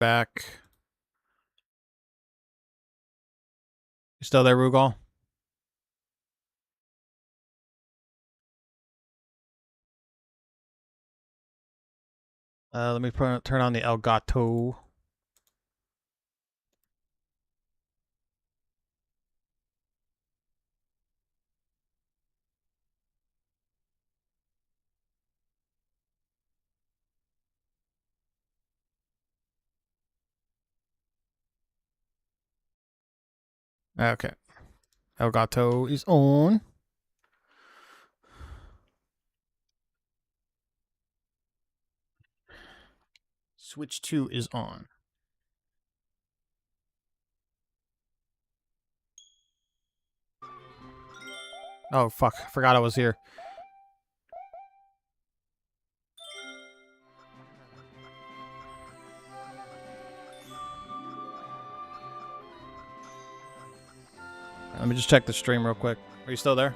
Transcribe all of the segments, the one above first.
back. You still there, Rugal? Let me turn on the Elgato. Okay. Elgato is on. Switch 2 is on. Oh, fuck. Forgot I was here. Let me just check the stream real quick. Are you still there?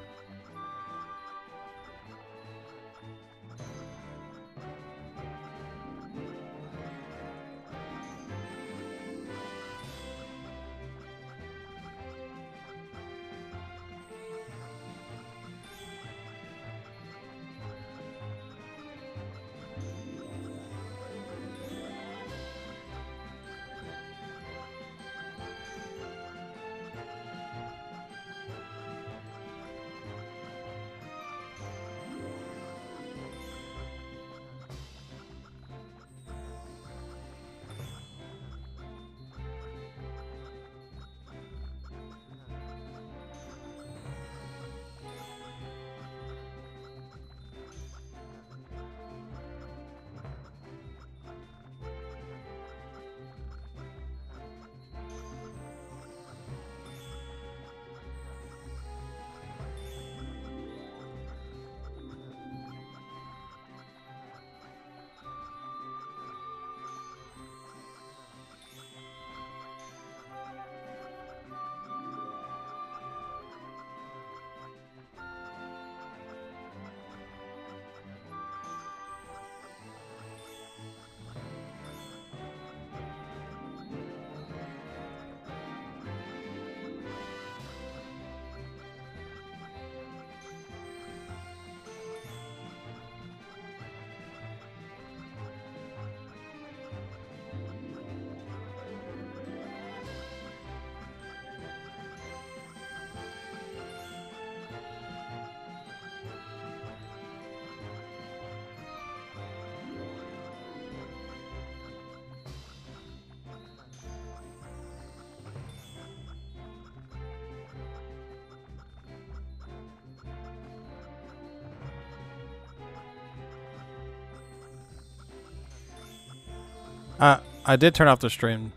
I did turn off the stream.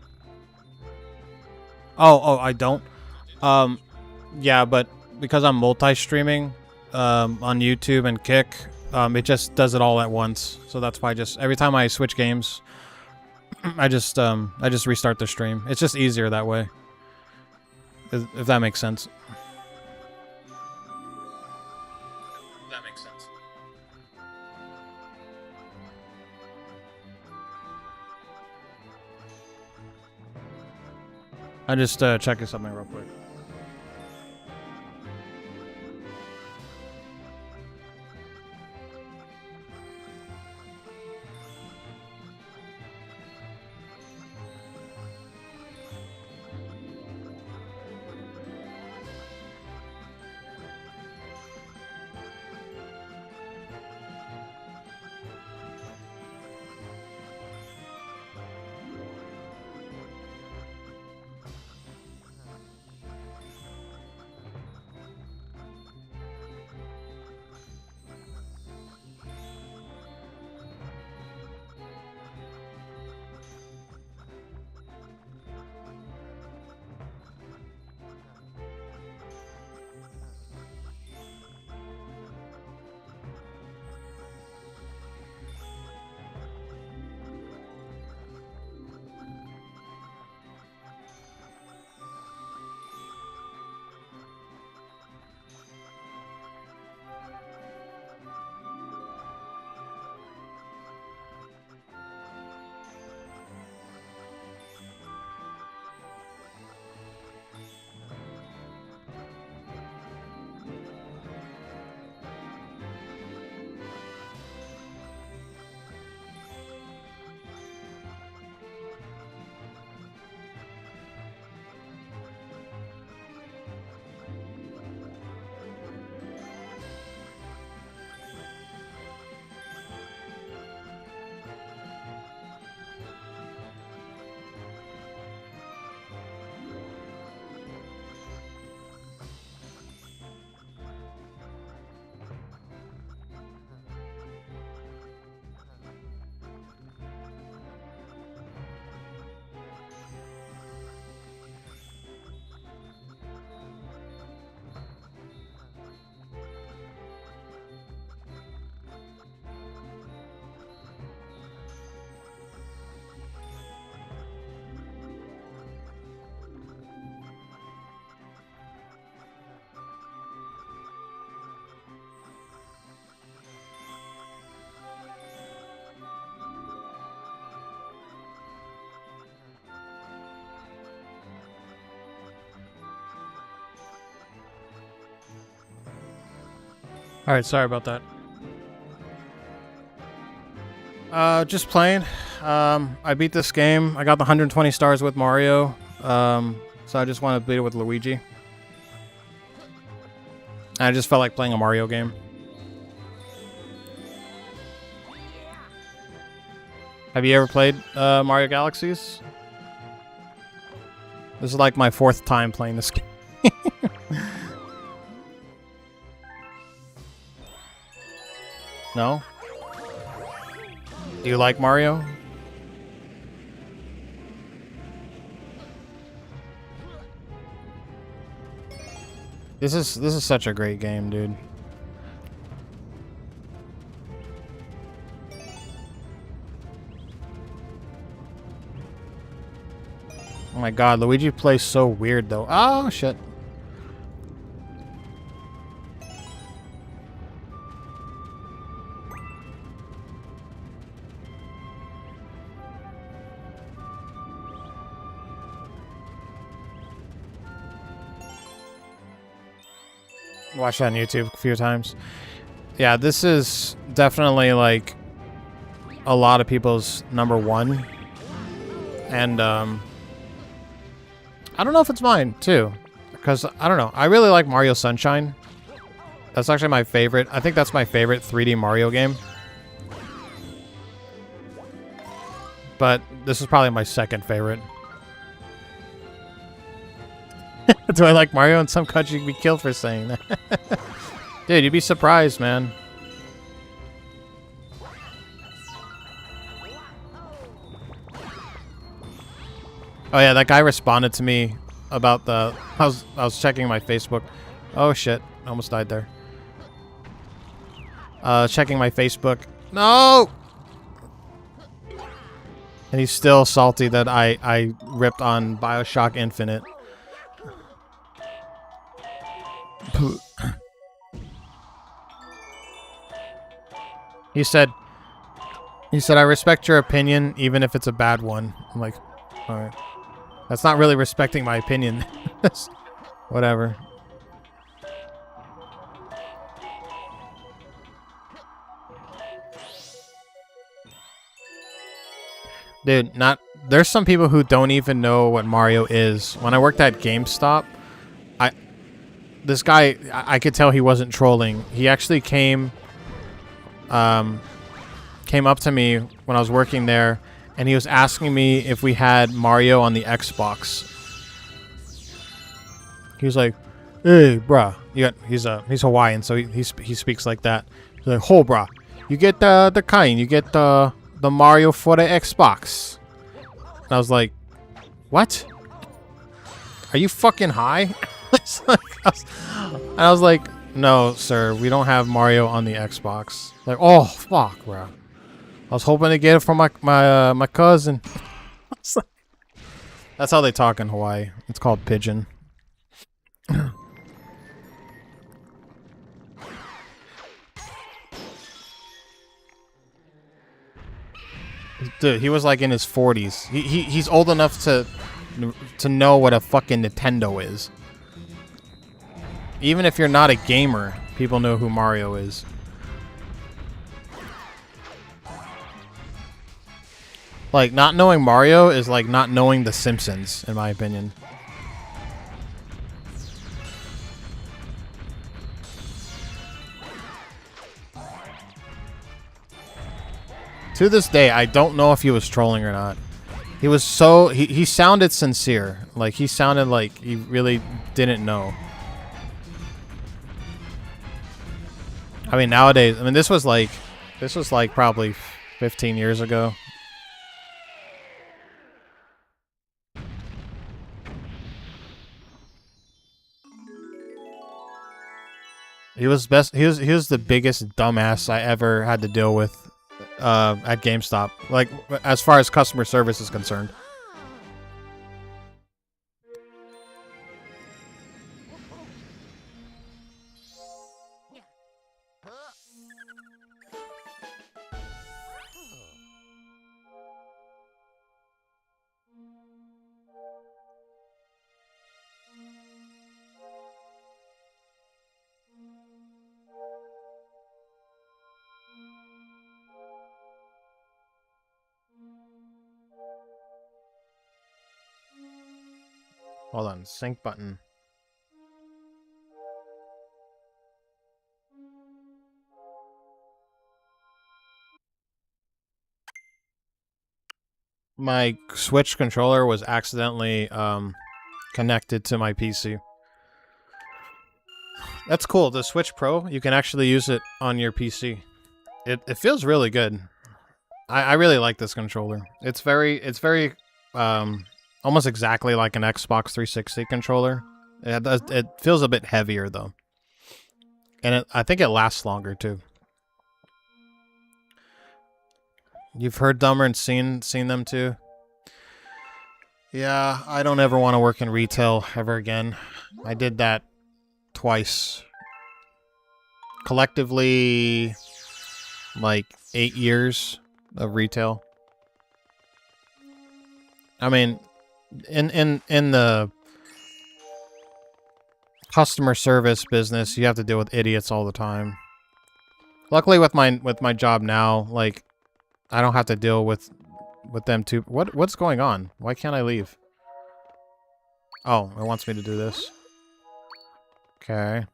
Oh, I don't. Yeah, but because I'm multi-streaming, on YouTube and Kick, it just does it all at once. So that's why every time I switch games, I just restart the stream. It's just easier that way. If that makes sense. That makes sense. I'm just checking something real quick. Alright, sorry about that. Just playing. I beat this game. I got the 120 stars with Mario. So I just want to beat it with Luigi. I just felt like playing a Mario game. Have you ever played Mario Galaxies? This is like my 4th time playing this game. No? Do you like Mario? This is such a great game, dude. Oh my god, Luigi plays so weird though. Oh shit. Watched that on YouTube a few times. Yeah, this is definitely like a lot of people's #1. And I don't know if it's mine too, because I don't know. I really like Mario Sunshine. That's actually my favorite. I think that's my favorite 3D Mario game. But this is probably my 2nd favorite. Do I like Mario? In some countries, you'd be killed for saying that. Dude, you'd be surprised, man. Oh yeah, that guy responded to me about the... I was checking my Facebook. Oh shit, I almost died there. Checking my Facebook. No! And he's still salty that I ripped on BioShock Infinite. He said, I respect your opinion, even if it's a bad one. I'm like, alright. That's not really respecting my opinion. Whatever. Dude, there's some people who don't even know what Mario is. When I worked at GameStop, this guy, I could tell he wasn't trolling. He actually came up to me when I was working there, and he was asking me if we had Mario on the Xbox. He was like, "Hey, bruh," he's Hawaiian, so he speaks like that. He's like, "Ho, bruh, you get the kind, you get the Mario for the Xbox." And I was like, "What? Are you fucking high?" And I was like, "No, sir, we don't have Mario on the Xbox." Like, oh fuck, bro. I was hoping to get it from my cousin. That's how they talk in Hawaii. It's called pigeon. Dude, he was like in his 40s. He's old enough to know what a fucking Nintendo is. Even if you're not a gamer, people know who Mario is. Like, not knowing Mario is like not knowing The Simpsons, in my opinion. To this day, I don't know if he was trolling or not. He was so... He sounded sincere. Like, he sounded like he really didn't know. I mean, nowadays... I mean, this was like probably 15 years ago. He was the biggest dumbass I ever had to deal with at GameStop. Like, as far as customer service is concerned. Hold on, sync button. My Switch controller was accidentally connected to my PC. That's cool. The Switch Pro, you can actually use it on your PC. It feels really good. I really like this controller. It's very almost exactly like an Xbox 360 controller. It feels a bit heavier though, and I think it lasts longer too. You've heard Dumber and seen them too. Yeah, I don't ever want to work in retail ever again. I did that twice. Collectively, like 8 years of retail. I mean, in the customer service business, you have to deal with idiots all the time. Luckily, with my job now, like, I don't have to deal with them too. What's going on? Why can't I leave? Oh, it wants me to do this. Okay.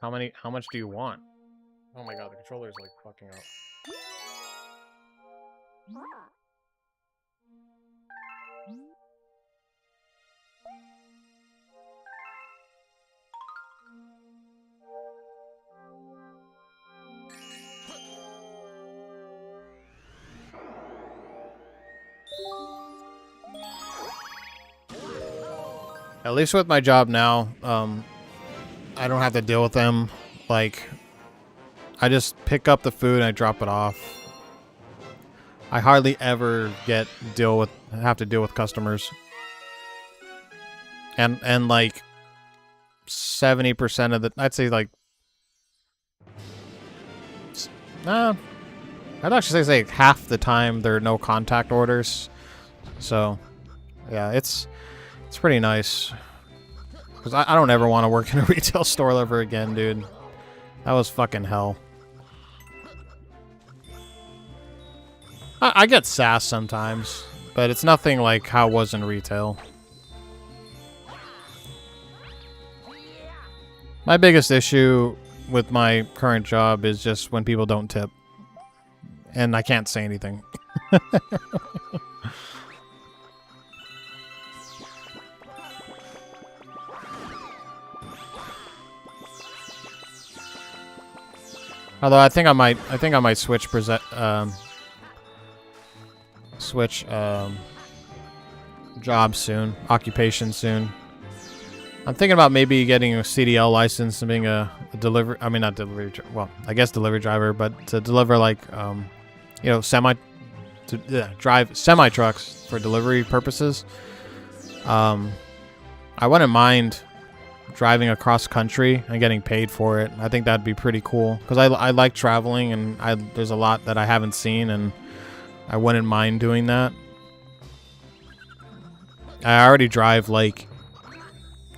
How much do you want? Oh my god, the controller is like fucking up. At least with my job now, I don't have to deal with them. Like, I just pick up the food and I drop it off. I hardly ever have to deal with customers. And like 70% of the, I'd say like, I'd actually say half the time there are no contact orders. So, yeah, it's pretty nice. Because I don't ever want to work in a retail store ever again, dude. That was fucking hell. I get sass sometimes, but it's nothing like how it was in retail. My biggest issue with my current job is just when people don't tip. And I can't say anything. Although I think I might switch job soon, occupation soon. I'm thinking about maybe getting a CDL license and being a delivery. I mean, not delivery. Well, I guess delivery driver, but to deliver like you know, drive semi trucks for delivery purposes. I wouldn't mind driving across country and getting paid for it. I think that'd be pretty cool because I like traveling and there's a lot that I haven't seen and I wouldn't mind doing that. I already drive like,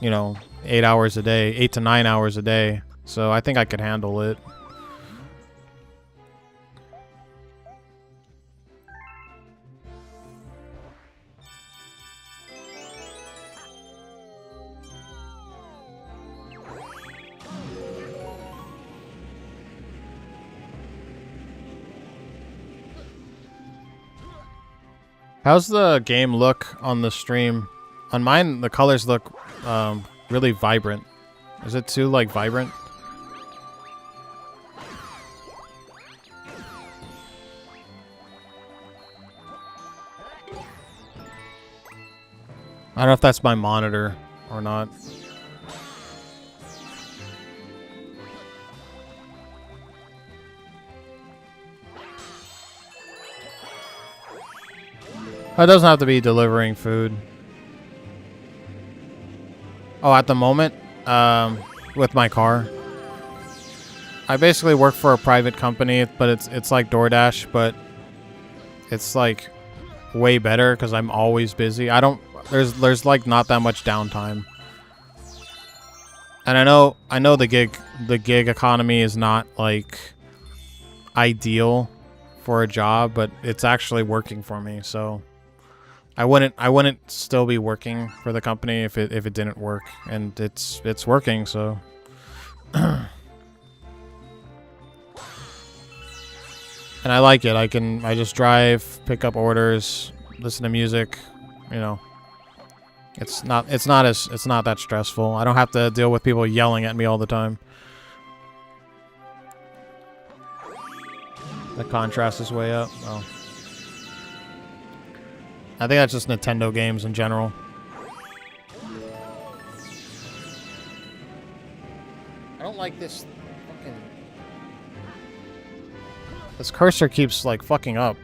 you know, 8 hours a day, 8 to 9 hours a day. So I think I could handle it. How's the game look on the stream? On mine, the colors look really vibrant. Is it too, like, vibrant? I don't know if that's my monitor or not. It doesn't have to be delivering food. Oh, at the moment, with my car, I basically work for a private company, but it's like DoorDash, but it's like way better because I'm always busy. There's like not that much downtime, and I know the gig economy is not like ideal for a job, but it's actually working for me. So I wouldn't still be working for the company if it didn't work, and it's working. So and I like it. I just drive, pick up orders, listen to music, you know. It's not that stressful. I don't have to deal with people yelling at me all the time. The contrast is way up. Oh. I think that's just Nintendo games in general. I don't like this fucking... This cursor keeps, like, fucking up.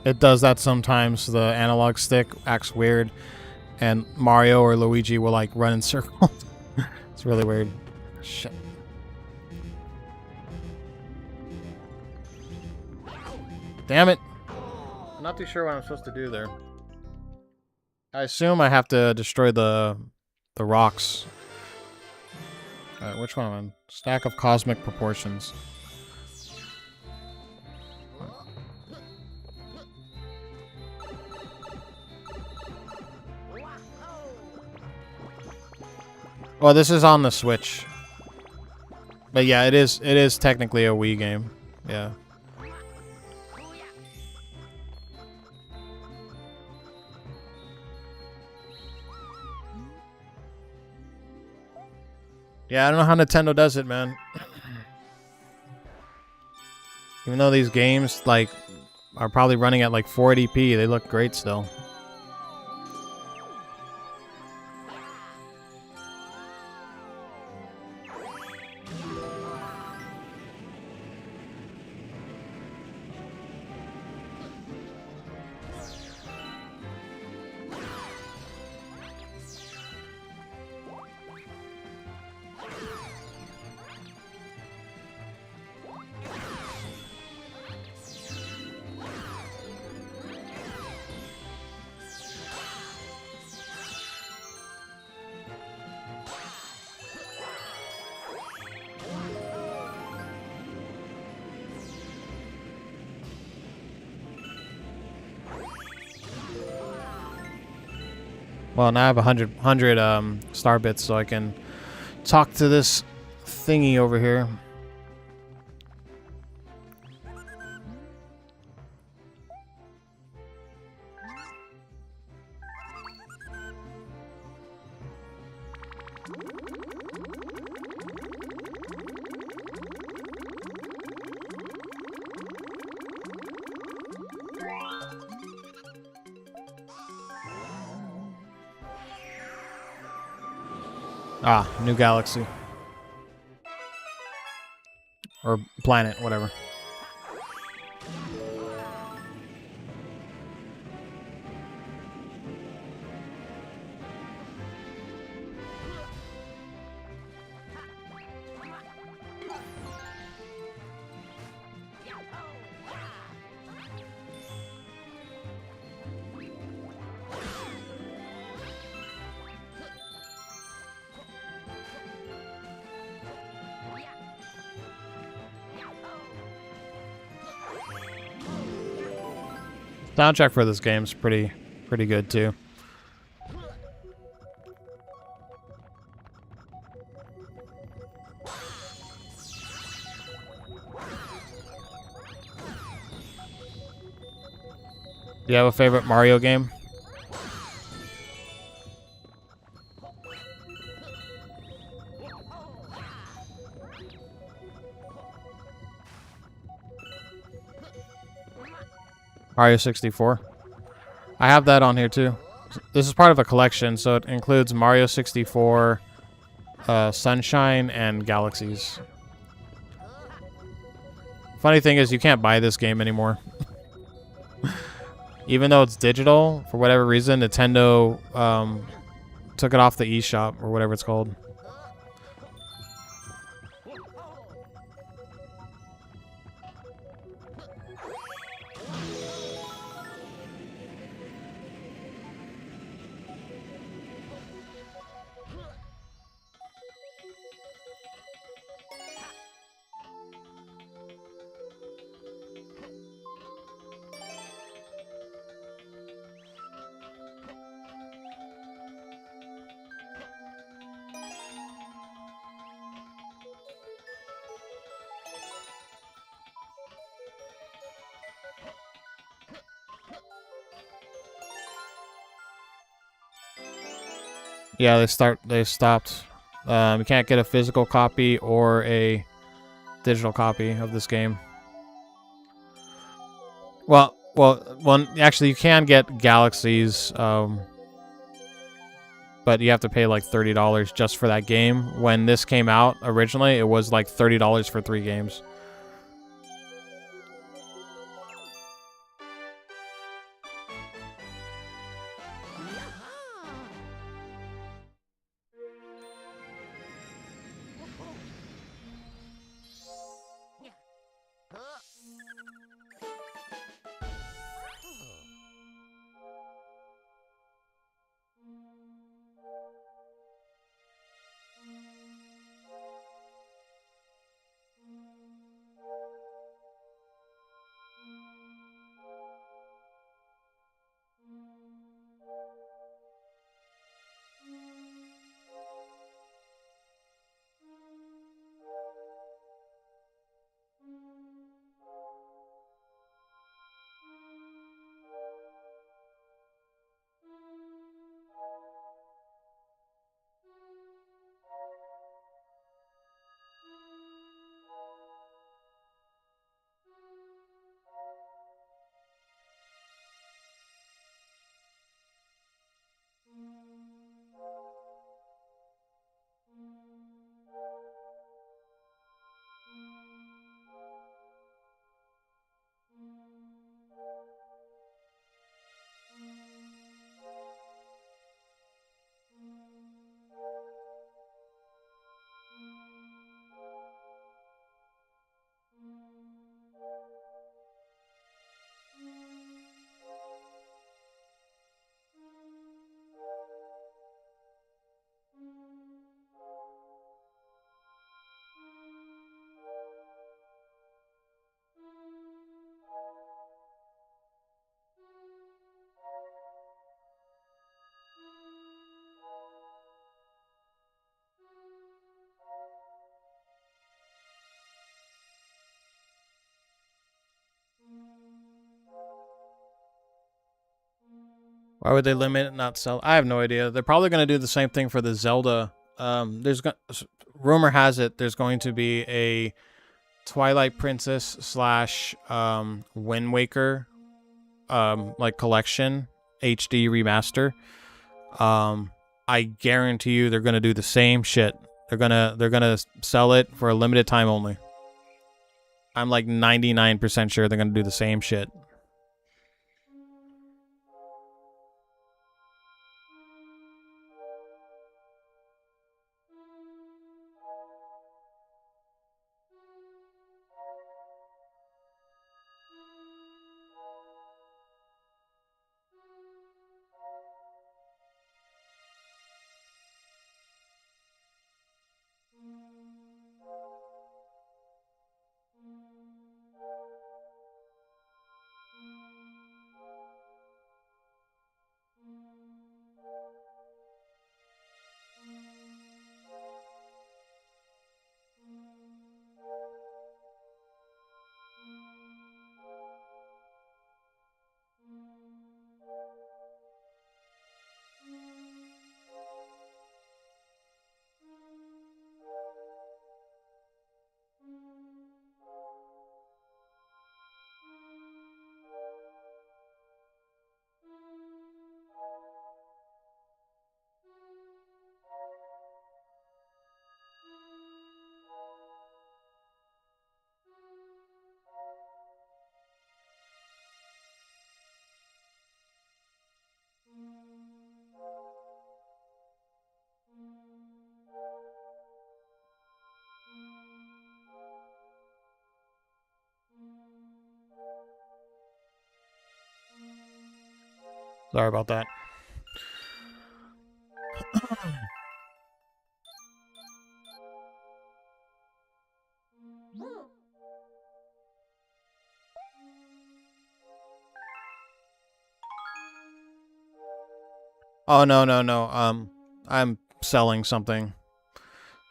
It does that sometimes. The analog stick acts weird, and Mario or Luigi will like run in circles. It's really weird. Shit. Damn it. I'm not too sure what I'm supposed to do there. I assume I have to destroy the rocks. Alright, which one am I on? Stack of cosmic proportions. Well, this is on the Switch. But yeah, it is technically a Wii game. Yeah. Yeah, I don't know how Nintendo does it, man. Even though these games like are probably running at like 480p, they look great still. Well, now I have 100 star bits, so I can talk to this thingy over here. Ah, new galaxy. Or planet, whatever. Soundtrack for this game's pretty good too. Do you have a favorite Mario game? Mario 64. I have that on here too. This is part of a collection, so it includes Mario 64, Sunshine, and Galaxies. Funny thing is, you can't buy this game anymore. Even though it's digital, for whatever reason, Nintendo took it off the eShop, or whatever it's called. Yeah, they stopped. You can't get a physical copy or a digital copy of this game. Well, actually, you can get Galaxies, but you have to pay like $30 just for that game. When this came out originally, it was like $30 for 3 games. Why would they limit it, not sell? I have no idea. They're probably going to do the same thing for the Zelda. Rumor has it there's going to be a Twilight Princess slash Wind Waker like collection HD remaster. I guarantee you they're going to do the same shit. They're gonna sell it for a limited time only. I'm like 99% sure they're gonna do the same shit. Sorry about that. Oh, no, no, no. I'm selling something.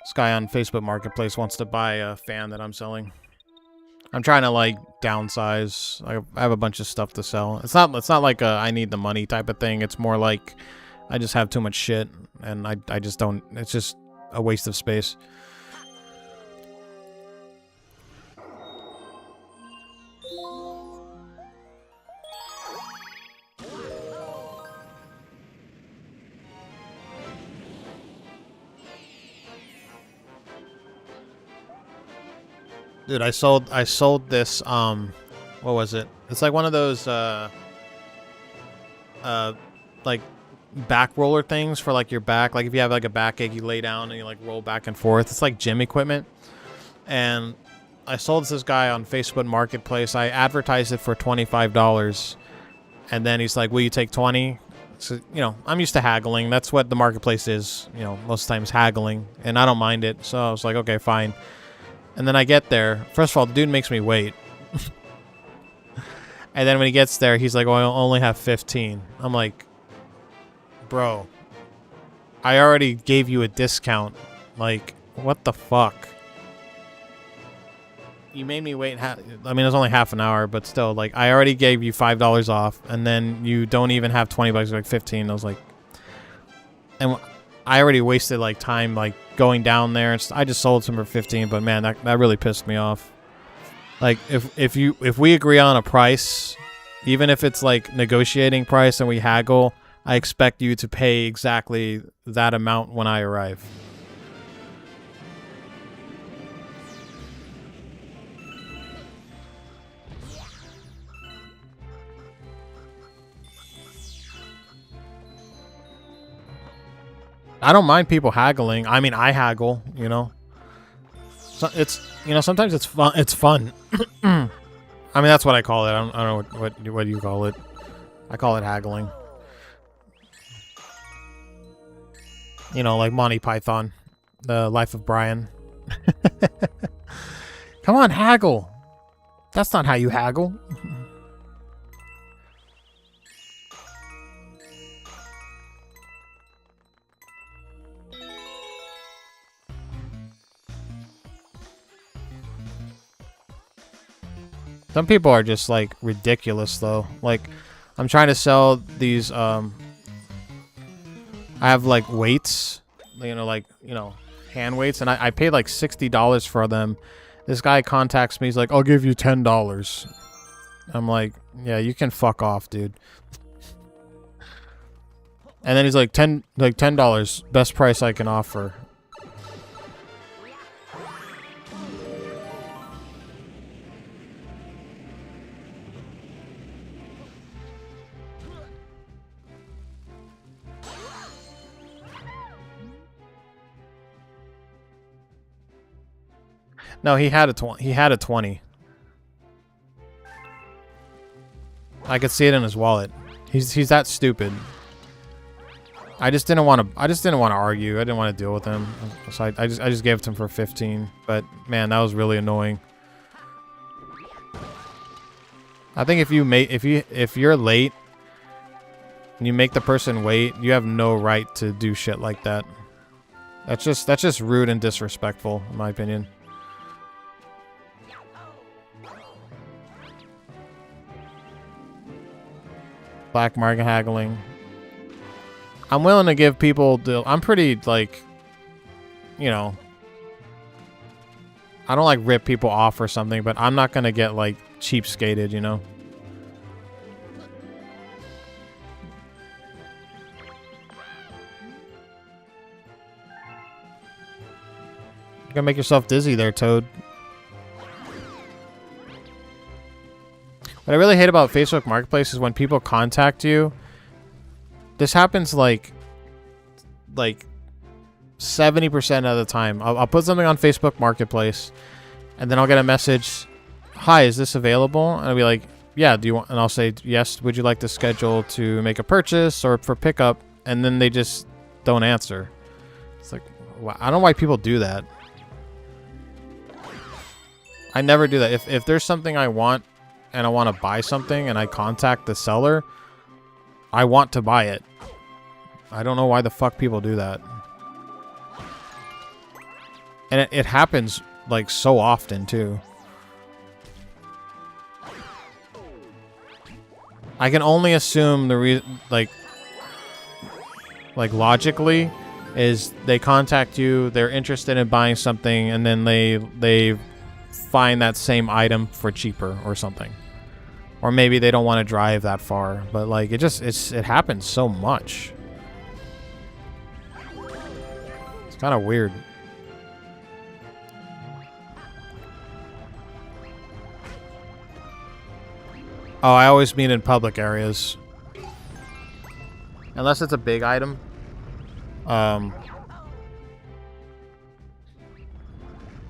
This guy on Facebook Marketplace wants to buy a fan that I'm selling. I'm trying to, like, downsize. I have a bunch of stuff to sell. It's not like a I need the money type of thing. It's more like I just have too much shit, and I just don't... It's just a waste of space. Dude, I sold this, what was it? It's like one of those, like, back roller things for, like, your back. Like, if you have, like, a backache, you lay down and you, like, roll back and forth. It's like gym equipment. And I sold this guy on Facebook Marketplace. I advertised it for $25. And then he's like, will you take 20? So, you know, I'm used to haggling. That's what the marketplace is, you know, most times haggling. And I don't mind it. So I was like, okay, fine. And then I get there. First of all, the dude makes me wait. And then when he gets there, he's like, oh, I only have 15. I'm like, bro, I already gave you a discount. Like, what the fuck? You made me wait. I mean, it was only half an hour, but still, like, I already gave you $5 off, and then you don't even have 20 bucks, like 15. I was like, and I already wasted, like, time, like, going down there. I just sold some for 15, but man, that really pissed me off. Like, if we agree on a price, even if it's like negotiating price and we haggle, I expect you to pay exactly that amount when I arrive. I don't mind people haggling. I mean, I haggle, you know. So it's, you know, sometimes it's fun. It's fun. I mean, that's what I call it. I don't know what do you call it. I call it haggling. You know, like Monty Python, The Life of Brian. Come on, haggle. That's not how you haggle. Some people are just, like, ridiculous, though. Like, I'm trying to sell these, I have, like, weights, you know, like, you know, hand weights, and I paid, like, $60 for them. This guy contacts me, he's like, I'll give you $10. I'm like, yeah, you can fuck off, dude. And then he's like, $10, best price I can offer. No, he had a 20. I could see it in his wallet. He's that stupid. I just didn't want to argue. I didn't want to deal with him. So I just gave it to him for 15. But man, that was really annoying. I think if you're late and you make the person wait, you have no right to do shit like that. That's just rude and disrespectful, in my opinion. Black market haggling. I'm willing to give people I'm pretty, like, you know, I don't like rip people off or something, but I'm not gonna get, like, cheapskated, you know. You're gonna make yourself dizzy there, Toad. What I really hate about Facebook Marketplace is when people contact you. This happens like 70% of the time. I'll put something on Facebook Marketplace, and then I'll get a message, "Hi, is this available?" And I'll be like, yeah, do you want, and I'll say, yes, would you like to schedule to make a purchase or for pickup? And then they just don't answer. It's like, I don't know why people do that. I never do that. If there's something I want and I want to buy something and I contact the seller, I want to buy it. I don't know why the fuck people do that. And it happens like so often too. I can only assume the like logically is they contact you, they're interested in buying something, and then they find that same item for cheaper or something. Or maybe they don't want to drive that far, but like it happens so much. It's kind of weird. Oh, I always meet in public areas. Unless it's a big item.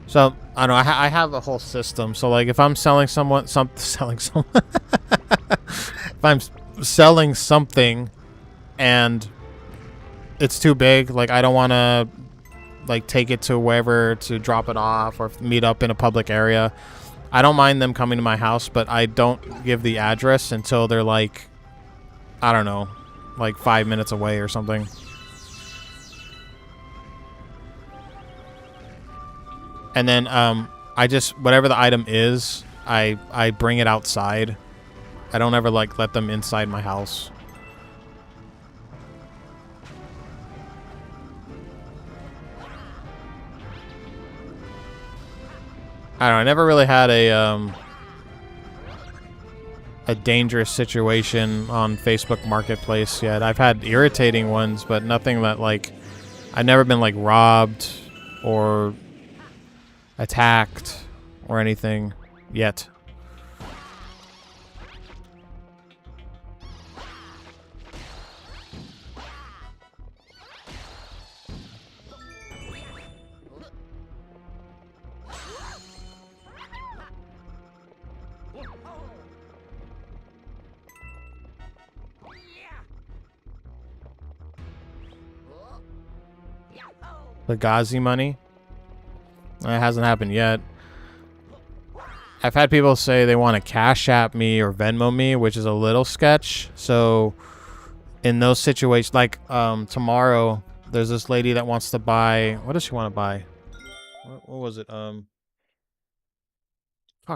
So, I don't know, I have a whole system. So, like, if I'm selling someone... if I'm selling something and it's too big, like, I don't want to, like, take it to wherever to drop it off or meet up in a public area... I don't mind them coming to my house, but I don't give the address until they're like, I don't know, like 5 minutes away or something. And then I just, whatever the item is, I bring it outside. I don't ever like let them inside my house. I don't know, I never really had a dangerous situation on Facebook Marketplace yet. I've had irritating ones, but nothing that, like, I've never been, like, robbed or attacked or anything yet. The Ghazi money? That hasn't happened yet. I've had people say they want to Cash App me or Venmo me, which is a little sketch. So in those situations, like tomorrow, there's this lady that wants to buy... What does she want to buy? What was it? Fuck,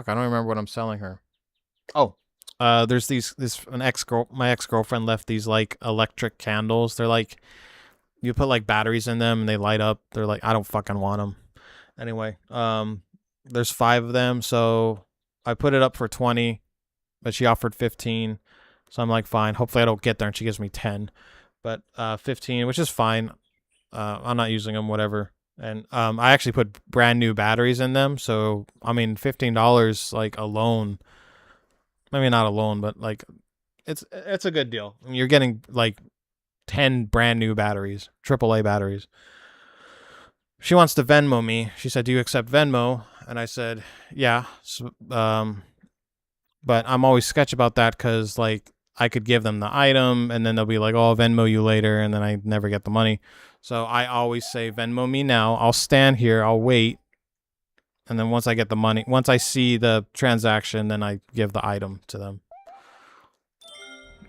I don't remember what I'm selling her. Oh, there's my ex-girlfriend left these, like, electric candles. They're like... You put, like, batteries in them and they light up. They're like, I don't fucking want them. Anyway, there's 5 of them, so I put it up for 20, but she offered 15. So I'm like, fine. Hopefully I don't get there and she gives me 10. But 15, which is fine. I'm not using them, whatever. And I actually put brand new batteries in them. So, I mean, $15, like, alone. Maybe not alone, but, like, it's a good deal. I mean, you're getting, like, 10 brand new batteries, AAA batteries. She wants to Venmo me. She said, do you accept Venmo? And I said, yeah. So, but I'm always sketch about that because, like, I could give them the item and then they'll be like, oh, I'll Venmo you later. And then I never get the money. So I always say, Venmo me now. I'll stand here. I'll wait. And then once I get the money, once I see the transaction, then I give the item to them.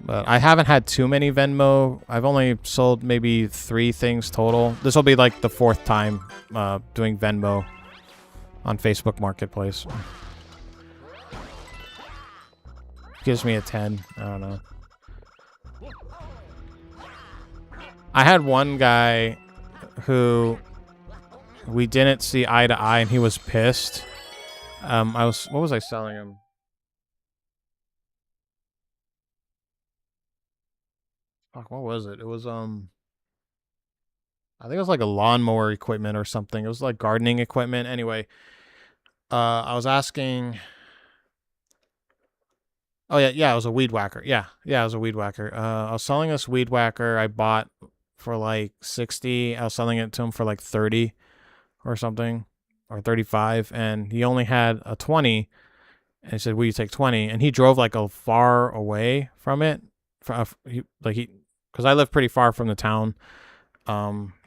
But I haven't had too many Venmo. I've only sold maybe 3 things total. This will be like the 4th time doing Venmo on Facebook Marketplace. Gives me a 10. I don't know. I had one guy who we didn't see eye to eye and he was pissed. what was I selling him? Fuck, what was it? It was, I think it was like a lawnmower equipment or something. It was like gardening equipment. Anyway, I was asking... Oh, yeah, it was a weed whacker. Yeah, it was a weed whacker. I was selling this weed whacker I bought for like 60. I was selling it to him for like 30 or something, or 35, and he only had a 20, And he said, will you take 20? And he drove like a far away from it. Because I live pretty far from the town.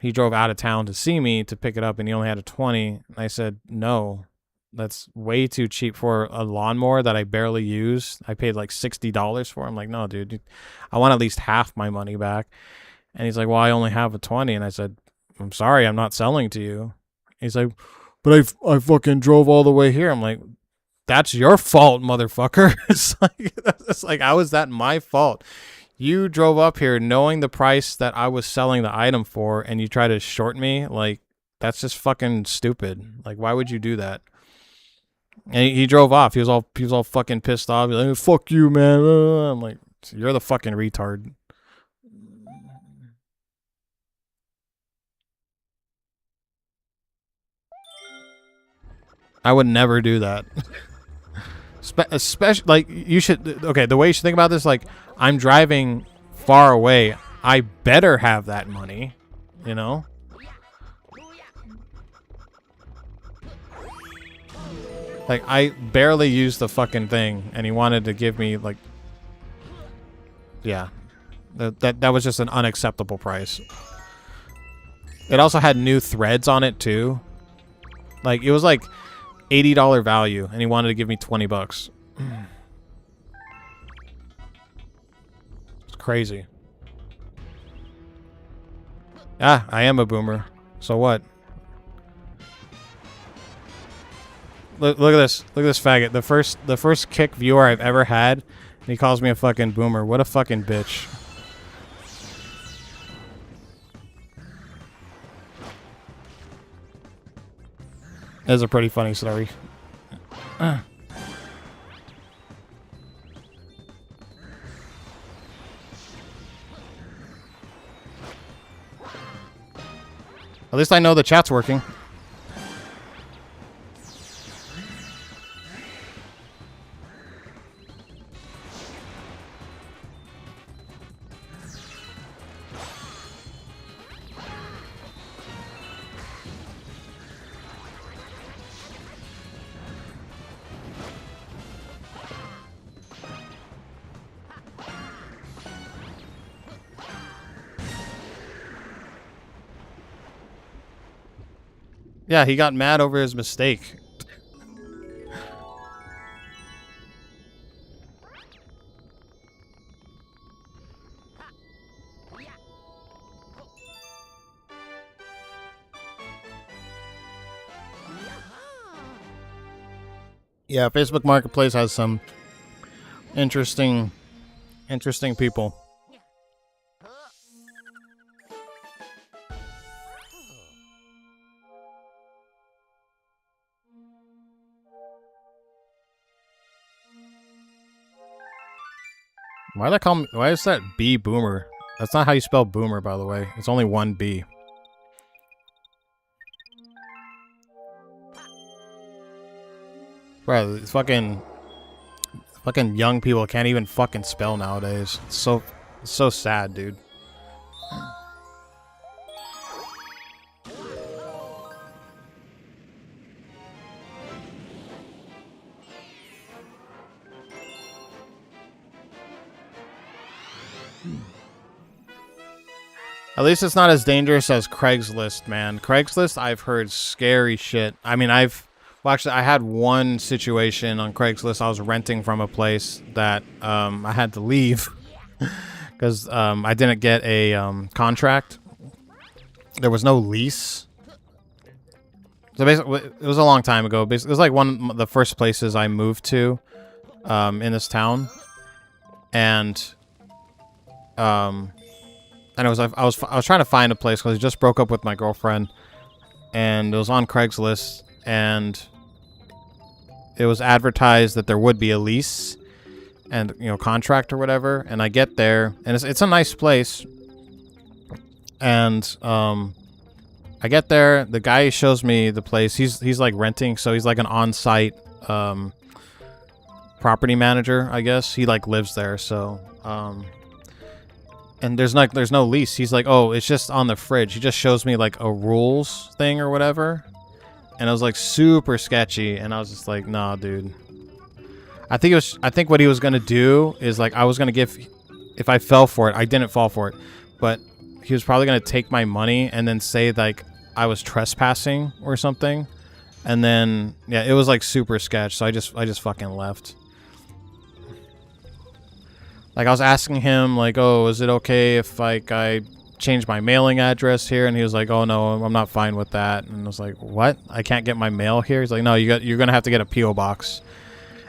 He drove out of town to see me to pick it up, and he only had a 20. And I said, no, that's way too cheap for a lawnmower that I barely use. I paid like $60 for. I'm like, no, dude, I want at least half my money back. And he's like, well, I only have a 20. And I said, I'm sorry, I'm not selling to you. He's like, but I fucking drove all the way here. I'm like, that's your fault, motherfucker. It's like, how is that my fault? You drove up here knowing the price that I was selling the item for, and you try to short me. Like, that's just fucking stupid. Like, why would you do that? And he drove off. He was all fucking pissed off. He's like, fuck you, man. I'm like, you're the fucking retard. I would never do that. Especially, like, you should, okay, the way you should think about this, like, I'm driving far away. I better have that money, you know? Like, I barely used the fucking thing, and he wanted to give me, like, yeah. That was just an unacceptable price. It also had new threads on it, too. Like, it was, like, $80 value, and he wanted to give me 20 bucks. It's crazy. Ah, I am a boomer. So what? Look at this. Look at this faggot. The first kick viewer I've ever had, and he calls me a fucking boomer. What a fucking bitch. That's a pretty funny story. At least I know the chat's working. Yeah, he got mad over his mistake. Yeah, Facebook Marketplace has some interesting people. Why is that B boomer? That's not how you spell boomer, by the way. It's only one B. Bro, it's fucking young people can't even fucking spell nowadays. It's so sad, dude. At least it's not as dangerous as Craigslist, man. Craigslist, I've heard scary shit. I mean, I had one situation on Craigslist. I was renting from a place that I had to leave because I didn't get a contract. There was no lease. So basically, it was a long time ago. Basically, it was like one of the first places I moved to in this town, and I was trying to find a place because I just broke up with my girlfriend, and it was on Craigslist, and it was advertised that there would be a lease and, you know, contract or whatever. And I get there, and it's a nice place, and I get there. The guy shows me the place. He's like renting, so he's like an on-site property manager, I guess. He like lives there, so and there's no lease. He's like, oh, it's just on the fridge. He just shows me like a rules thing or whatever. And it was like super sketchy. And I was just like, nah, dude. I think what he was gonna do is like I was gonna give, if I fell for it, I didn't fall for it, but he was probably gonna take my money and then say like I was trespassing or something, and then yeah, it was like super sketch. So I just fucking left. Like I was asking him like, oh, is it okay if like I change my mailing address here? And he was like, oh no, I'm not fine with that. And I was like, what? I can't get my mail here? He's like, no, you're gonna have to get a PO box.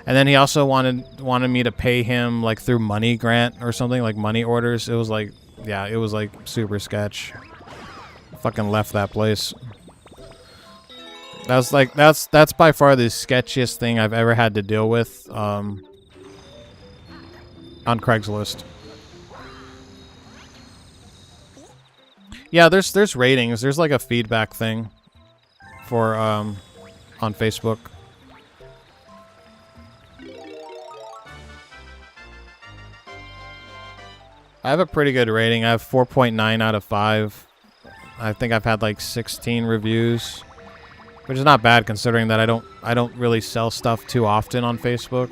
And then he also wanted me to pay him like through money grant or something, like money orders. It was like, yeah, it was like super sketch. Fucking left that place. That's like that's by far the sketchiest thing I've ever had to deal with on Craigslist. Yeah, there's ratings. There's like a feedback thing for on Facebook. I have a pretty good rating. I have 4.9 out of 5. I think I've had like 16 reviews, which is not bad considering that I don't really sell stuff too often on Facebook.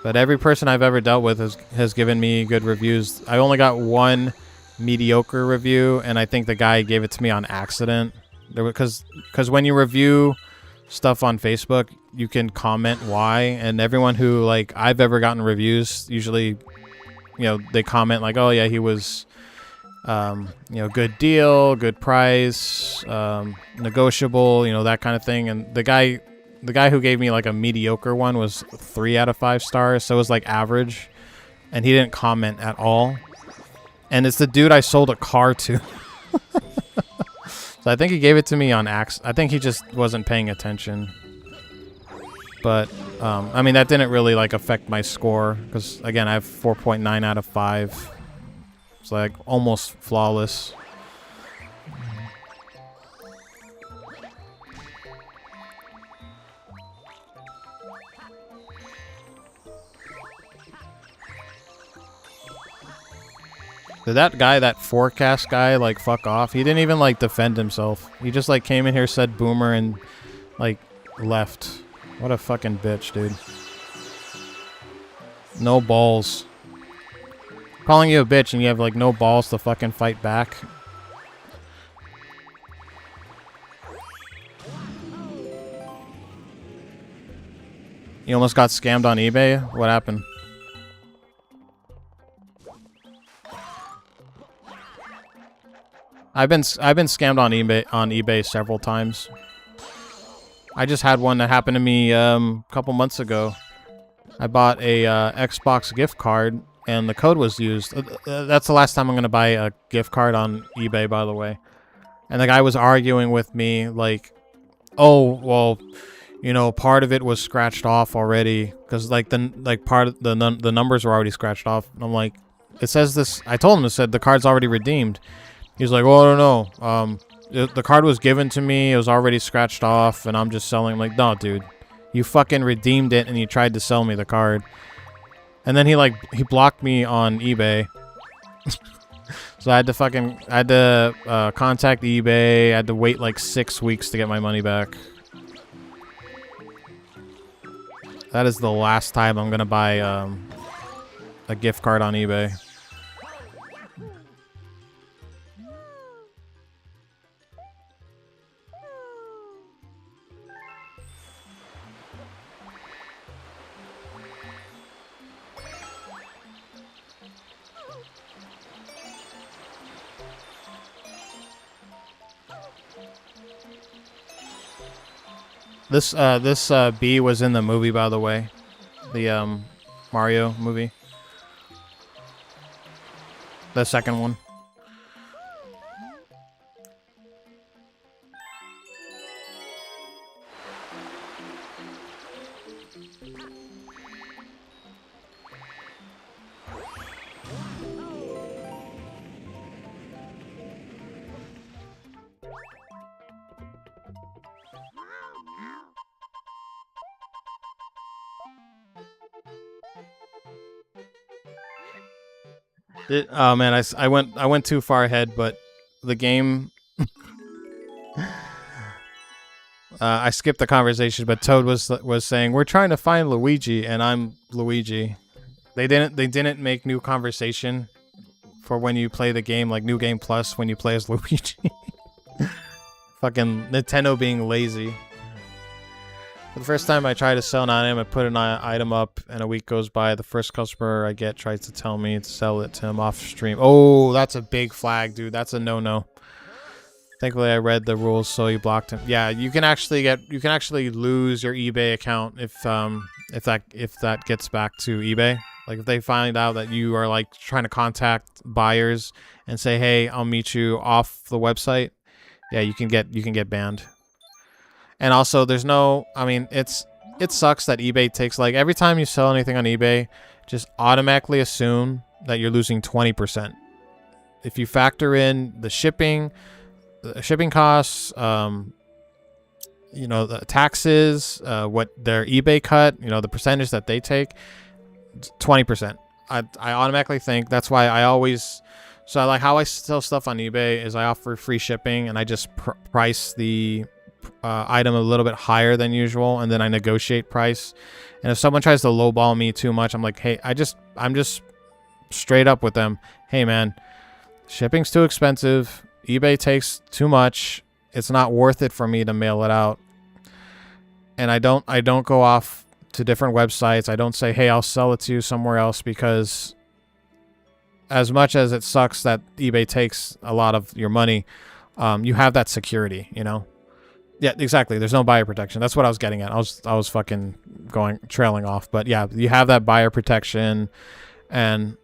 But every person I've ever dealt with has given me good reviews. I only got one mediocre review, and I think the guy gave it to me on accident. Because when you review stuff on Facebook, you can comment why, and everyone who like I've ever gotten reviews usually, you know, they comment like, oh yeah, he was, you know, good deal, good price, negotiable, you know, that kind of thing. And the guy who gave me like a mediocre one was 3 out of 5 stars, so it was like average, and he didn't comment at all. And it's the dude I sold a car to. So I think he gave it to me on accident. I think he just wasn't paying attention. But I mean, that didn't really like affect my score because again, I have 4.9 out of 5. It's like almost flawless. Did that guy, that forecast guy, like fuck off? He didn't even like defend himself. He just like came in here, said boomer, and like left. What a fucking bitch, dude. No balls. Calling you a bitch and you have like no balls to fucking fight back. You almost got scammed on eBay? What happened? I've been scammed on eBay several times. I just had one that happened to me a couple months ago. I bought a Xbox gift card and the code was used. That's the last time I'm gonna buy a gift card on eBay, by the way. And the guy was arguing with me like, "Oh, well, you know, part of it was scratched off already because like part of the numbers were already scratched off." And I'm like, "It says this." I told him it said the card's already redeemed. He's like, well, I don't know. The card was given to me. It was already scratched off, and I'm just selling. I'm like, no, dude. You fucking redeemed it, and you tried to sell me the card. And then he blocked me on eBay. So I had to contact eBay. I had to wait like 6 weeks to get my money back. That is the last time I'm gonna buy a gift card on eBay. This bee was in the movie, by the way, the Mario movie, the second one. Oh man, I went too far ahead, but the game I skipped the conversation, but Toad was saying we're trying to find Luigi, and I'm Luigi. They didn't make new conversation for when you play the game, like New Game Plus when you play as Luigi. Fucking Nintendo being lazy. For the first time I try to sell an item, I put an item up, and a week goes by. The first customer I get tries to tell me to sell it to him off stream. Oh, that's a big flag, dude. That's a no-no. Thankfully, I read the rules, so he blocked him. Yeah, you can actually lose your eBay account if that gets back to eBay. Like if they find out that you are like trying to contact buyers and say, "Hey, I'll meet you off the website." Yeah, you can get banned. And also, there's no. I mean, it sucks that eBay takes like every time you sell anything on eBay, just automatically assume that you're losing 20%. If you factor in the shipping costs, the taxes, what their eBay cut, the percentage that they take, 20%. I automatically think that's why I always. So I like how I sell stuff on eBay is I offer free shipping and I just price the item a little bit higher than usual, and then I negotiate price. And if someone tries to lowball me too much, I'm like, hey, I'm just straight up with them. Hey man, shipping's too expensive. eBay takes too much. It's not worth it for me to mail it out. And I don't go off to different websites. I don't say, hey, I'll sell it to you somewhere else, because as much as it sucks that eBay takes a lot of your money, you have that security, Yeah, exactly. There's no buyer protection. That's what I was getting at. I was fucking trailing off. But yeah, you have that buyer protection. And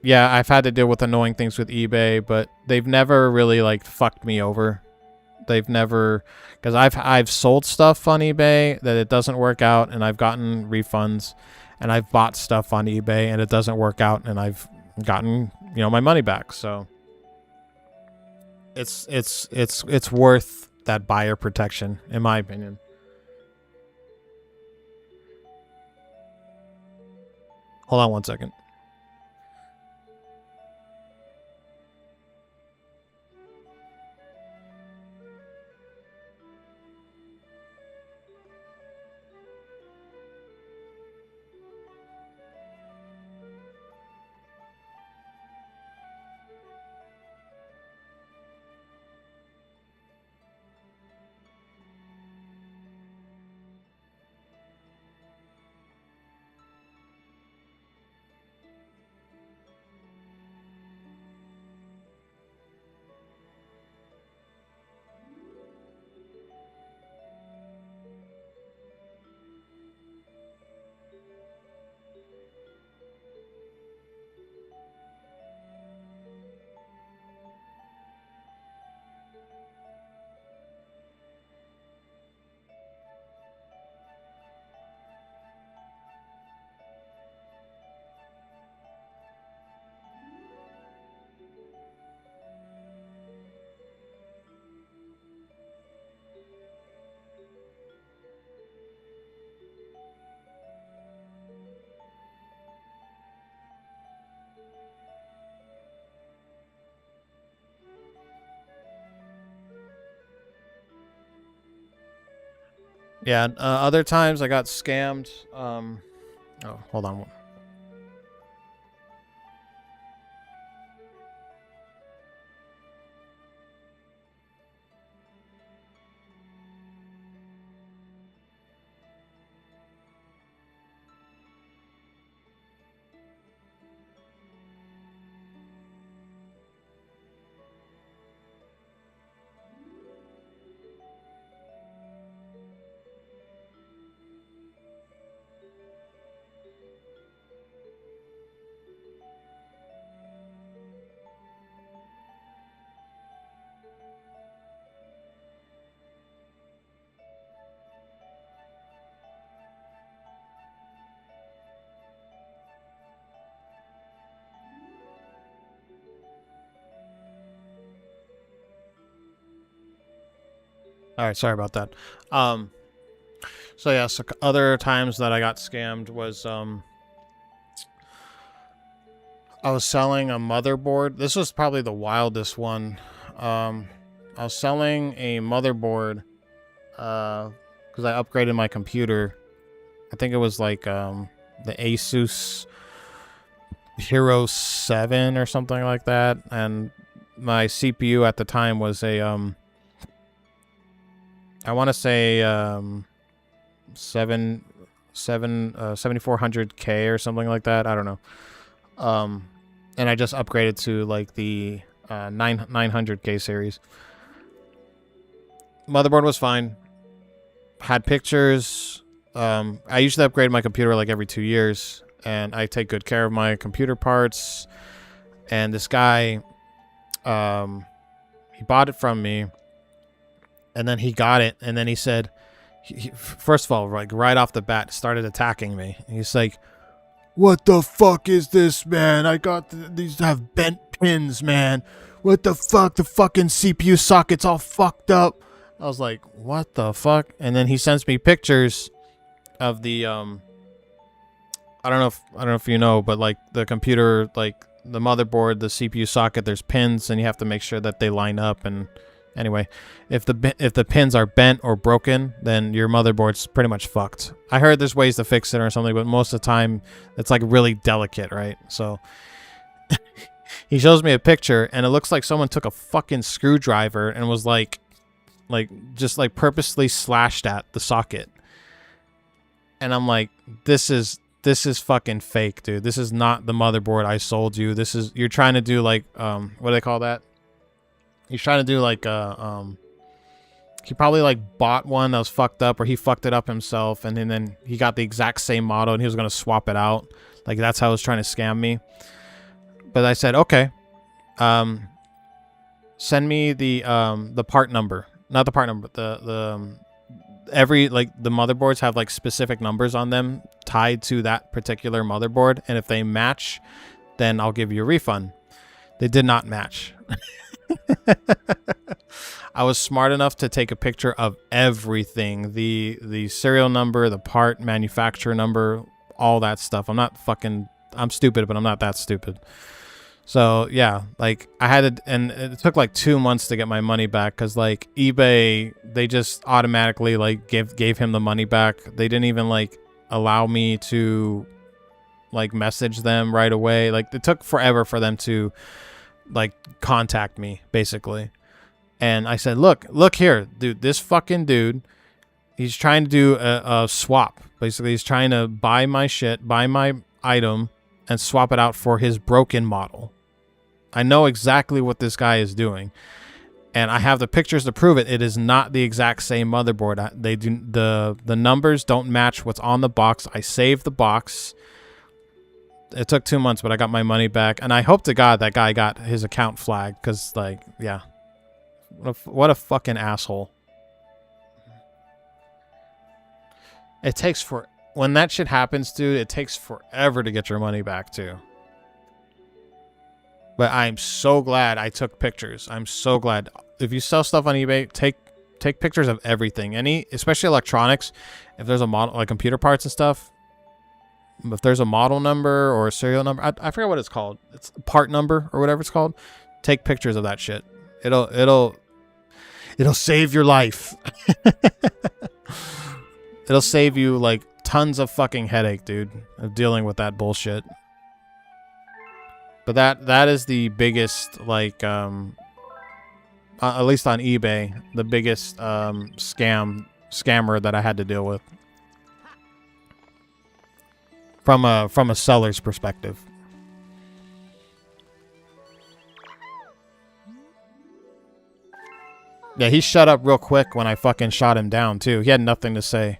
yeah, I've had to deal with annoying things with eBay, but they've never really like fucked me over. They've never, because I've sold stuff on eBay that it doesn't work out, and I've gotten refunds, and I've bought stuff on eBay and it doesn't work out, and I've gotten my money back. So it's worth that buyer protection, in my opinion. Hold on one second. Yeah, other times I got scammed. Oh, hold on. All right, sorry about that. So yeah, so other times that I got scammed was I was selling a motherboard. This was probably the wildest one. I was selling a motherboard because I upgraded my computer. I think it was like the Asus Hero 7 or something like that, and my CPU at the time was a I want to say 7400K or something like that. I don't know. And I just upgraded to like the 900K series. Motherboard was fine. Had pictures. I usually upgrade my computer like every 2 years, and I take good care of my computer parts. And this guy, he bought it from me, and then he got it, and then he said, first of all, like right off the bat, started attacking me. He's like, "What the fuck is this, man? I got these have bent pins, man. What the fuck? The fucking CPU socket's all fucked up." I was like, "What the fuck?" And then he sends me pictures of the I don't know if you know, but like the computer, like the motherboard, the CPU socket, there's pins, and you have to make sure that they line up. And anyway, if the pins are bent or broken, then your motherboard's pretty much fucked. I heard there's ways to fix it or something, but most of the time it's like really delicate, right? So he shows me a picture, and it looks like someone took a fucking screwdriver and was like just like purposely slashed at the socket. And I'm like, this is fucking fake, dude. This is not the motherboard I sold you. You're trying to do like what do they call that? He's trying to do like he probably like bought one that was fucked up, or he fucked it up himself, and then he got the exact same model and he was gonna swap it out. Like that's how he was trying to scam me. But I said, okay, send me the part number, not the part number, the every like the motherboards have like specific numbers on them tied to that particular motherboard, and if they match, then I'll give you a refund. They did not match. I was smart enough to take a picture of everything, the serial number, the part manufacturer number, all that stuff. I'm stupid, but I'm not that stupid. So yeah, like I had to, and it took like 2 months to get my money back, because like eBay, they just automatically like gave him the money back. They didn't even like allow me to like message them right away. Like it took forever for them to like contact me, basically. And I said, look here, dude, this fucking dude, he's trying to do a swap. Basically, he's trying to buy my shit, buy my item, and swap it out for his broken model. I know exactly what this guy is doing, and I have the pictures to prove it. It is not the exact same motherboard. They do the numbers don't match what's on the box. I saved the box. It took 2 months, but I got my money back, and I hope to God that guy got his account flagged, because like, yeah, what a fucking asshole. It takes when that shit happens, dude, it takes forever to get your money back too. But I'm so glad I took pictures. I'm so glad. If you sell stuff on eBay, take pictures of everything. Especially electronics. If there's a model, like computer parts and stuff, if there's a model number or a serial number, I forget what it's called. It's a part number or whatever it's called. Take pictures of that shit. It'll save your life. It'll save you like tons of fucking headache, dude, of dealing with that bullshit. But that is the biggest, like, at least on eBay, the biggest scammer that I had to deal with from a seller's perspective. Yeah, he shut up real quick when I fucking shot him down too. He had nothing to say.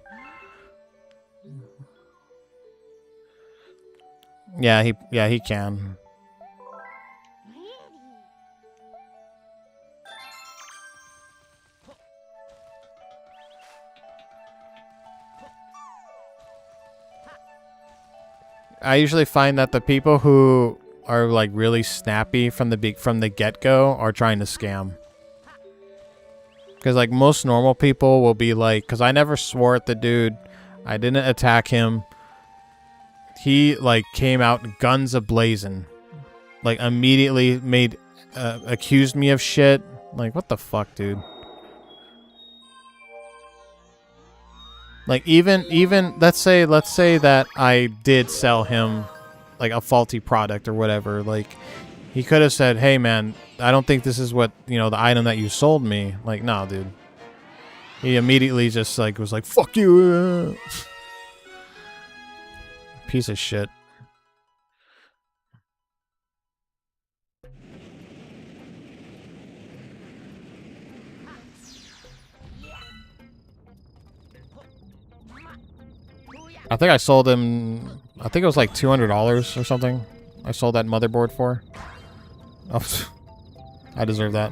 Yeah, he can. I usually find that the people who are like really snappy from the get-go are trying to scam. Because like most normal people will be like, because I never swore at the dude, I didn't attack him. He like came out guns a-blazing, like immediately accused me of shit. Like, what the fuck, dude? Like even let's say that I did sell him like a faulty product or whatever. Like he could have said, "Hey man, I don't think this is what, you know, the item that you sold me." Like, nah, dude. He immediately just like was like, "Fuck you." Piece of shit. I think I sold him, I think it was like $200 or something. I sold that motherboard for. Oh, I deserve that.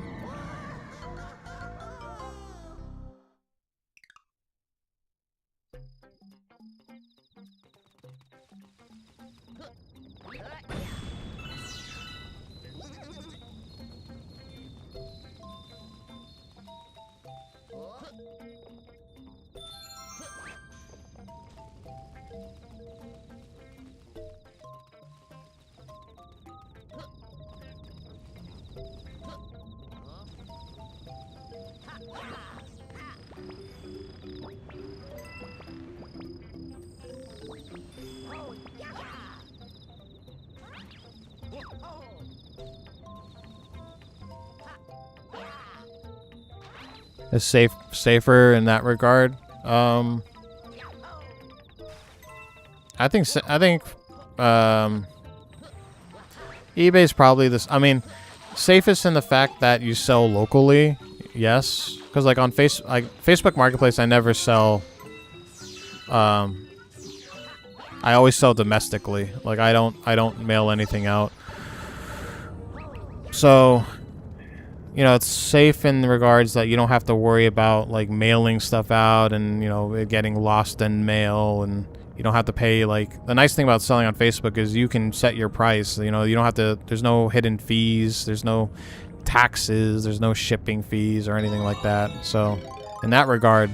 It's safer in that regard. I think eBay's probably this. I mean, safest in the fact that you sell locally. Yes, because like on Facebook Marketplace, I never sell. I always sell domestically. Like I don't mail anything out. So, you know, it's safe in regards that you don't have to worry about like mailing stuff out and, you know, it getting lost in mail, and you don't have to pay. Like, the nice thing about selling on Facebook is you can set your price. You know, you don't have to, there's no hidden fees, there's no taxes, there's no shipping fees or anything like that. So in that regard,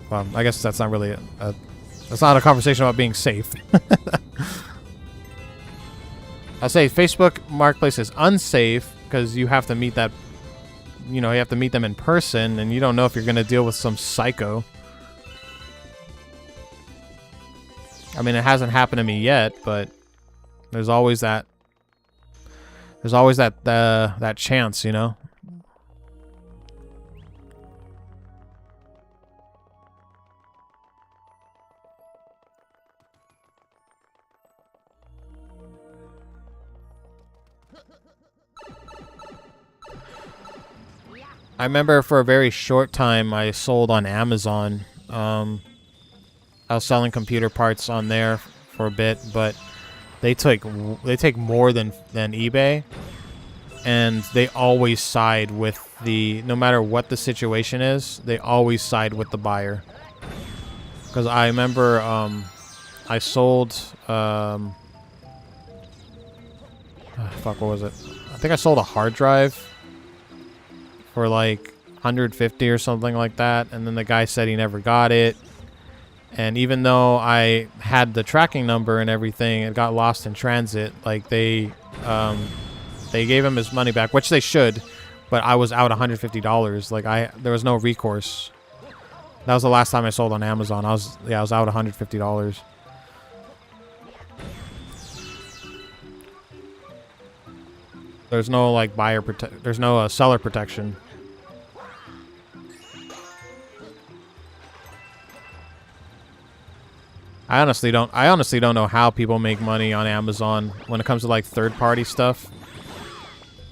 well, I guess that's not really that's not a conversation about being safe. I'll say Facebook Marketplace is unsafe because you have to meet that, you know, you have to meet them in person, and you don't know if you're going to deal with some psycho. I mean, it hasn't happened to me yet, but there's always that that chance, you know. I remember for a very short time I sold on Amazon. I was selling computer parts on there for a bit, but they take more than eBay, and they always side with the, no matter what the situation is, they always side with the buyer. Because I remember I sold fuck, what was it? I think I sold a hard drive for like 150 or something like that, and then the guy said he never got it. And even though I had the tracking number and everything, it got lost in transit. Like they gave him his money back, which they should, but I was out $150. Like there was no recourse. That was the last time I sold on Amazon. I was out $150. There's no like there's no seller protection. I honestly don't know how people make money on Amazon when it comes to like third-party stuff.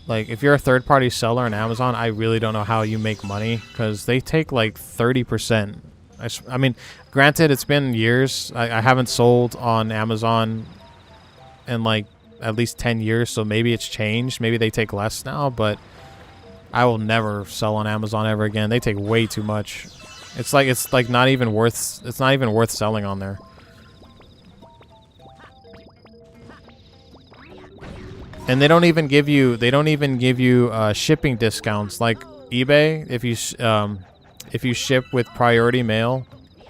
Like, if you're a third-party seller on Amazon, I really don't know how you make money, because they take like 30%. I mean, granted, it's been years. I haven't sold on Amazon in like at least 10 years, so maybe it's changed. Maybe they take less now, but I will never sell on Amazon ever again. They take way too much. It's like not even worth selling on there. And they don't even give you shipping discounts like eBay. If you ship with priority mail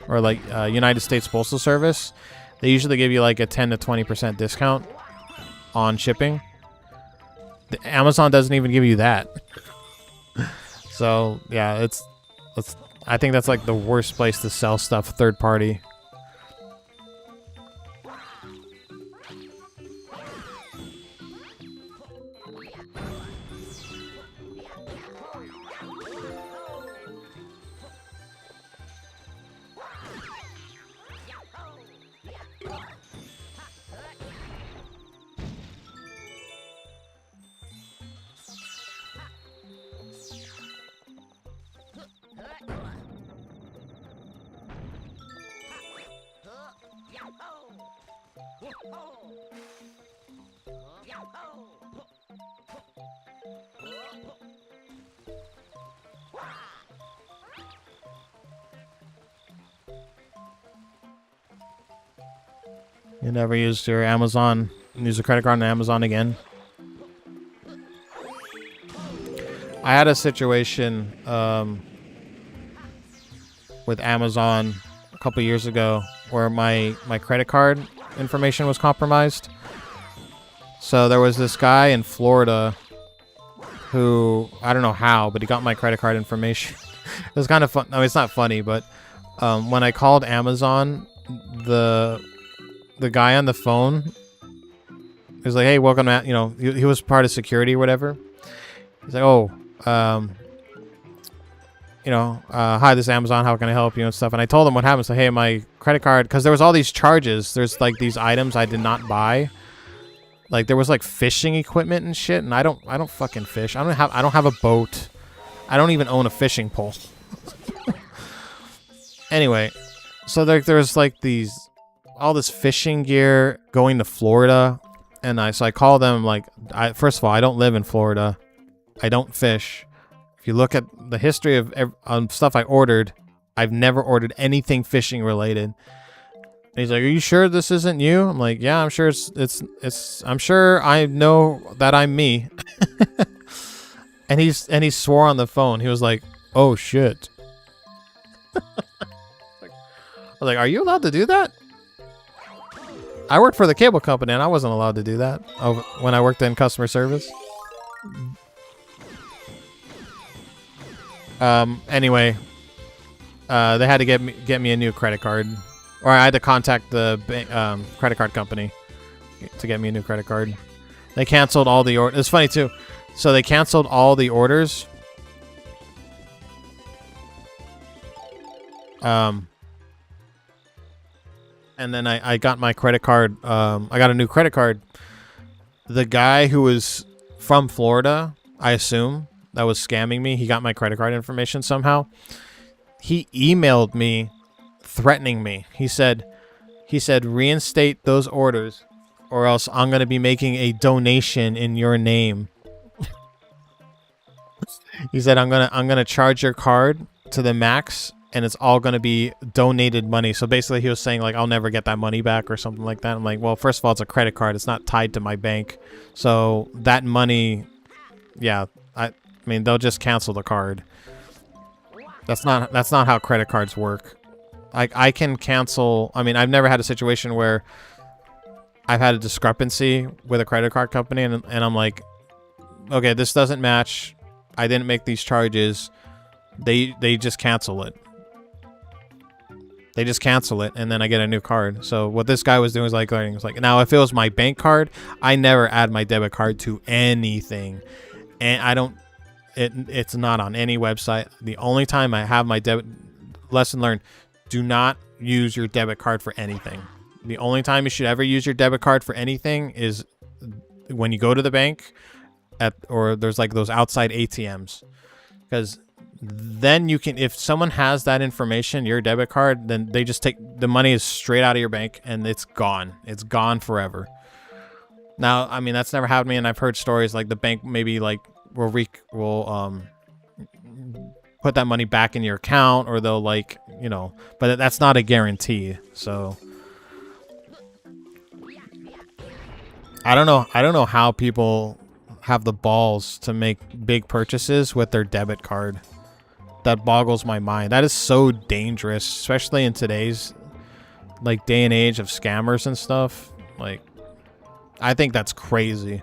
or like United States Postal Service, they usually give you like a 10 to 20% discount on shipping. Amazon doesn't even give you that. So yeah, it's I think that's like the worst place to sell stuff third party. You never used your Amazon, use a credit card on Amazon again? I had a situation with Amazon a couple years ago where my credit card information was compromised. So there was this guy in Florida who, I don't know how, but he got my credit card information. It was kind of fun. No, it's not funny, but when I called Amazon, the guy on the phone was like, "Hey, welcome to," you know, he was part of security or whatever. He's like, "Oh, you know, hi, this is Amazon. How can I help you?" and stuff. And I told him what happened. So, hey, my credit card, because there was all these charges. There's like these items I did not buy. Like there was like fishing equipment and shit, and I don't fucking fish. I don't have a boat. I don't even own a fishing pole. Anyway, so there's like all this fishing gear going to Florida, and I call them like, first of all, I don't live in Florida. I don't fish. If you look at the history of stuff I ordered, I've never ordered anything fishing related. And he's like, "Are you sure this isn't you?" I'm like, "Yeah, I'm sure it's I'm sure I know that I'm me." and he swore on the phone. He was like, "Oh shit." I was like, "Are you allowed to do that?" I worked for the cable company and I wasn't allowed to do that when I worked in customer service. Anyway, they had to get me a new credit card. Or I had to contact the credit card company to get me a new credit card. They canceled all the orders. It's funny, too. So they canceled all the orders. And then I got my credit card. I got a new credit card. The guy who was from Florida, I assume, that was scamming me, he got my credit card information somehow. He emailed me threatening me. He said, "Reinstate those orders or else I'm going to be making a donation in your name." He said, I'm going to charge your card to the max and it's all going to be donated money. So basically he was saying like, I'll never get that money back or something like that. I'm like, well, first of all, it's a credit card. It's not tied to my bank. So that money, yeah, I mean, they'll just cancel the card. That's not how credit cards work. I can cancel. I mean, I've never had a situation where I've had a discrepancy with a credit card company and I'm like, okay, this doesn't match. I didn't make these charges. They just cancel it. They just cancel it and then I get a new card. So what this guy was doing was like, now if it was my bank card, I never add my debit card to anything. And I don't, it's not on any website. The only time I have my debit, lesson learned, do not use your debit card for anything. The only time you should ever use your debit card for anything is when you go to the bank or there's like those outside ATMs. Because then you can, if someone has that information, your debit card, then they just take the money is straight out of your bank and it's gone. It's gone forever. Now, I mean, that's never happened to me, and I've heard stories like the bank maybe like will put that money back in your account, or they'll like, you know, but that's not a guarantee. So I don't know how people have the balls to make big purchases with their debit card. That boggles my mind. That is so dangerous, especially in today's like day and age of scammers and stuff. Like, I think that's crazy.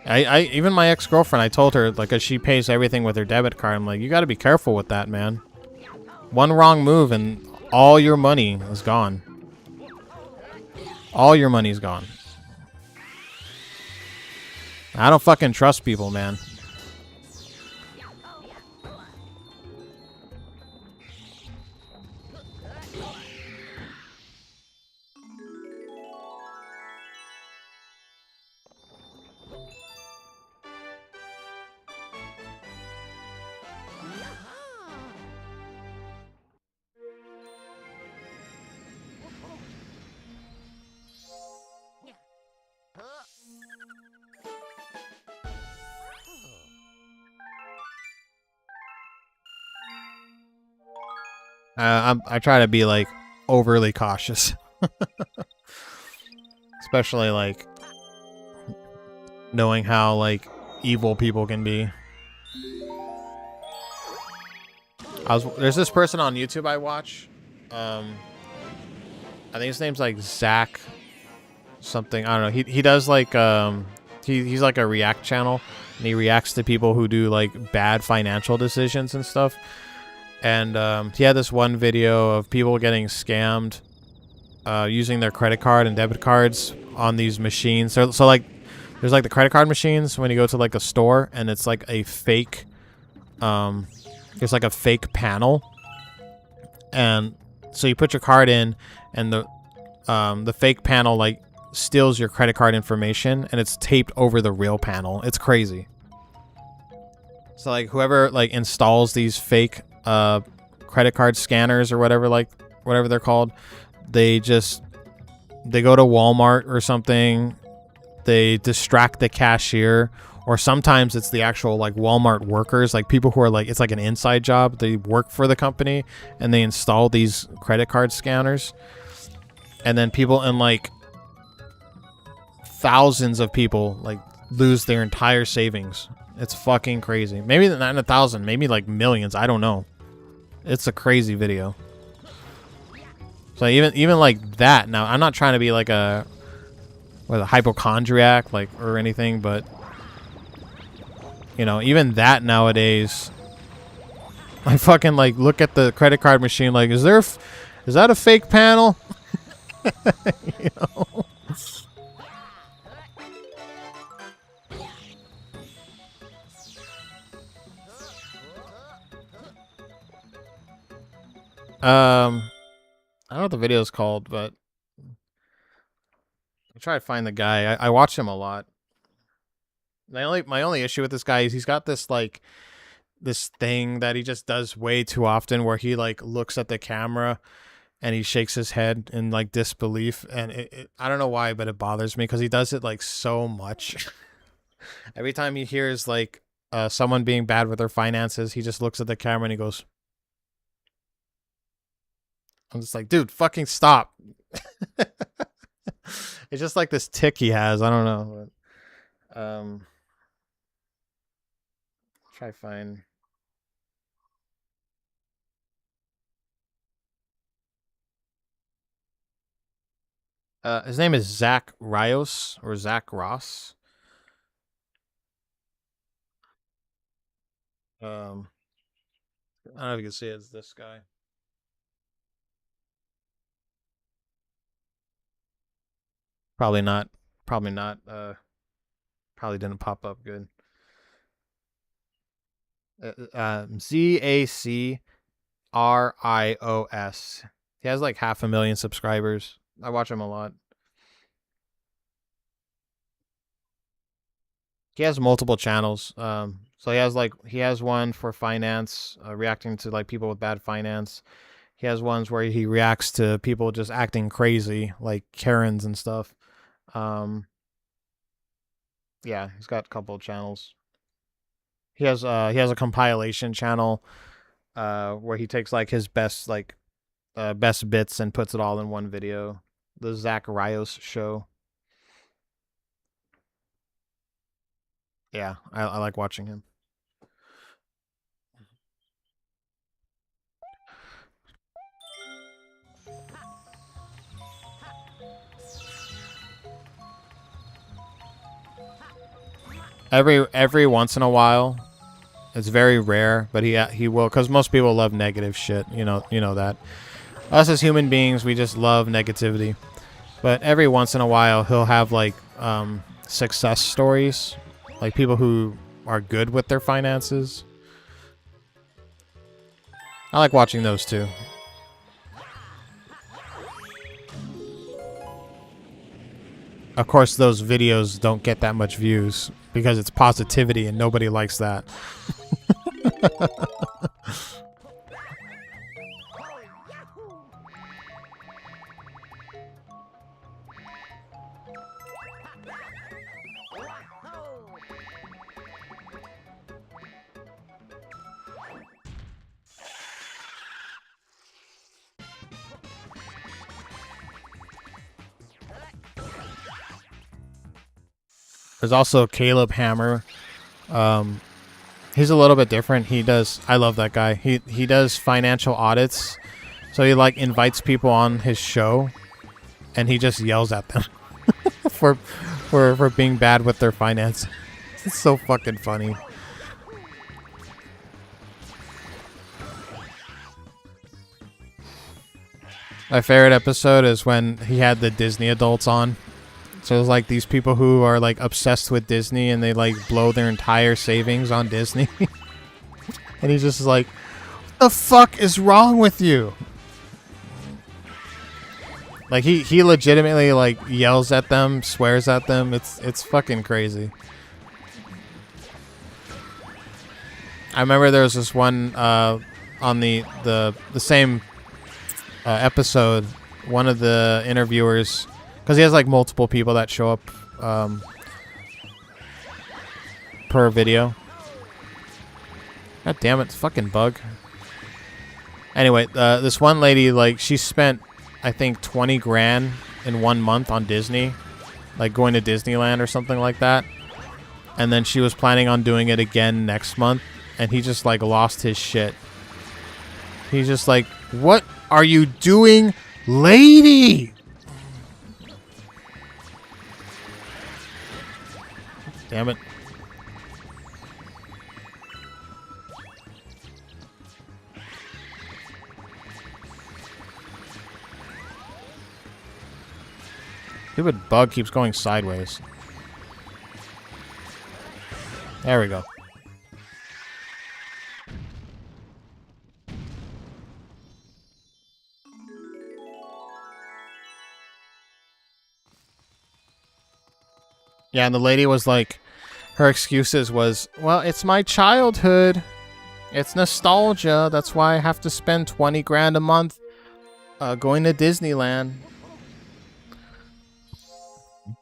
I even my ex-girlfriend, I told her, like, 'cause she pays everything with her debit card. I'm like, you got to be careful with that, man. One wrong move and all your money is gone. All your money's gone. I don't fucking trust people, man. I try to be like overly cautious, especially like knowing how like evil people can be. There's this person on YouTube I watch. I think his name's like Zach something. I don't know. He does like he's like a react channel, and he reacts to people who do like bad financial decisions and stuff. And he had this one video of people getting scammed using their credit card and debit cards on these machines. So like there's like the credit card machines when you go to like a store, and it's like a fake it's like a fake panel, and so you put your card in, and the fake panel like steals your credit card information, and it's taped over the real panel. It's crazy. So like whoever like installs these fake credit card scanners or whatever they're called, they go to Walmart or something, they distract the cashier, or sometimes it's the actual like Walmart workers, like people who are like, it's like an inside job, they work for the company and they install these credit card scanners, and then people in like thousands of people like lose their entire savings. It's fucking crazy. Maybe not 1,000, maybe like millions, I don't know. It's a crazy video. So even like that. Now, I'm not trying to be like a hypochondriac like or anything, but you know, even that nowadays, I fucking like look at the credit card machine like, is that a fake panel? You know? I don't know what the video is called, but I try to find the guy. I watch him a lot. My only issue with this guy is he's got this like this thing that he just does way too often, where he like looks at the camera and he shakes his head in like disbelief, and I don't know why, but it bothers me because he does it like so much. Every time he hears like someone being bad with their finances, he just looks at the camera and he goes, I'm just like, dude, fucking stop. It's just like this tick he has. I don't know. But, try find. His name is Zach Rios or Zach Ross. I don't know if you can see it. It's this guy. Probably not. Probably not. Probably didn't pop up good. ZACRIOS. He has like 500,000 subscribers. I watch him a lot. He has multiple channels. So he has one for finance, reacting to like people with bad finance. He has ones where he reacts to people just acting crazy, like Karens and stuff. Yeah, he's got a couple of channels. He has a compilation channel where he takes like his best bits and puts it all in one video. The Zach Rios show. Yeah, I like watching him. Every once in a while, it's very rare, but he will, because most people love negative shit. You know that. Us as human beings, we just love negativity. But every once in a while, he'll have like success stories, like people who are good with their finances. I like watching those too. Of course, those videos don't get that much views because it's positivity and nobody likes that. There's also Caleb Hammer. He's a little bit different. He does. I love that guy. He does financial audits. So he like invites people on his show, and he just yells at them for being bad with their finance. It's so fucking funny. My favorite episode is when he had the Disney adults on. So it's like these people who are like obsessed with Disney and they like blow their entire savings on Disney. And he's just like, what the fuck is wrong with you? Like he legitimately like yells at them, swears at them. It's fucking crazy. I remember there was this one on the same episode, one of the interviewers, because he has like multiple people that show up per video. God damn it, fucking bug. Anyway, this one lady, like, she spent, I think, 20 grand in 1 month on Disney, like going to Disneyland or something like that. And then she was planning on doing it again next month, and he just like lost his shit. He's just like, what are you doing, lady? Damn it. Stupid bug keeps going sideways. There we go. Yeah, and the lady was like, her excuses was, well, it's my childhood. It's nostalgia. That's why I have to spend 20 grand a month going to Disneyland.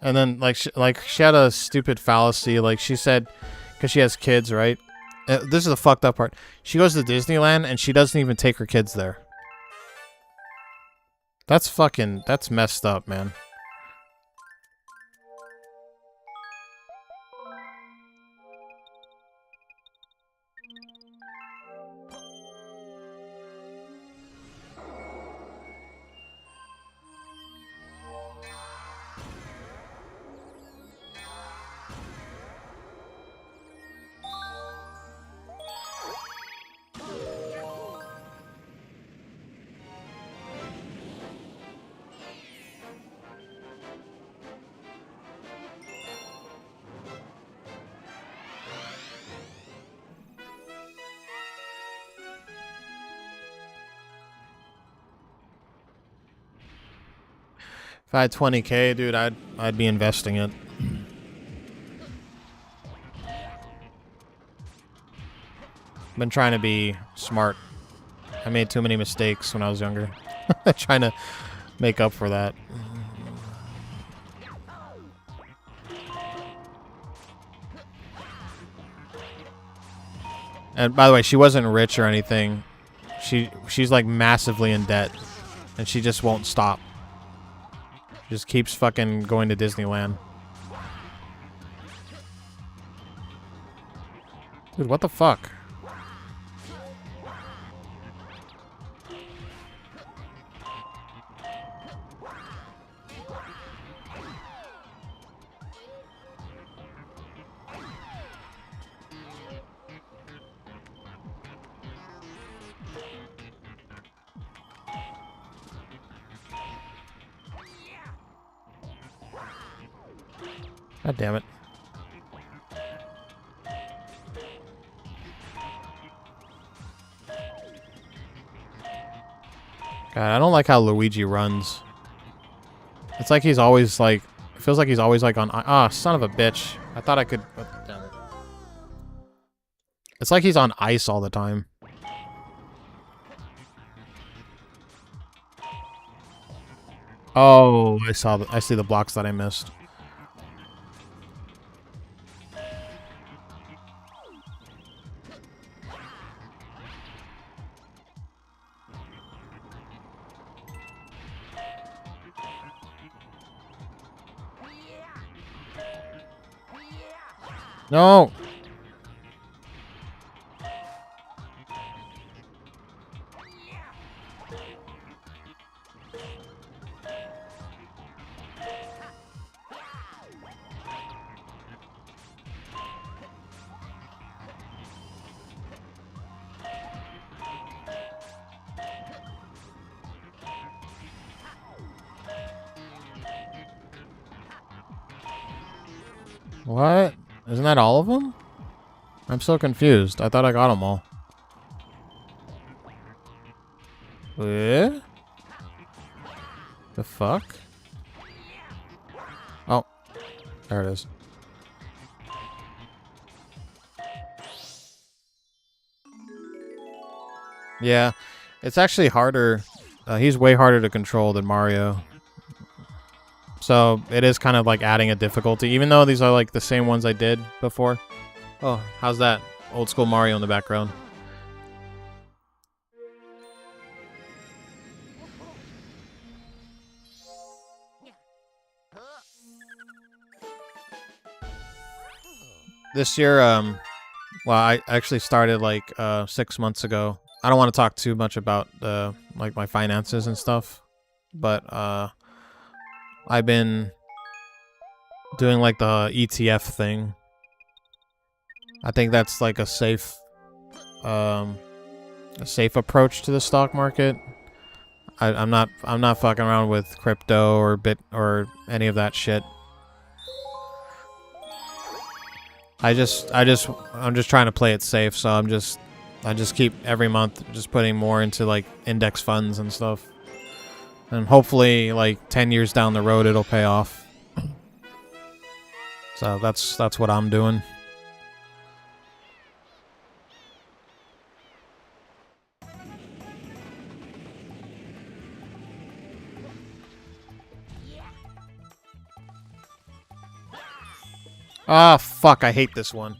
And then, like she had a stupid fallacy. Like, she said, because she has kids, right? This is the fucked up part. She goes to Disneyland, and she doesn't even take her kids there. That's messed up, man. If I had 20K, dude, I'd be investing it. Been trying to be smart. I made too many mistakes when I was younger. Trying to make up for that. And by the way, she wasn't rich or anything. She's like massively in debt, and she just won't stop. Just keeps fucking going to Disneyland. Dude, what the fuck? God damn it. God, I don't like how Luigi runs. It's like he's always like... It feels like he's always like on... Ah, son of a bitch. I thought I could... Oh, damn it. It's like he's on ice all the time. Oh, I see the blocks that I missed. No. What? Isn't that all of them? I'm so confused. I thought I got them all. Eh? The fuck? Oh. There it is. Yeah. It's actually harder. He's way harder to control than Mario. So it is kind of like adding a difficulty, even though these are like the same ones I did before. Oh, how's that? Old school Mario in the background. This year, well, I actually started like 6 months ago. I don't want to talk too much about like my finances and stuff, but I've been doing like the ETF thing. I think that's like a safe approach to the stock market. I'm not fucking around with crypto or or any of that shit. I'm just trying to play it safe, so I just keep every month just putting more into like index funds and stuff. And hopefully like 10 years down the road it'll pay off. So that's what I'm doing. Ah, fuck, I hate this one.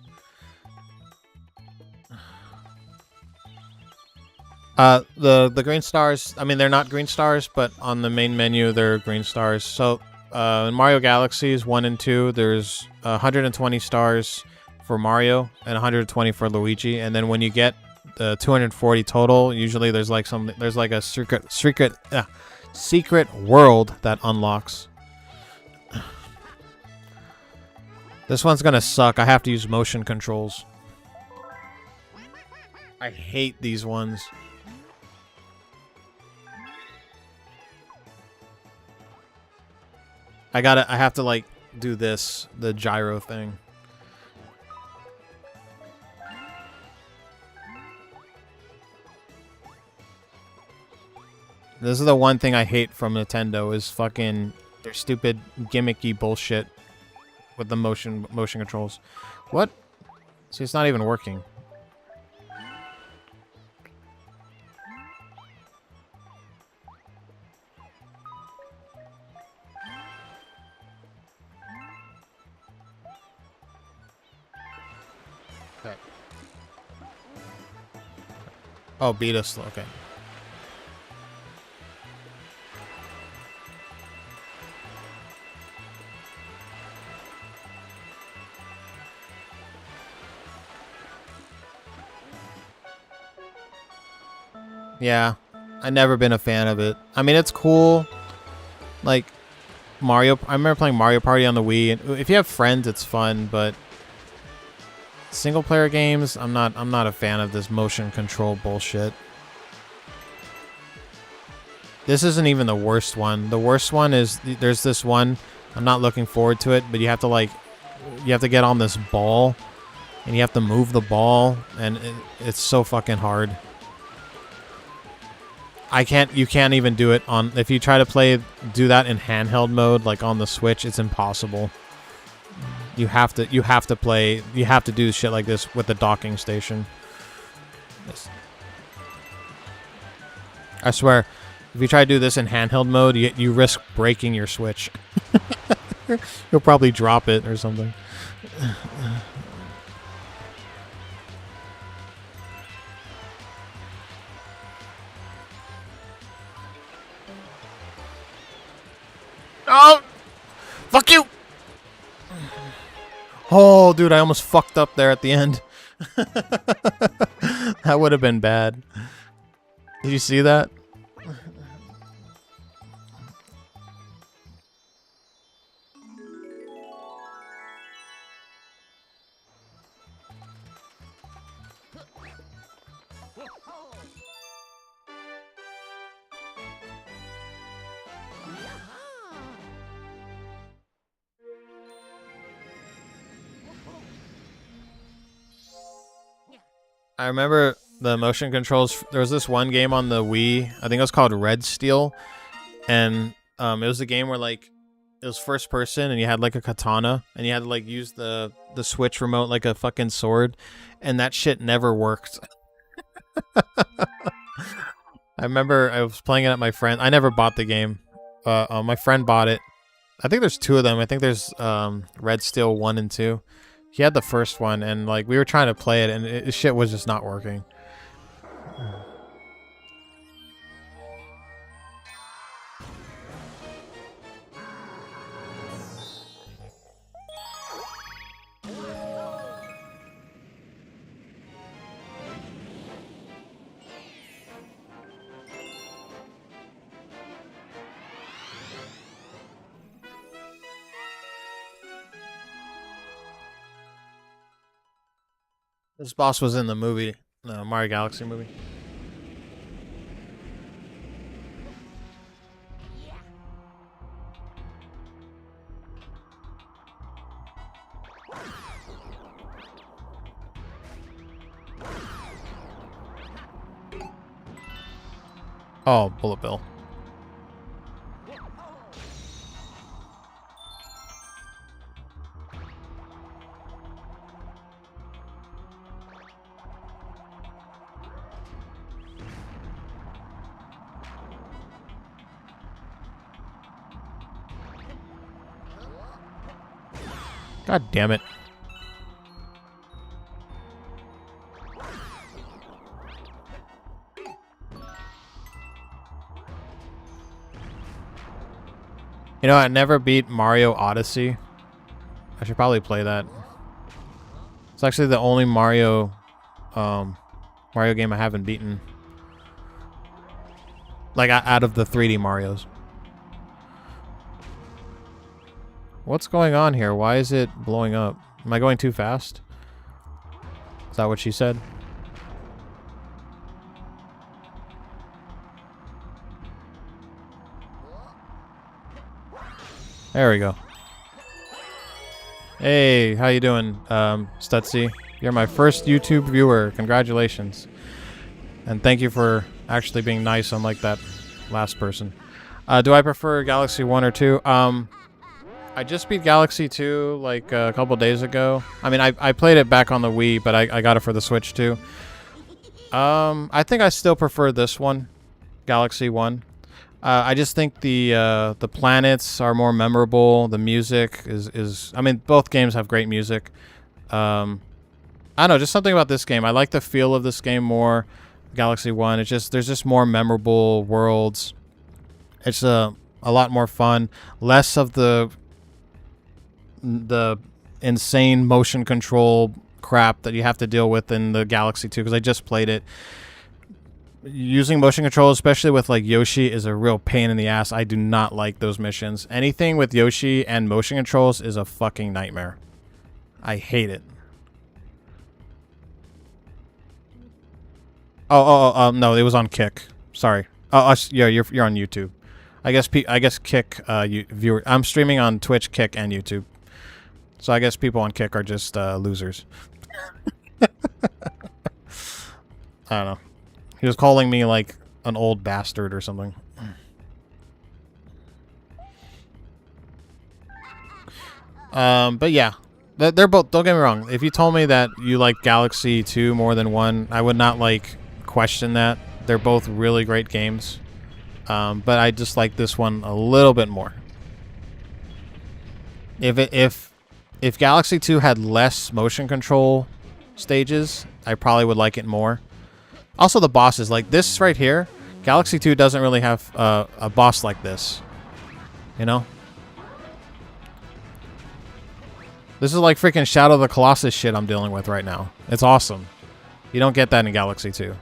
The green stars, I mean, they're not green stars, but on the main menu, they're green stars. So, in Mario Galaxies 1 and 2, there's 120 stars for Mario and 120 for Luigi. And then when you get the 240 total, usually there's like a secret world that unlocks. This one's gonna suck. I have to use motion controls. I hate these ones. I have to like do the gyro thing. This is the one thing I hate from Nintendo is fucking their stupid gimmicky bullshit with the motion controls. What? See, it's not even working. Okay. Oh, beat us. Okay. Yeah, I've never been a fan of it. I mean, it's cool. Like Mario, I remember playing Mario Party on the Wii, and if you have friends, it's fun. But single player games, I'm not a fan of this motion control bullshit. This isn't even the worst one. The worst one is there's this one. I'm not looking forward to it, but you have to like you have to get on this ball, and you have to move the ball, and it's so fucking hard. You can't even do it on, if you try to do that in handheld mode, like on the Switch, it's impossible. You have to do shit like this with the docking station. I swear, if you try to do this in handheld mode, you risk breaking your Switch. You'll probably drop it or something. Oh! Fuck you! Oh, dude, I almost fucked up there at the end. That would have been bad. Did you see that? I remember the motion controls. There was this one game on the Wii. I think it was called Red Steel, and it was a game where like it was first person, and you had like a katana, and you had to like use the Switch remote like a fucking sword, and that shit never worked. I remember I was playing it at my friend. I never bought the game. My friend bought it. I think there's two of them. I think there's Red Steel 1 and 2. He had the first one, and like we were trying to play it, and shit was just not working. This boss was in the movie, Mario Galaxy movie. Oh, Bullet Bill. God damn it. You know, I never beat Mario Odyssey. I should probably play that. It's actually the only Mario game I haven't beaten. Like, out of the 3D Marios. What's going on here? Why is it blowing up? Am I going too fast? Is that what she said? There we go. Hey, how you doing, Stutzy? You're my first YouTube viewer. Congratulations. And thank you for actually being nice, unlike that last person. Do I prefer Galaxy 1 or 2? I just beat Galaxy 2 like a couple days ago. I mean, I played it back on the Wii, but I got it for the Switch too. I think I still prefer this one, Galaxy 1. I just think the planets are more memorable. The music is I mean, both games have great music. I don't know, just something about this game. I like the feel of this game more. Galaxy 1. It's just there's just more memorable worlds. It's a lot more fun. Less of the insane motion control crap that you have to deal with in the Galaxy 2, because I just played it. Using motion control, especially with like Yoshi, is a real pain in the ass. I do not like those missions. Anything with Yoshi and motion controls is a fucking nightmare. I hate it. No, it was on Kick. Sorry. Yeah, you're on YouTube. I guess Kick viewer. I'm streaming on Twitch, Kick, and YouTube. So I guess people on Kick are just losers. I don't know. He was calling me like an old bastard or something. But yeah, they're both. Don't get me wrong. If you told me that you like Galaxy 2 more than 1, I would not like question that. They're both really great games. But I just like this one a little bit more. If Galaxy 2 had less motion control stages, I probably would like it more. Also, the bosses, like this right here, Galaxy 2 doesn't really have a boss like this. You know? This is like freaking Shadow of the Colossus shit I'm dealing with right now. It's awesome. You don't get that in Galaxy 2.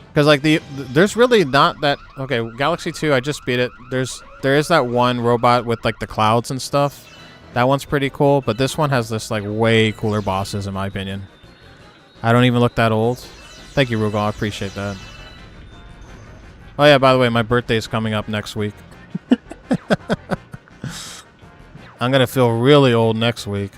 Because like there's really not that. Okay, Galaxy 2, I just beat it. There is that one robot with like the clouds and stuff. That one's pretty cool, but this one has this like way cooler bosses in my opinion. I don't even look that old. Thank you, Rugal. I appreciate that. Oh yeah, by the way, my birthday's coming up next week. I'm gonna feel really old next week.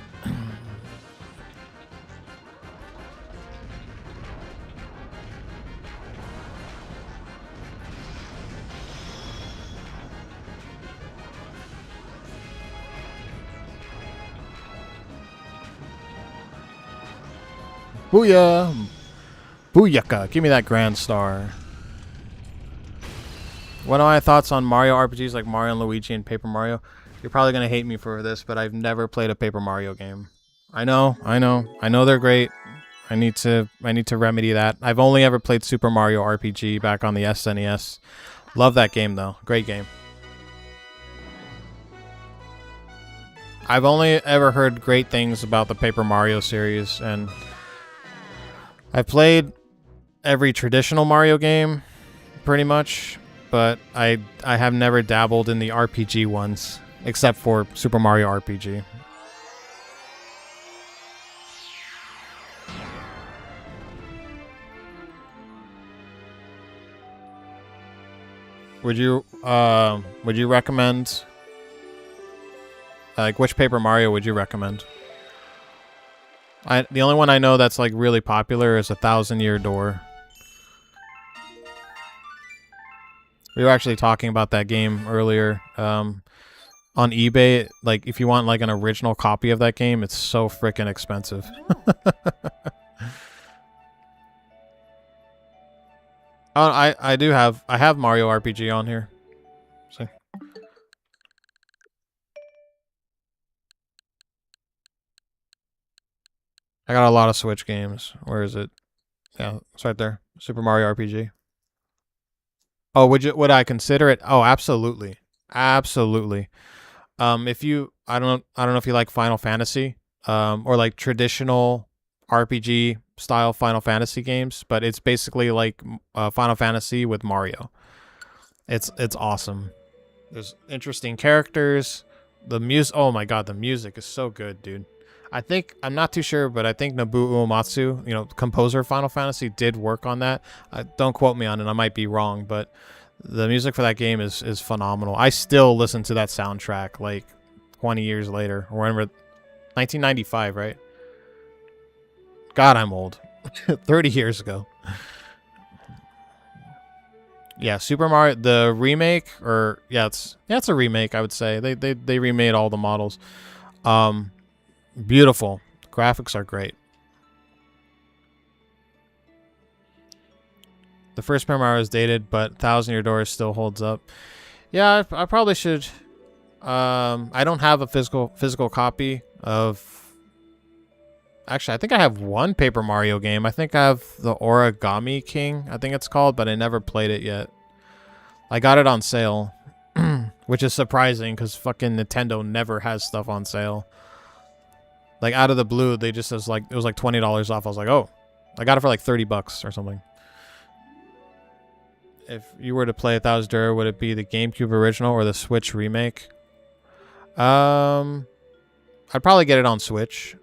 Booyah! Booyaka! Give me that grand star. What are my thoughts on Mario RPGs like Mario and Luigi and Paper Mario? You're probably going to hate me for this, but I've never played a Paper Mario game. I know they're great. I need to remedy that. I've only ever played Super Mario RPG back on the SNES. Love that game though. Great game. I've only ever heard great things about the Paper Mario series, and I've played every traditional Mario game pretty much. But I have never dabbled in the RPG ones, except for Super Mario RPG. Would you recommend, like, which Paper Mario would you recommend? The only one I know that's like really popular is 1,000 Year Door. We were actually talking about that game earlier. On eBay, like if you want like an original copy of that game, it's so freaking expensive. Oh, I have Mario RPG on here. See? I got a lot of Switch games. Where is it? Yeah, it's right there. Super Mario RPG. Oh, would I consider it? Oh, absolutely. Absolutely. If you I don't know if you like Final Fantasy, or like traditional RPG style Final Fantasy games, but it's basically like Final Fantasy with Mario. It's awesome. There's interesting characters. The music, oh my god, the music is so good, dude. I'm not too sure, but I think Nobuo Uematsu, composer of Final Fantasy, did work on that. Don't quote me on it, I might be wrong, but the music for that game is phenomenal. I still listen to that soundtrack like 20 years later, or whenever, 1995, right? God, I'm old. 30 years ago. Yeah, Super Mario, the remake, or it's a remake, I would say. They remade all the models. Beautiful. Graphics are great. The first Paper Mario is dated, but 1,000 Year Door still holds up. Yeah, I probably should. I don't have a physical copy of. Actually, I think I have one Paper Mario game. I think I have the Origami King, I think it's called, but I never played it yet. I got it on sale, which is surprising because fucking Nintendo never has stuff on sale. Like out of the blue, they just it was like $20 off. I was like, oh, I got it for like $30 or something. If you were to play 1,000 Year Door, would it be the GameCube original or the Switch remake? I'd probably get it on Switch.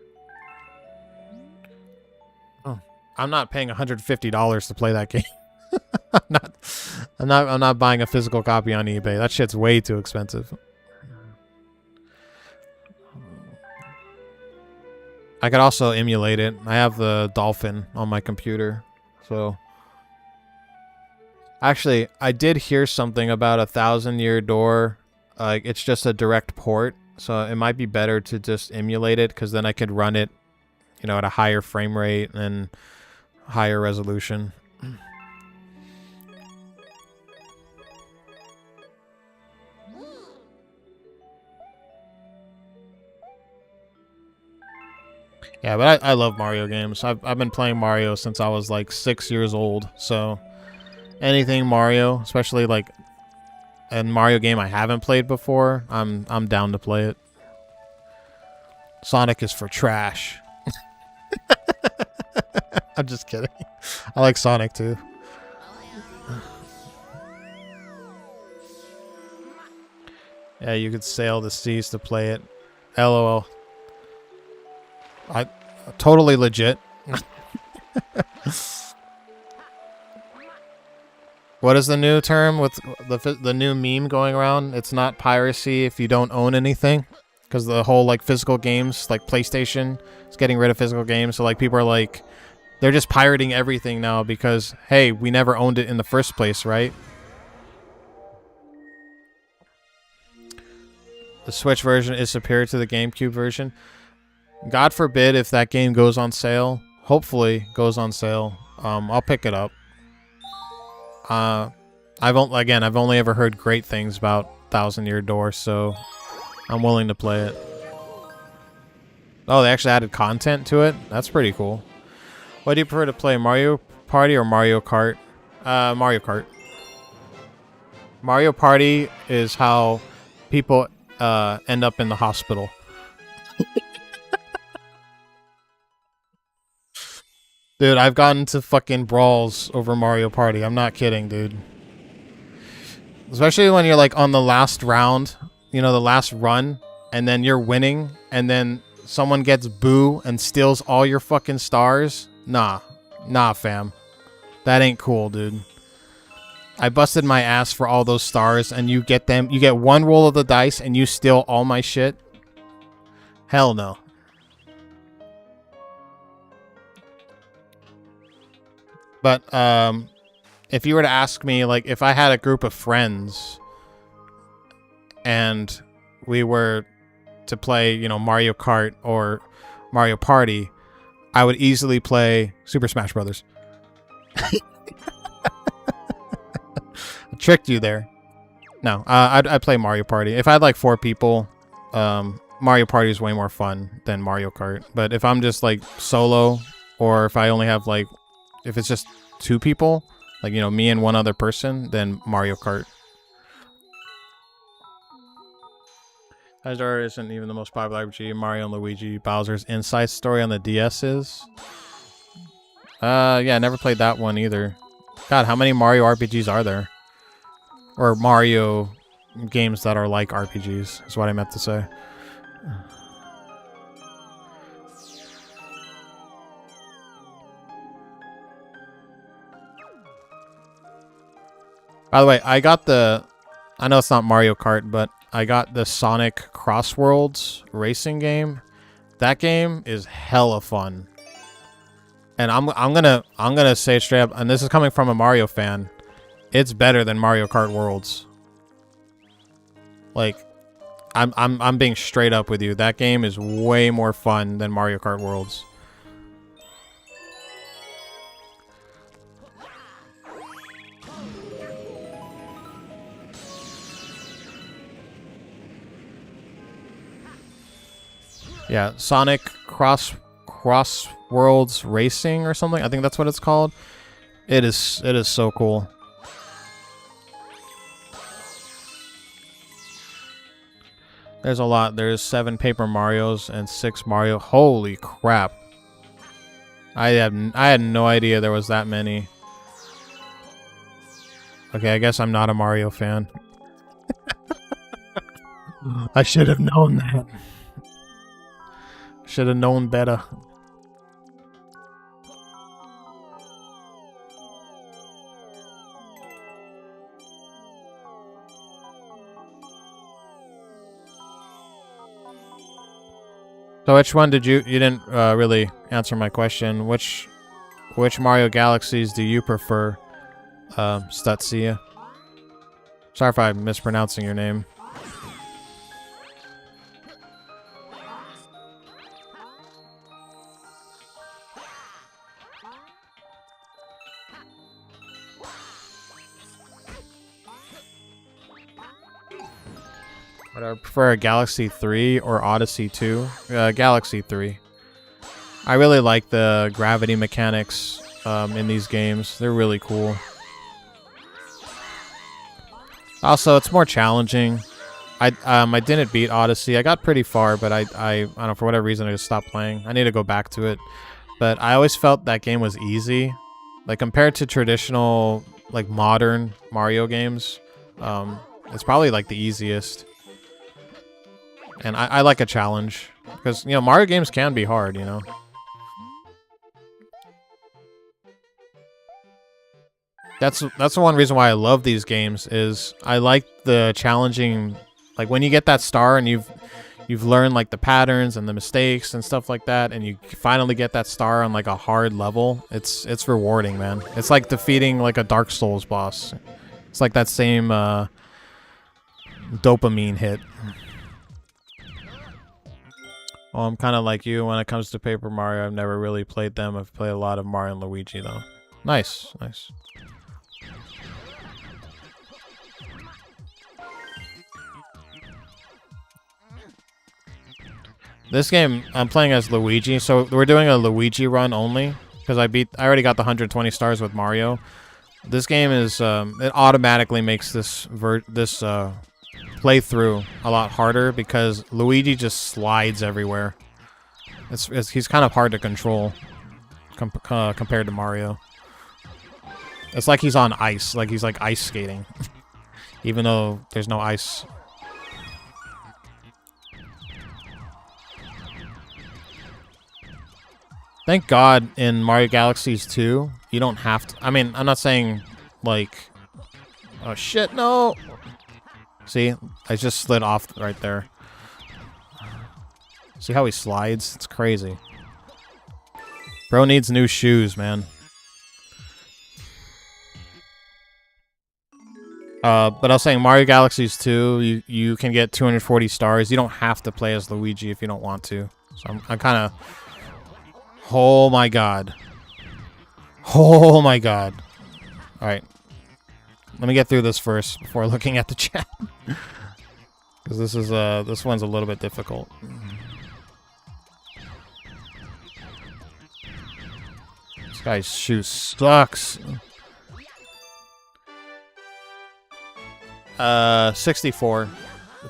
Oh, I'm not paying $150 to play that game. I'm not buying a physical copy on eBay. That shit's way too expensive. I could also emulate it. I have the Dolphin on my computer, so. Actually, I did hear something about 1,000-Year Door. It's just a direct port, so it might be better to just emulate it, because then I could run it, at a higher frame rate and higher resolution. Yeah, but I love Mario games. I've been playing Mario since I was like 6 years old, so anything Mario, especially like a Mario game I haven't played before, I'm down to play it. Sonic is for trash. I'm just kidding. I like Sonic too. Yeah, you could sail the seas to play it. LOL. I totally legit. What is the new term with the new meme going around? It's not piracy if you don't own anything, because the whole like physical games, like PlayStation, is getting rid of physical games. So like people are like, they're just pirating everything now because hey, we never owned it in the first place, right? The Switch version is superior to the GameCube version. God forbid if that game goes on sale. Hopefully goes on sale. I'll pick it up. I've only ever heard great things about 1,000-Year Door, so I'm willing to play it. Oh, they actually added content to it? That's pretty cool. What do you prefer to play, Mario Party or Mario Kart? Mario Kart. Mario Party is how people end up in the hospital. Dude, I've gotten to fucking brawls over Mario Party. I'm not kidding, dude. Especially when you're like on the last round, the last run, and then you're winning, and then someone gets boo and steals all your fucking stars. Nah, fam. That ain't cool, dude. I busted my ass for all those stars, and you get them. You get one roll of the dice, and you steal all my shit. Hell no. But if you were to ask me, like, if I had a group of friends and we were to play, Mario Kart or Mario Party, I would easily play Super Smash Brothers. I tricked you there. No, I'd play Mario Party. If I had like 4 people, Mario Party is way more fun than Mario Kart. But if I'm just like solo, or if I only have like, if it's just 2 people, like, me and one other person, then Mario Kart. Azure isn't even the most popular RPG. Mario and Luigi Bowser's Inside Story on the DS is. Yeah, I never played that one either. God, how many Mario RPGs are there? Or Mario games that are like RPGs, is what I meant to say. By the way, I know it's not Mario Kart, but I got the Sonic Crossworlds racing game. That game is hella fun. And I'm gonna say it straight up, and this is coming from a Mario fan. It's better than Mario Kart Worlds. Like, I'm being straight up with you. That game is way more fun than Mario Kart Worlds. Yeah, Sonic Crossworlds Racing or something. I think that's what it's called. It is so cool. There's a lot. There's 7 Paper Marios and 6 Mario. Holy crap. I had no idea there was that many. Okay, I guess I'm not a Mario fan. I should have known that. Should have known better. So which one did you didn't really answer my question. Which Mario Galaxies do you prefer, Stutsia? Sorry if I'm mispronouncing your name. Would I prefer Galaxy 3 or Odyssey 2? Galaxy 3. I really like the gravity mechanics in these games. They're really cool. Also, it's more challenging. I didn't beat Odyssey. I got pretty far, but I don't know, for whatever reason I just stopped playing. I need to go back to it. But I always felt that game was easy. Like compared to traditional, like modern Mario games, it's probably like the easiest. And I like a challenge because, you know, Mario games can be hard, you know. That's the one reason why I love these games is I like the challenging, like when you get that star and you've learned like the patterns and the mistakes and stuff like that, and you finally get that star on like a hard level. It's rewarding, man. It's like defeating like a Dark Souls boss. It's like that same dopamine hit. Well, I'm kind of like you when it comes to Paper Mario. I've never really played them. I've played a lot of Mario and Luigi, though. Nice, nice. This game, I'm playing as Luigi, so we're doing a Luigi run only, because I already got the 120 stars with Mario. This game is, it automatically makes this playthrough a lot harder because Luigi just slides everywhere. He's kind of hard to control compared to Mario. It's like he's on ice, like he's like ice skating, even though there's no ice. Thank God in Mario Galaxies 2, you don't have to. I mean, I'm not saying like, oh shit, no. See, I just slid off right there. See how he slides? It's crazy. Bro needs new shoes, man. But I was saying Mario Galaxies 2, you can get 240 stars. You don't have to play as Luigi if you don't want to. So I'm kind of... Oh my god. Oh my god. Alright. Let me get through this first before looking at the chat. Because this one's a little bit difficult. This guy's shoe sucks. 64.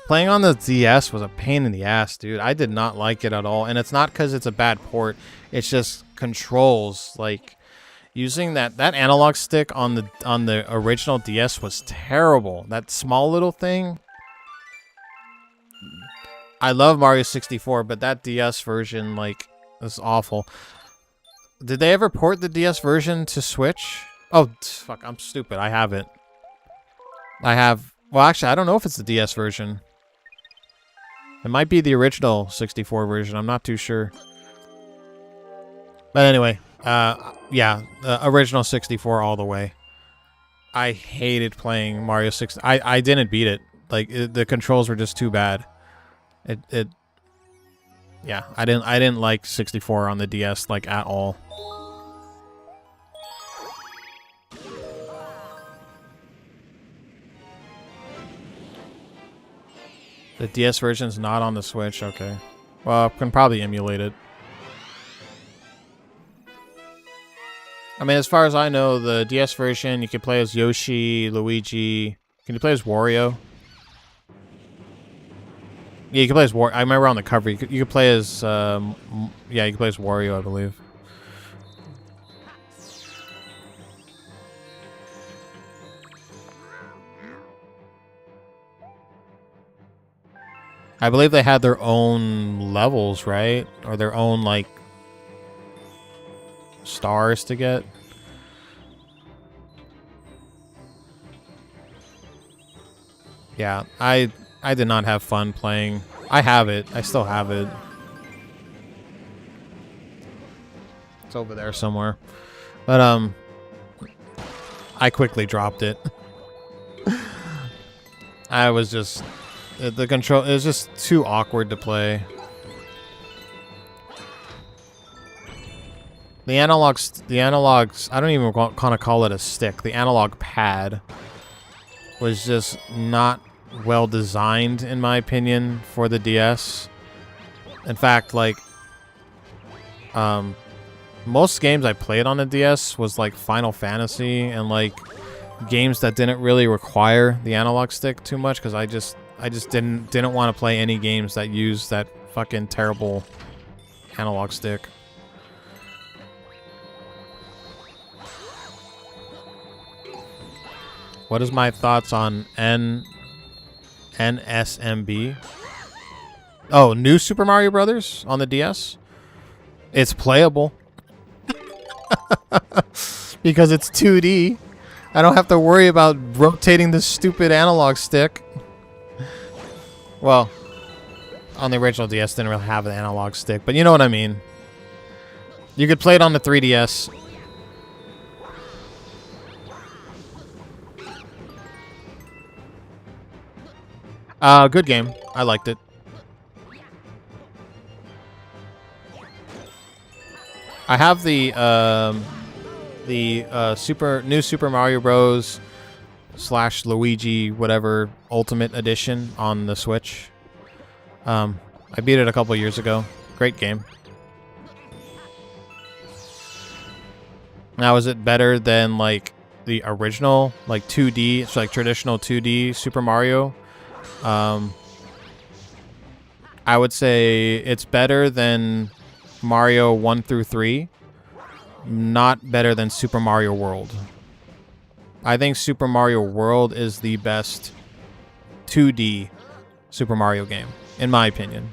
Playing on the DS was a pain in the ass, dude. I did not like it at all. And it's not because it's a bad port. It's just controls. Like, using that analog stick on the original DS was terrible. That small little thing. I love Mario 64, but that DS version, like, is awful. Did they ever port the DS version to Switch? Oh, fuck, I'm stupid. I have it. I have... Well, actually, I don't know if it's the DS version. It might be the original 64 version. I'm not too sure. But anyway, yeah, the original 64 all the way. I hated playing Mario 6. I didn't beat it. Like, the controls were just too bad. Yeah, I didn't like 64 on the DS, like, at all. The DS version's not on the Switch, okay. Well, I can probably emulate it. I mean, as far as I know, the DS version, you can play as Yoshi, Luigi. Can you play as Wario? Yeah, you can play as Wario. I remember on the cover, you could play as, yeah, you can play as Wario, I believe. I believe they had their own levels, right? Or their own, like, stars to get. Yeah, I did not have fun playing. I have it. I still have it. It's over there somewhere. But I quickly dropped it. I was just the control. It was just too awkward to play. The analogs. I don't even kind of call it a stick. The analog pad was just not well designed, in my opinion, for the DS. In fact, like, most games I played on the DS was like Final Fantasy and like games that didn't really require the analog stick too much, because I just didn't want to play any games that used that fucking terrible analog stick. What is my thoughts on NSMB? Oh, new Super Mario Brothers on the DS? It's playable. Because it's 2D. I don't have to worry about rotating the stupid analog stick. Well, on the original DS didn't really have an analog stick, but you know what I mean. You could play it on the 3DS. Good game. I liked it. I have the new Super Mario Bros. / Luigi whatever Ultimate Edition on the Switch. I beat it a couple years ago. Great game. Now, is it better than like the original, like 2D? It's like traditional 2D Super Mario. I would say it's better than Mario 1 through 3. Not better than Super Mario World. I think Super Mario World is the best 2D Super Mario game, in my opinion.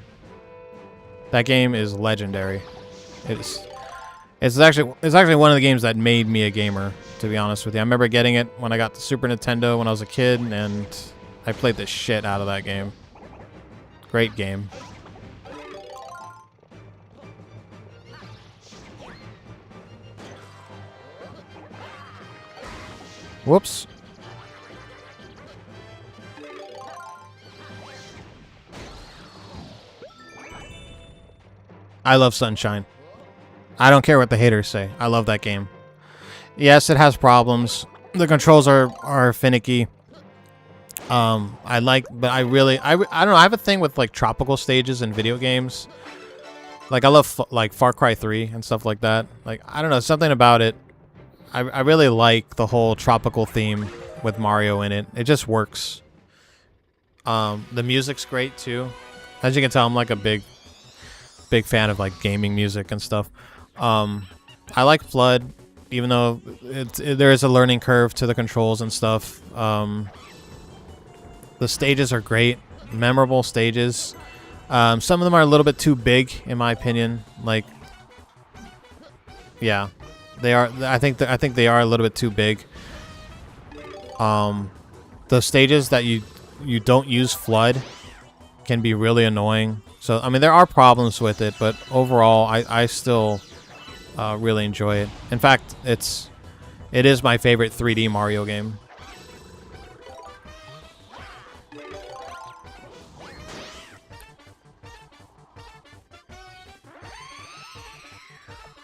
That game is legendary. It's actually one of the games that made me a gamer, to be honest with you. I remember getting it when I got the Super Nintendo when I was a kid, and I played the shit out of that game. Great game. Whoops. I love Sunshine. I don't care what the haters say. I love that game. Yes, it has problems. The controls are finicky. But I don't know. I have a thing with like tropical stages in video games. Like I love like Far Cry 3 and stuff like that. Like I don't know, something about it. I really like the whole tropical theme with Mario in it. It just works. The music's great too. As you can tell, I'm like a big fan of like gaming music and stuff. I like Flood, even though there is a learning curve to the controls and stuff. The stages are great, memorable stages. Some of them are a little bit too big, in my opinion. Like, yeah, they are. I think they are a little bit too big. The stages that you don't use Flood can be really annoying. So I mean, there are problems with it, but overall, I still really enjoy it. In fact, it is my favorite 3D Mario game.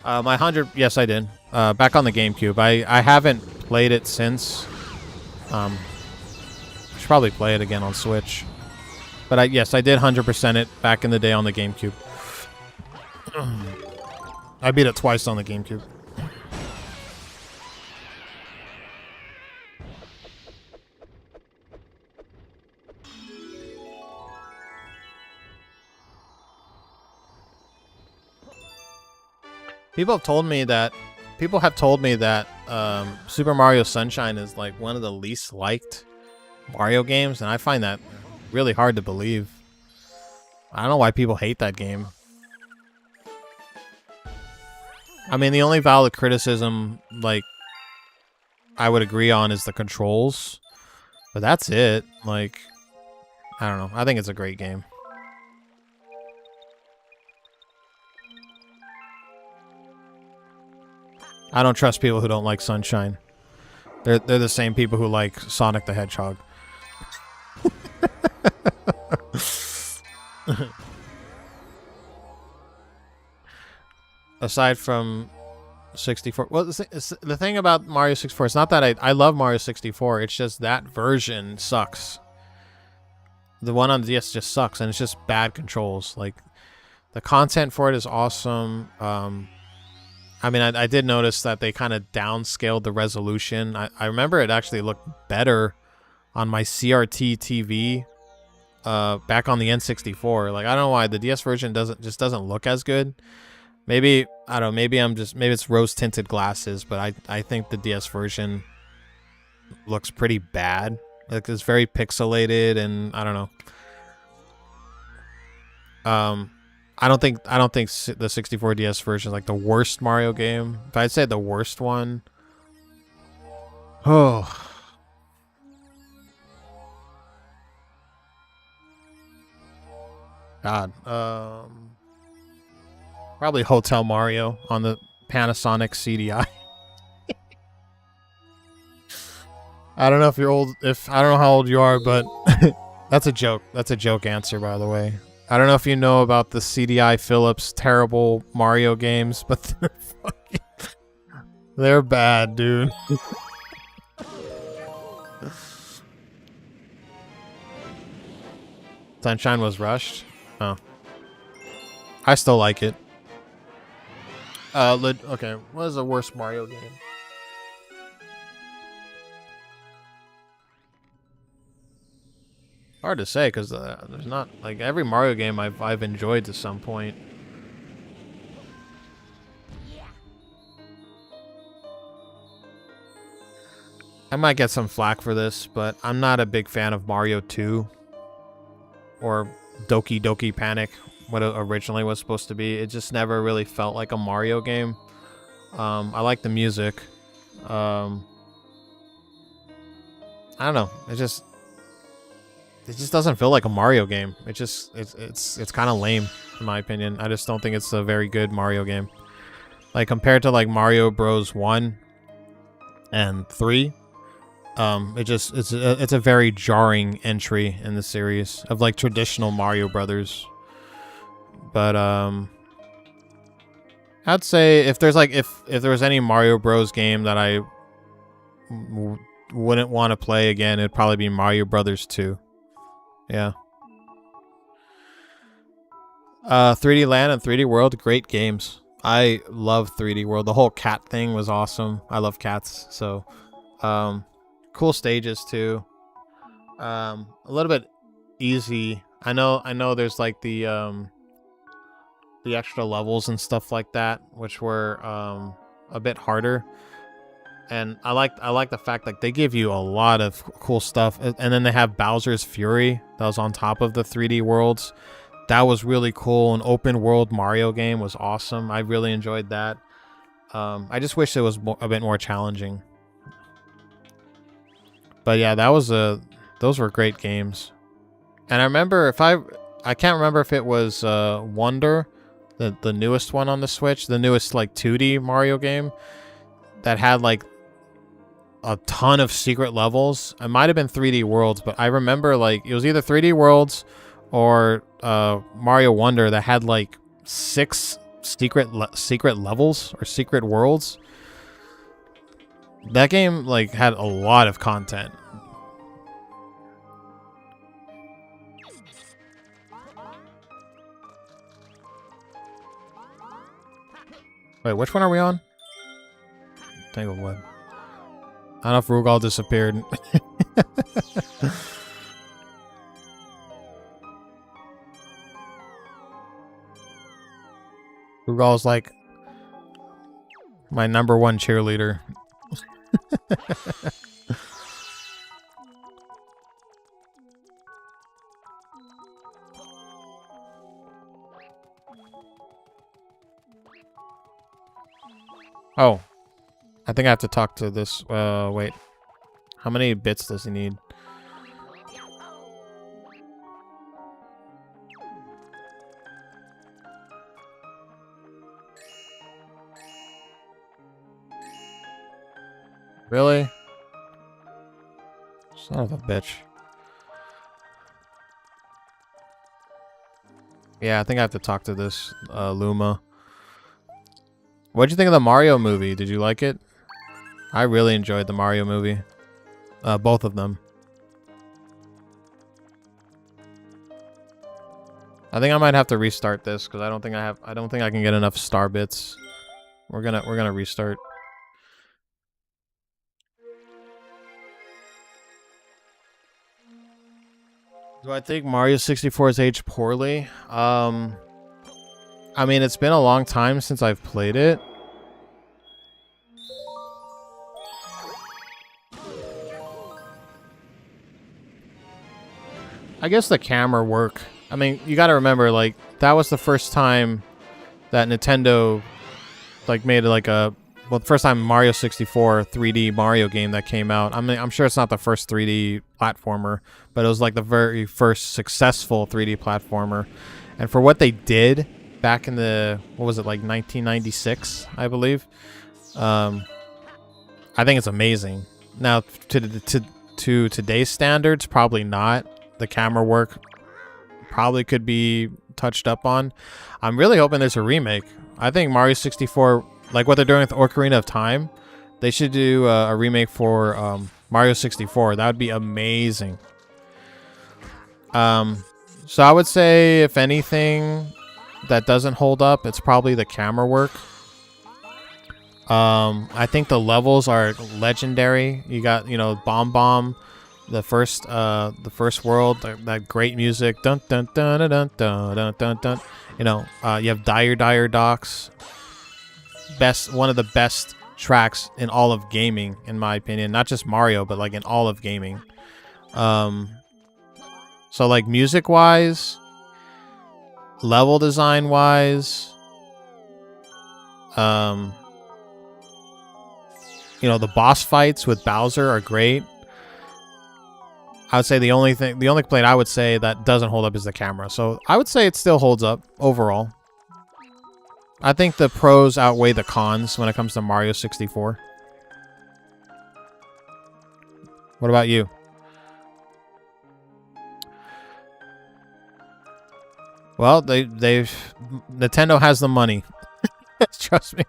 My 100, yes, I did. Back on the GameCube. I haven't played it since. Should probably play it again on Switch. But yes, I did 100% it back in the day on the GameCube. I beat it twice on the GameCube. People have told me that Super Mario Sunshine is like one of the least liked Mario games, and I find that really hard to believe. I don't know why people hate that game. I mean, the only valid criticism, like, I would agree on is the controls, but that's it. Like, I don't know. I think it's a great game. I don't trust people who don't like Sunshine. They're the same people who like Sonic the Hedgehog. Aside from 64, well, the thing about Mario 64, it's not that I love Mario 64. It's just that version sucks. The one on the DS just sucks, and it's just bad controls. Like, the content for it is awesome. I mean, I did notice that they kind of downscaled the resolution. I remember it actually looked better on my CRT TV back on the N64. Like, I don't know why the DS version doesn't look as good. Maybe, I don't know, maybe it's rose tinted glasses, but I think the DS version looks pretty bad. Like, it's very pixelated, and I don't know. I don't think the 64 DS version is like the worst Mario game. If I'd say the worst one, oh God, probably Hotel Mario on the Panasonic CDI. I don't know if you're old. I don't know how old you are, but that's a joke. That's a joke answer, by the way. I don't know if you know about the CDI Philips terrible Mario games, but they're bad, dude. Sunshine was rushed. Oh, I still like it. Okay, what is the worst Mario game? Hard to say because there's not like every Mario game I've enjoyed to some point. I might get some flack for this, but I'm not a big fan of Mario 2 or Doki Doki Panic, what it originally was supposed to be. It just never really felt like a Mario game. I like the music. I don't know. It just doesn't feel like a Mario game. It's kind of lame in my opinion. I just don't think it's a very good Mario game. Like compared to like Mario Bros 1 and 3, it's a very jarring entry in the series of like traditional Mario Brothers. But I'd say if there's like if there was any Mario Bros game that I wouldn't want to play again, it'd probably be Mario Brothers 2. Yeah. 3D Land and 3D World, great games. I love 3D World. The whole cat thing was awesome. I love cats, so cool stages too. A little bit easy. I know there's like the extra levels and stuff like that, which were a bit harder. And I like the fact that they give you a lot of cool stuff, and then they have Bowser's Fury that was on top of the 3D worlds. That was really cool. An open world Mario game was awesome. I really enjoyed that. I just wish it was a bit more challenging. But yeah, those were great games. And I remember I can't remember if it was Wonder, the newest one on the Switch, the newest like 2D Mario game that had like a ton of secret levels. It might have been 3D Worlds, but I remember like it was either 3D Worlds or Mario Wonder that had like 6 secret levels or secret worlds. That game like had a lot of content. Wait, which one are we on? Tanglewood. I don't know if Rugal disappeared. Rugal's like my #1 cheerleader. Oh. I think I have to talk to this. Wait. How many bits does he need? Really? Son of a bitch. Yeah, I think I have to talk to this Luma. What'd you think of the Mario movie? Did you like it? I really enjoyed the Mario movie. Both of them. I think I might have to restart this because I don't think I can get enough star bits. We're gonna restart. Do I think Mario 64 has aged poorly? I mean, it's been a long time since I've played it. I guess the camera work. I mean, you got to remember, like, that was the first time that Nintendo, like, made like a, well, the first time Mario 64 3D Mario game that came out. I mean, I'm sure it's not the first 3D platformer, but it was like the very first successful 3D platformer. And for what they did back in the, what was it, like 1996, I believe. I think it's amazing. Now, to today's standards, probably not. The camera work probably could be touched up on. I'm really hoping there's a remake. I think Mario 64, like what they're doing with Ocarina of Time, they should do a remake for Mario 64. That would be amazing. So I would say, if anything that doesn't hold up, it's probably the camera work. I think the levels are legendary. You got, you know, Bomb Bomb, the first world, that great music, dun dun dun dun dun dun dun dun. You know, you have Dire Docks, one of the best tracks in all of gaming, in my opinion. Not just Mario, but like in all of gaming. So like music wise, level design wise, you know, the boss fights with Bowser are great. I would say the only complaint I would say that doesn't hold up is the camera. So I would say it still holds up overall. I think the pros outweigh the cons when it comes to Mario 64. What about you? Well, Nintendo has the money. Trust me.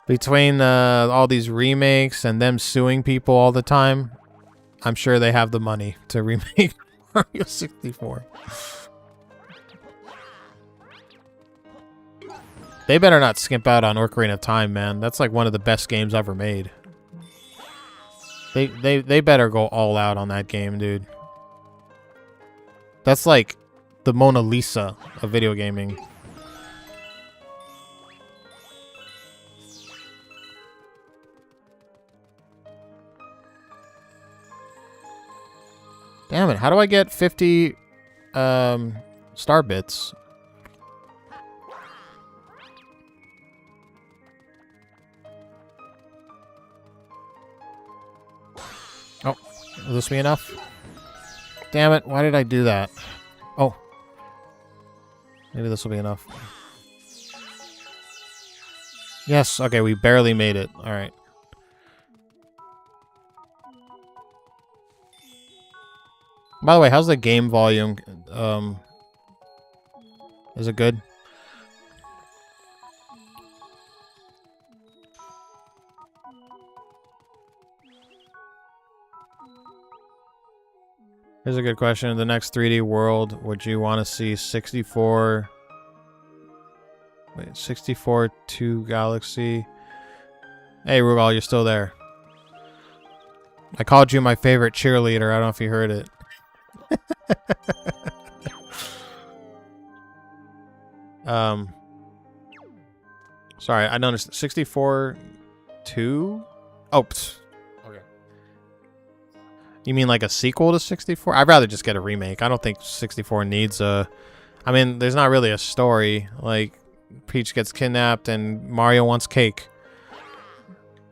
Between all these remakes and them suing people all the time, I'm sure they have the money to remake Mario 64. They better not skimp out on Ocarina of Time, man. That's like one of the best games ever made. They better go all out on that game, dude. That's like the Mona Lisa of video gaming. Damn it, how do I get 50 star bits? Oh, will this be enough? Damn it, why did I do that? Oh. Maybe this will be enough. Yes, okay, we barely made it. Alright. By the way, how's the game volume? Is it good? Here's a good question. In the next 3D world, would you want to see 64... Wait, 64 2 Galaxy? Hey, Rugal, you're still there. I called you my favorite cheerleader. I don't know if you heard it. Sorry, I noticed 64 2? Oh, pfft. Okay. You mean like a sequel to 64? I'd rather just get a remake. I don't think 64 needs a... I mean, there's not really a story. Like, Peach gets kidnapped and Mario wants cake.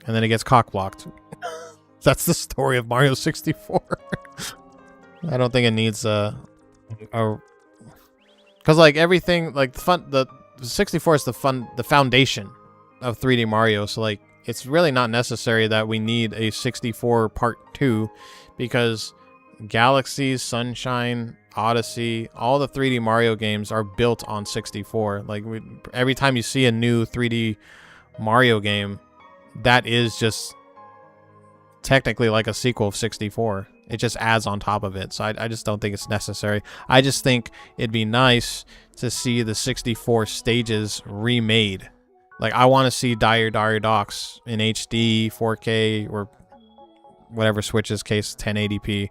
And then he gets cock-blocked. That's the story of Mario 64. I don't think it needs a because like everything, like the 64 is the foundation of 3D Mario. So like it's really not necessary that we need a 64 Part 2, because Galaxies, Sunshine, Odyssey, all the 3D Mario games are built on 64. Like, every time you see a new 3D Mario game, that is just technically like a sequel of 64. It just adds on top of it. So I just don't think it's necessary. I just think it'd be nice to see the 64 stages remade. Like, I want to see Dire Dire Docks in HD, 4K, or whatever Switch's case, 1080p.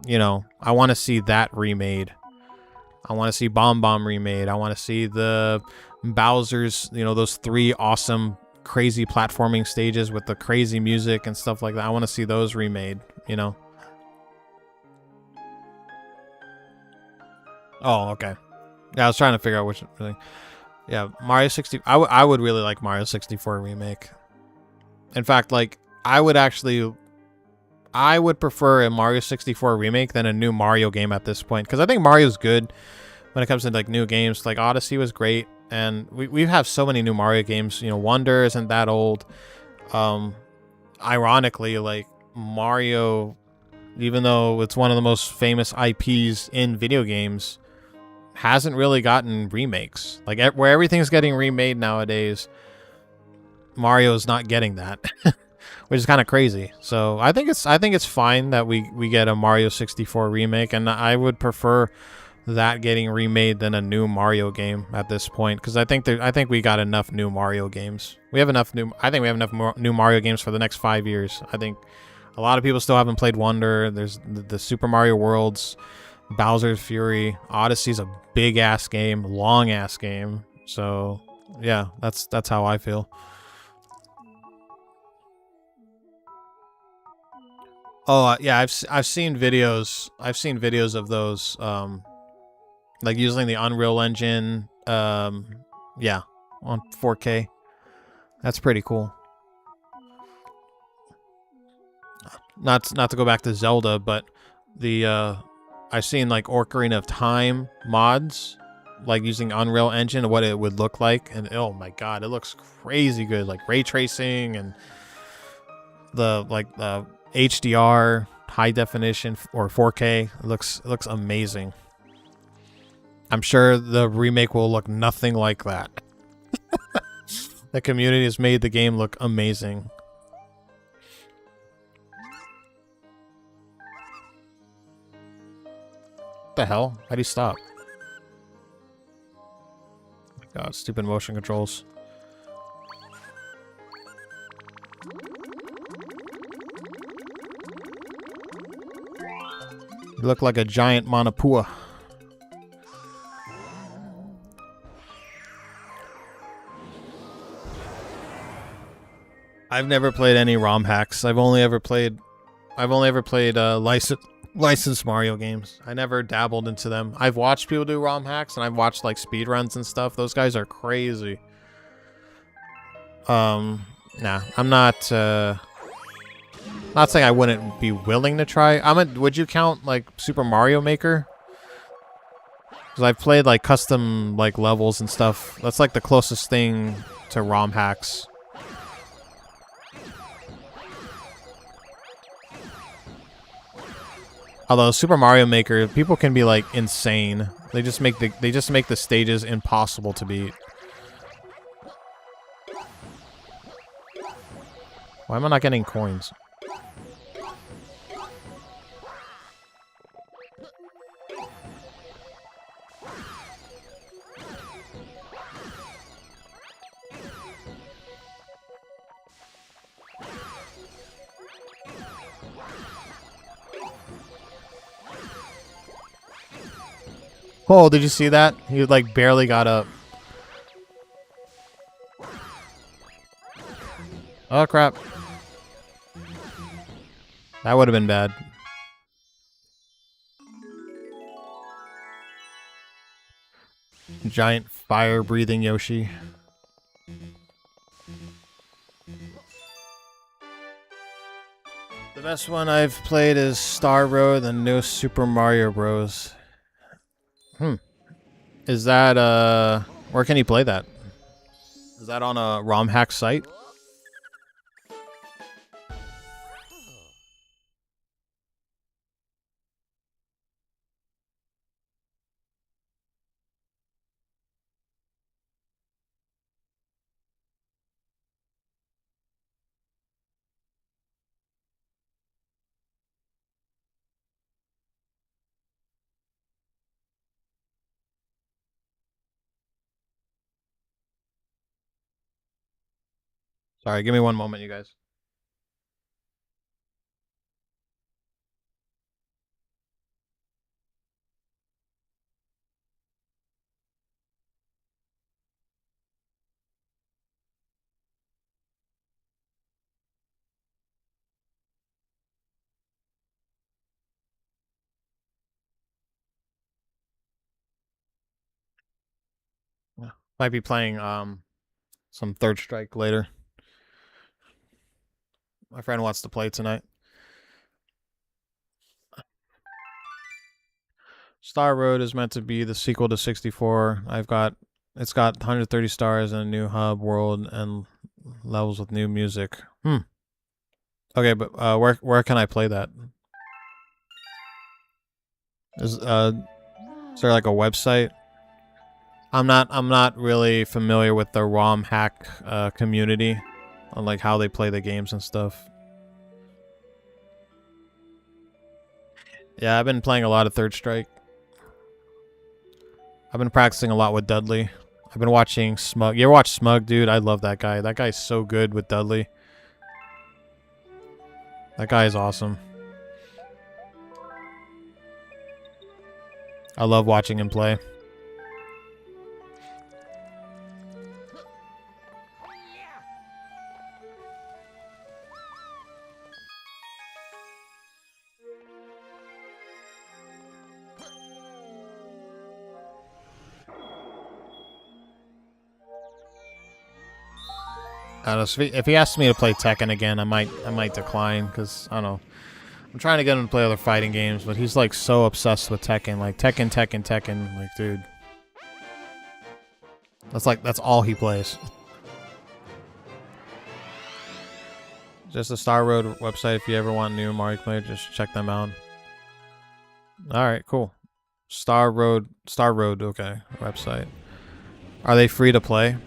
You know, I want to see that remade. I want to see Bomb Bomb remade. I want to see the Bowser's, you know, those 3 awesome, crazy platforming stages with the crazy music and stuff like that. I want to see those remade, you know. Oh, okay. Yeah, I was trying to figure out which thing. Yeah, Mario 60. I would really like Mario 64 remake. In fact, like, I would prefer a Mario 64 remake than a new Mario game at this point, because I think Mario's good when it comes to like new games. Like, Odyssey was great, and we have so many new Mario games. You know, Wonder isn't that old. Ironically, like, Mario, even though it's one of the most famous IPs in video games, hasn't really gotten remakes. Like, where everything's getting remade nowadays, Mario's not getting that. Which is kind of crazy. So I think it's fine that we get a Mario 64 remake, and I would prefer that getting remade than a new Mario game at this point, because I think we got enough new Mario games. I think we have enough new Mario games for the next 5 years. I think a lot of people still haven't played Wonder. There's the Super Mario Worlds, Bowser's Fury, Odyssey's a big ass game, long ass game. So yeah, that's how I feel. Oh, yeah, I've seen videos. I've seen videos of those, like using the Unreal Engine, yeah, on 4K. That's pretty cool. Not to go back to Zelda, but the I've seen like Ocarina of Time mods, like using Unreal Engine, what it would look like, and oh my god, it looks crazy good, like ray tracing and the HDR, high definition, or 4K. It looks amazing. I'm sure the remake will look nothing like that. The community has made the game look amazing. What the hell? How'd he stop? God, stupid motion controls. You look like a giant Manapua. I've never played any ROM hacks. I've only ever played licensed Mario games. I never dabbled into them. I've watched people do ROM hacks, and I've watched like speedruns and stuff. Those guys are crazy. Nah, I'm not saying I wouldn't be willing to try. Would you count like Super Mario Maker? Because I've played like custom like levels and stuff. That's like the closest thing to ROM hacks. Although Super Mario Maker, people can be like insane. They just make the stages impossible to beat. Why am I not getting coins? Oh, did you see that? He like barely got up. Oh crap. That would have been bad. Giant fire-breathing Yoshi. The best one I've played is Star Road and New Super Mario Bros. Is that, where can you play that? Is that on a ROM hack site? Sorry, give me one moment, you guys. Yeah. Might be playing some Third Strike later. My friend wants to play tonight. Star Road is meant to be the sequel to 64. It's got 130 stars and a new hub world and levels with new music. Okay, but where can I play that? Is there like a website? I'm not really familiar with the ROM hack community on like how they play the games and stuff. Yeah, I've been playing a lot of Third Strike. I've been practicing a lot with Dudley. I've been watching Smug. You ever watch Smug, dude? I love that guy. That guy's so good with Dudley. That guy is awesome. I love watching him play. I don't know, if he asks me to play Tekken again, I might decline because I don't know. I'm trying to get him to play other fighting games, but he's like so obsessed with Tekken, like Tekken. Like, dude, that's all he plays. Just the Star Road website. If you ever want new Mario play, just check them out. All right, cool. Star Road. Okay, website. Are they free to play?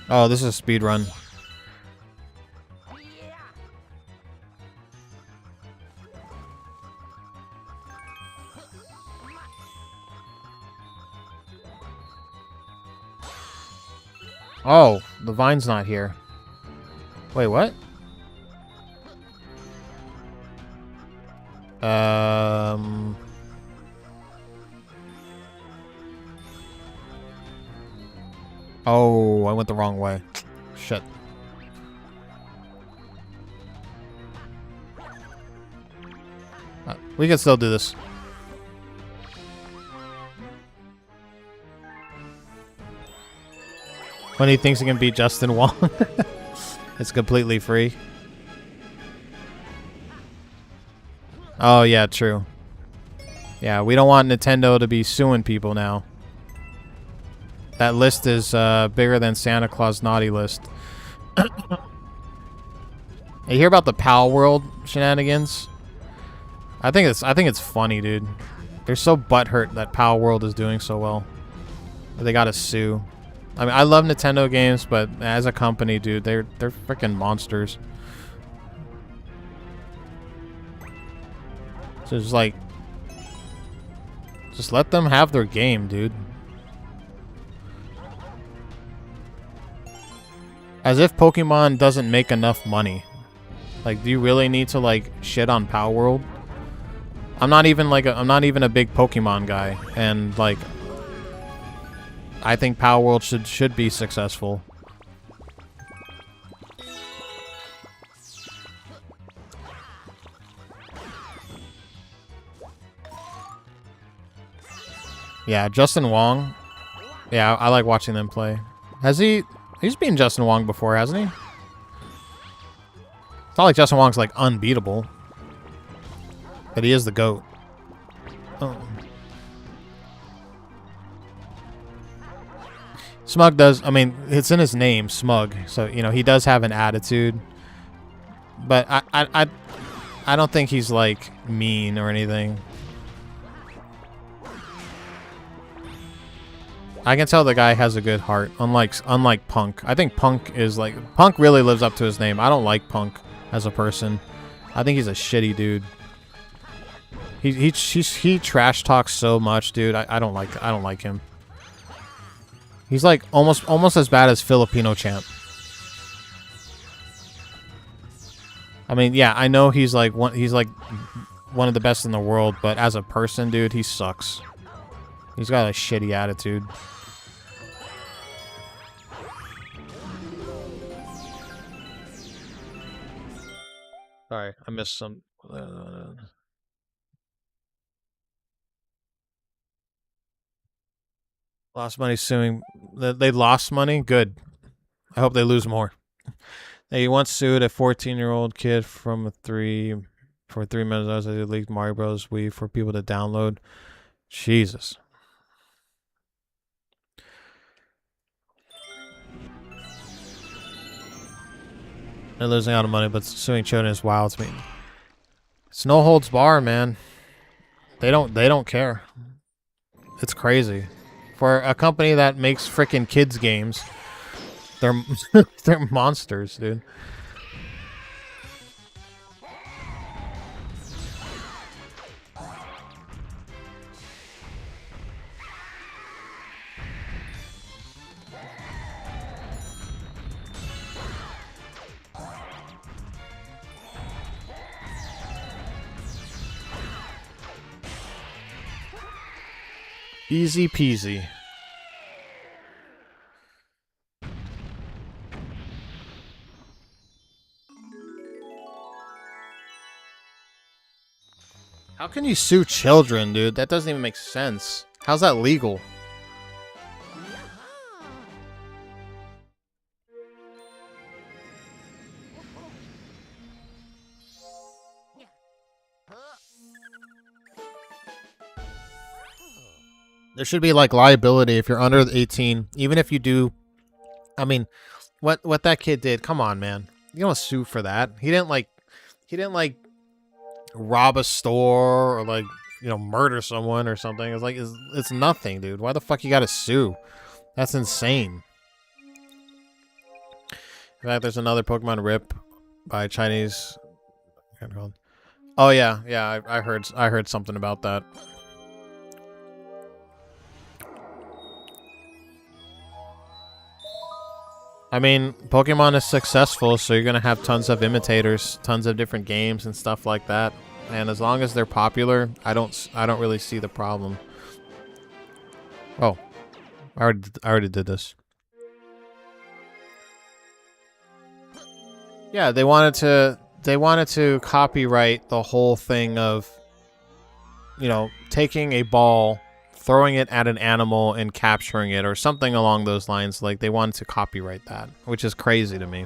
Oh, this is a speed run. Oh, the vine's not here. Wait, what? Oh, I went the wrong way. Shit. We can still do this. When he thinks he can beat Justin Wong, it's completely free. Oh, yeah, true. Yeah, we don't want Nintendo to be suing people now. That list is bigger than Santa Claus naughty list. You hear about the Pal World shenanigans? I think it's funny, dude. They're so butthurt that Pal World is doing so well. They gotta sue. I mean, I love Nintendo games, but as a company, dude, they're freaking monsters. So it's like, just let them have their game, dude. As if Pokemon doesn't make enough money. Like, do you really need to like shit on Pal World? I'm not even a big Pokemon guy, and like, I think Pal World should be successful. Yeah, Justin Wong. Yeah, I like watching them play. He's been Justin Wong before, hasn't he? It's not like Justin Wong's like unbeatable. But he is the GOAT. Oh. Smug does, I mean, it's in his name, Smug. So, you know, he does have an attitude. But I don't think he's like mean or anything. I can tell the guy has a good heart, unlike Punk. I think Punk really lives up to his name. I don't like Punk as a person. I think he's a shitty dude. He trash talks so much, dude. I don't like him. He's like almost as bad as Filipino champ. I mean, yeah, I know he's like one of the best in the world, but as a person, dude, he sucks. He's got a shitty attitude. Sorry, I missed some. Lost money suing. They lost money? Good. I hope they lose more. He once sued a 14-year-old kid for 3 minutes as they leaked Mario Bros. Wii for people to download. Jesus. They're losing out of money, but suing children is wild to me. It's no holds bar, man. They don't care. It's crazy. For a company that makes freaking kids games, they're they're monsters, dude. Easy peasy. How can you sue children, dude? That doesn't even make sense. How's that legal? There should be like liability if you're under 18, even if you do. I mean, what that kid did? Come on, man. You don't sue for that. He didn't like rob a store or like murder someone or something. It's like it's nothing, dude. Why the fuck you gotta sue? That's insane. In fact, there's another Pokemon Rip by Chinese. Oh yeah. I heard something about that. I mean, Pokemon is successful, so you're gonna have tons of imitators, tons of different games and stuff like that. And as long as they're popular, I don't really see the problem. Oh, I already did this. Yeah, they wanted to copyright the whole thing of taking a ball, throwing it at an animal and capturing it or something along those lines. Like they wanted to copyright that, which is crazy to me.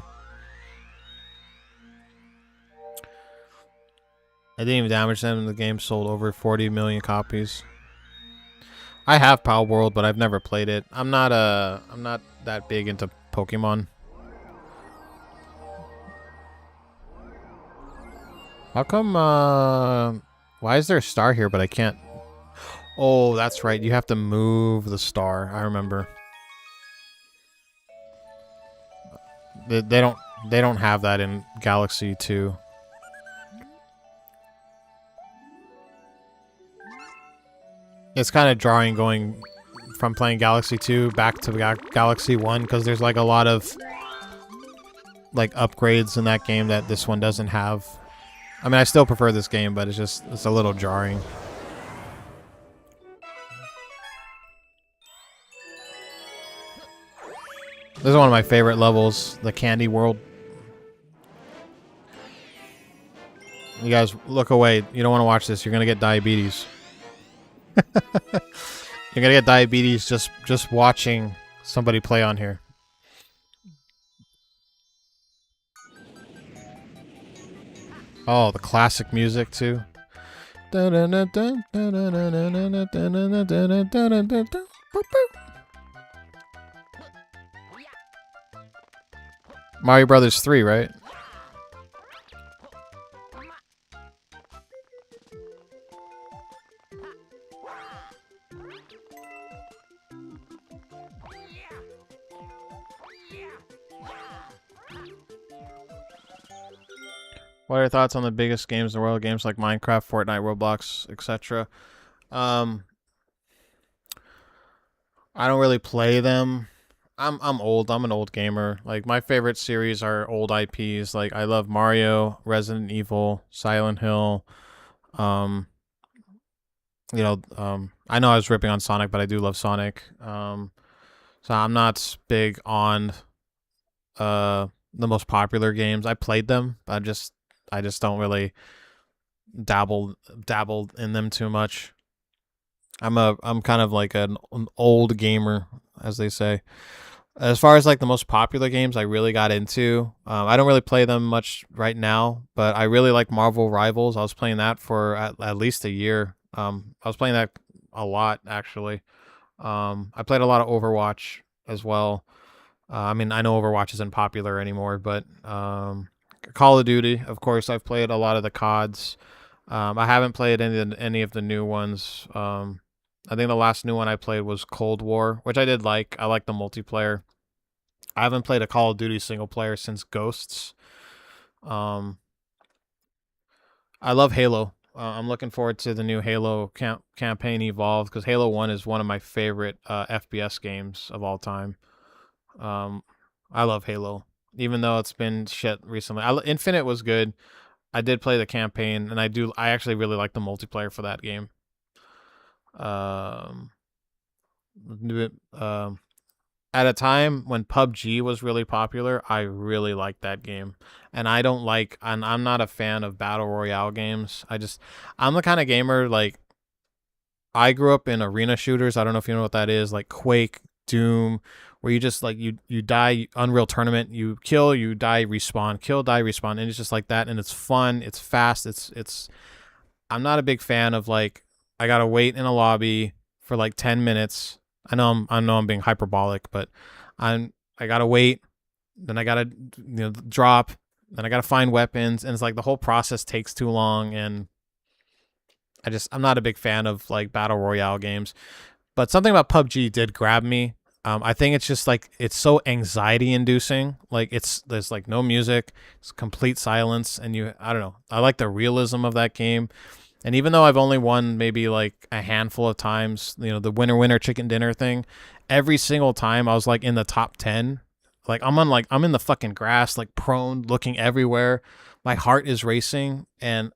I didn't even damage them. The game sold over 40 million copies. I have Power World, but I've never played it. I'm not that big into Pokemon. How come why is there a star here but I can't? Oh, that's right. You have to move the star. I remember. They don't have that in Galaxy 2. It's kind of jarring going from playing Galaxy 2 back to Galaxy 1 because there's like a lot of like upgrades in that game that this one doesn't have. I mean, I still prefer this game, but it's a little jarring. This is one of my favorite levels, the Candy World. You guys, look away. You don't want to watch this. You're going to get diabetes. You're going to get diabetes just watching somebody play on here. Oh, the classic music, too. Mario Brothers 3, right? What are your thoughts on the biggest games in the world? Games like Minecraft, Fortnite, Roblox, etc. I don't really play them. I'm old. I'm an old gamer. Like my favorite series are old IPs. Like I love Mario, Resident Evil, Silent Hill. Um, I know I was ripping on Sonic, but I do love Sonic. So I'm not big on the most popular games. I played them. I just don't really dabble in them too much. I'm kind of like an old gamer, as they say. As far as like the most popular games I really got into, I don't really play them much right now, but I really like Marvel Rivals. I was playing that for at least a year. I was playing that a lot actually. I played a lot of Overwatch as well. I mean, I know Overwatch isn't popular anymore, but Call of Duty, of course, I've played a lot of the CODs. I haven't played any of the new ones. I think the last new one I played was Cold War, which I did like. I like the multiplayer. I haven't played a Call of Duty single player since Ghosts. Um, I love Halo. I'm looking forward to the new Halo campaign Evolved because Halo 1 is one of my favorite FPS games of all time. Um, I love Halo, even though it's been shit recently. Infinite was good. I did play the campaign, and I actually really like the multiplayer for that game. Um, um, at a time when PUBG was really popular, I really liked that game. And I'm not a fan of battle royale games. I'm the kind of gamer like I grew up in arena shooters. I don't know if you know what that is, like Quake, Doom, where you just like you die. Unreal Tournament, you kill, you die, respawn, kill, die, respawn, and it's just like that. And it's fun, it's fast, it's. I'm not a big fan of like I gotta wait in a lobby for like 10 minutes. I know I'm being hyperbolic, but I gotta wait, then I gotta drop, then I gotta find weapons, and it's like the whole process takes too long, and I'm not a big fan of like battle royale games. But something about PUBG did grab me. I think it's just like it's so anxiety inducing. Like there's like no music, it's complete silence, and I don't know. I like the realism of that game. And even though I've only won maybe like a handful of times, the winner winner chicken dinner thing, every single time I was like in the top 10. Like I'm in the fucking grass, like prone, looking everywhere. My heart is racing, and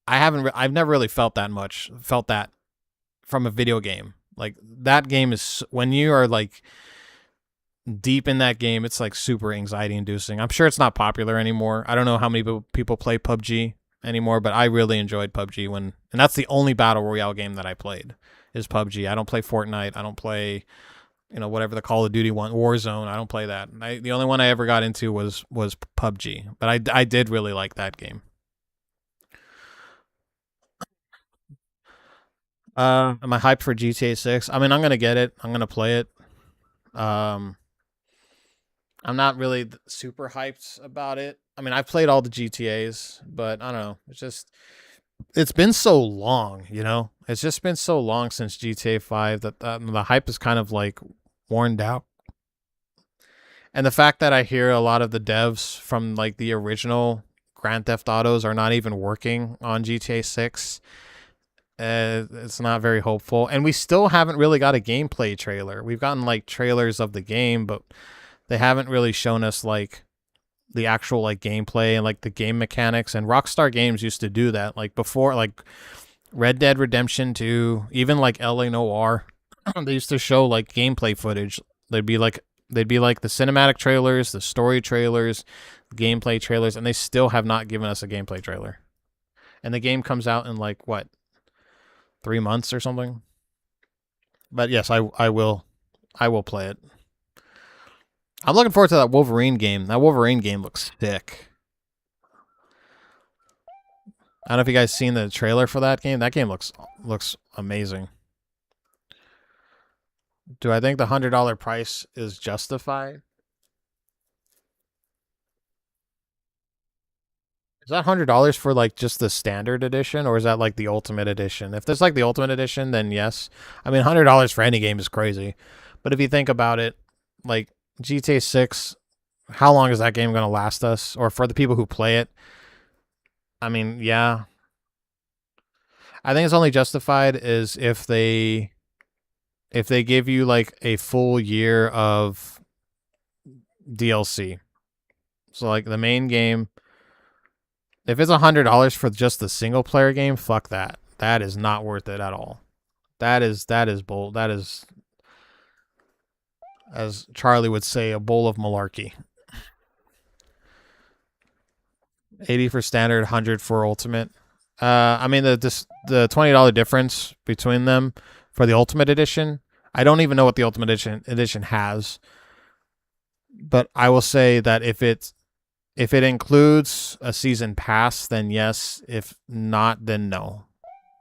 I've never really felt that from a video game. Like that game is when you are like deep in that game, it's like super anxiety inducing. I'm sure it's not popular anymore. I don't know how many people play PUBG anymore, but I really enjoyed PUBG and that's the only battle royale game that I played is PUBG. I don't play Fortnite. I don't play whatever the Call of Duty one, Warzone. I don't play that. The only one I ever got into was PUBG, but I did really like that game. Am I hyped for GTA 6? I mean, I'm gonna get it. I'm gonna play it. Um, I'm not really super hyped about it. I mean, I've played all the GTA's, but I don't know. It's been so long. It's just been so long since GTA 5 that the hype is kind of like worn out. And the fact that I hear a lot of the devs from like the original Grand Theft Autos are not even working on GTA 6, it's not very hopeful. And we still haven't really got a gameplay trailer. We've gotten like trailers of the game, but they haven't really shown us like the actual like gameplay and like the game mechanics. And Rockstar Games used to do that like before, like Red Dead Redemption 2, even like LA Noir. They used to show like gameplay footage. They'd be like the cinematic trailers, the story trailers, gameplay trailers, and they still have not given us a gameplay trailer. And the game comes out in like what, 3 months or something. But yes, I will play it. I'm looking forward to that Wolverine game. That Wolverine game looks sick. I don't know if you guys seen the trailer for that game. That game looks amazing. Do I think the $100 price is justified? Is that $100 for like just the standard edition, or is that like the ultimate edition? If there's like the ultimate edition, then yes. I mean, $100 for any game is crazy, but if you think about it, like GTA 6, how long is that game going to last us? Or for the people who play it, I mean, yeah, I think it's only justified is if they if they give you like a full year of DLC. So like the main game, if it's $100 for just the single player game, fuck that. That is not worth it at all. That is bold. That is, as Charlie would say, a bowl of malarkey. 80 for standard, 100 for ultimate. I mean the $20 difference between them for the ultimate edition. I don't even know what the ultimate edition has, but I will say that if it includes a season pass, then yes. If not, then no.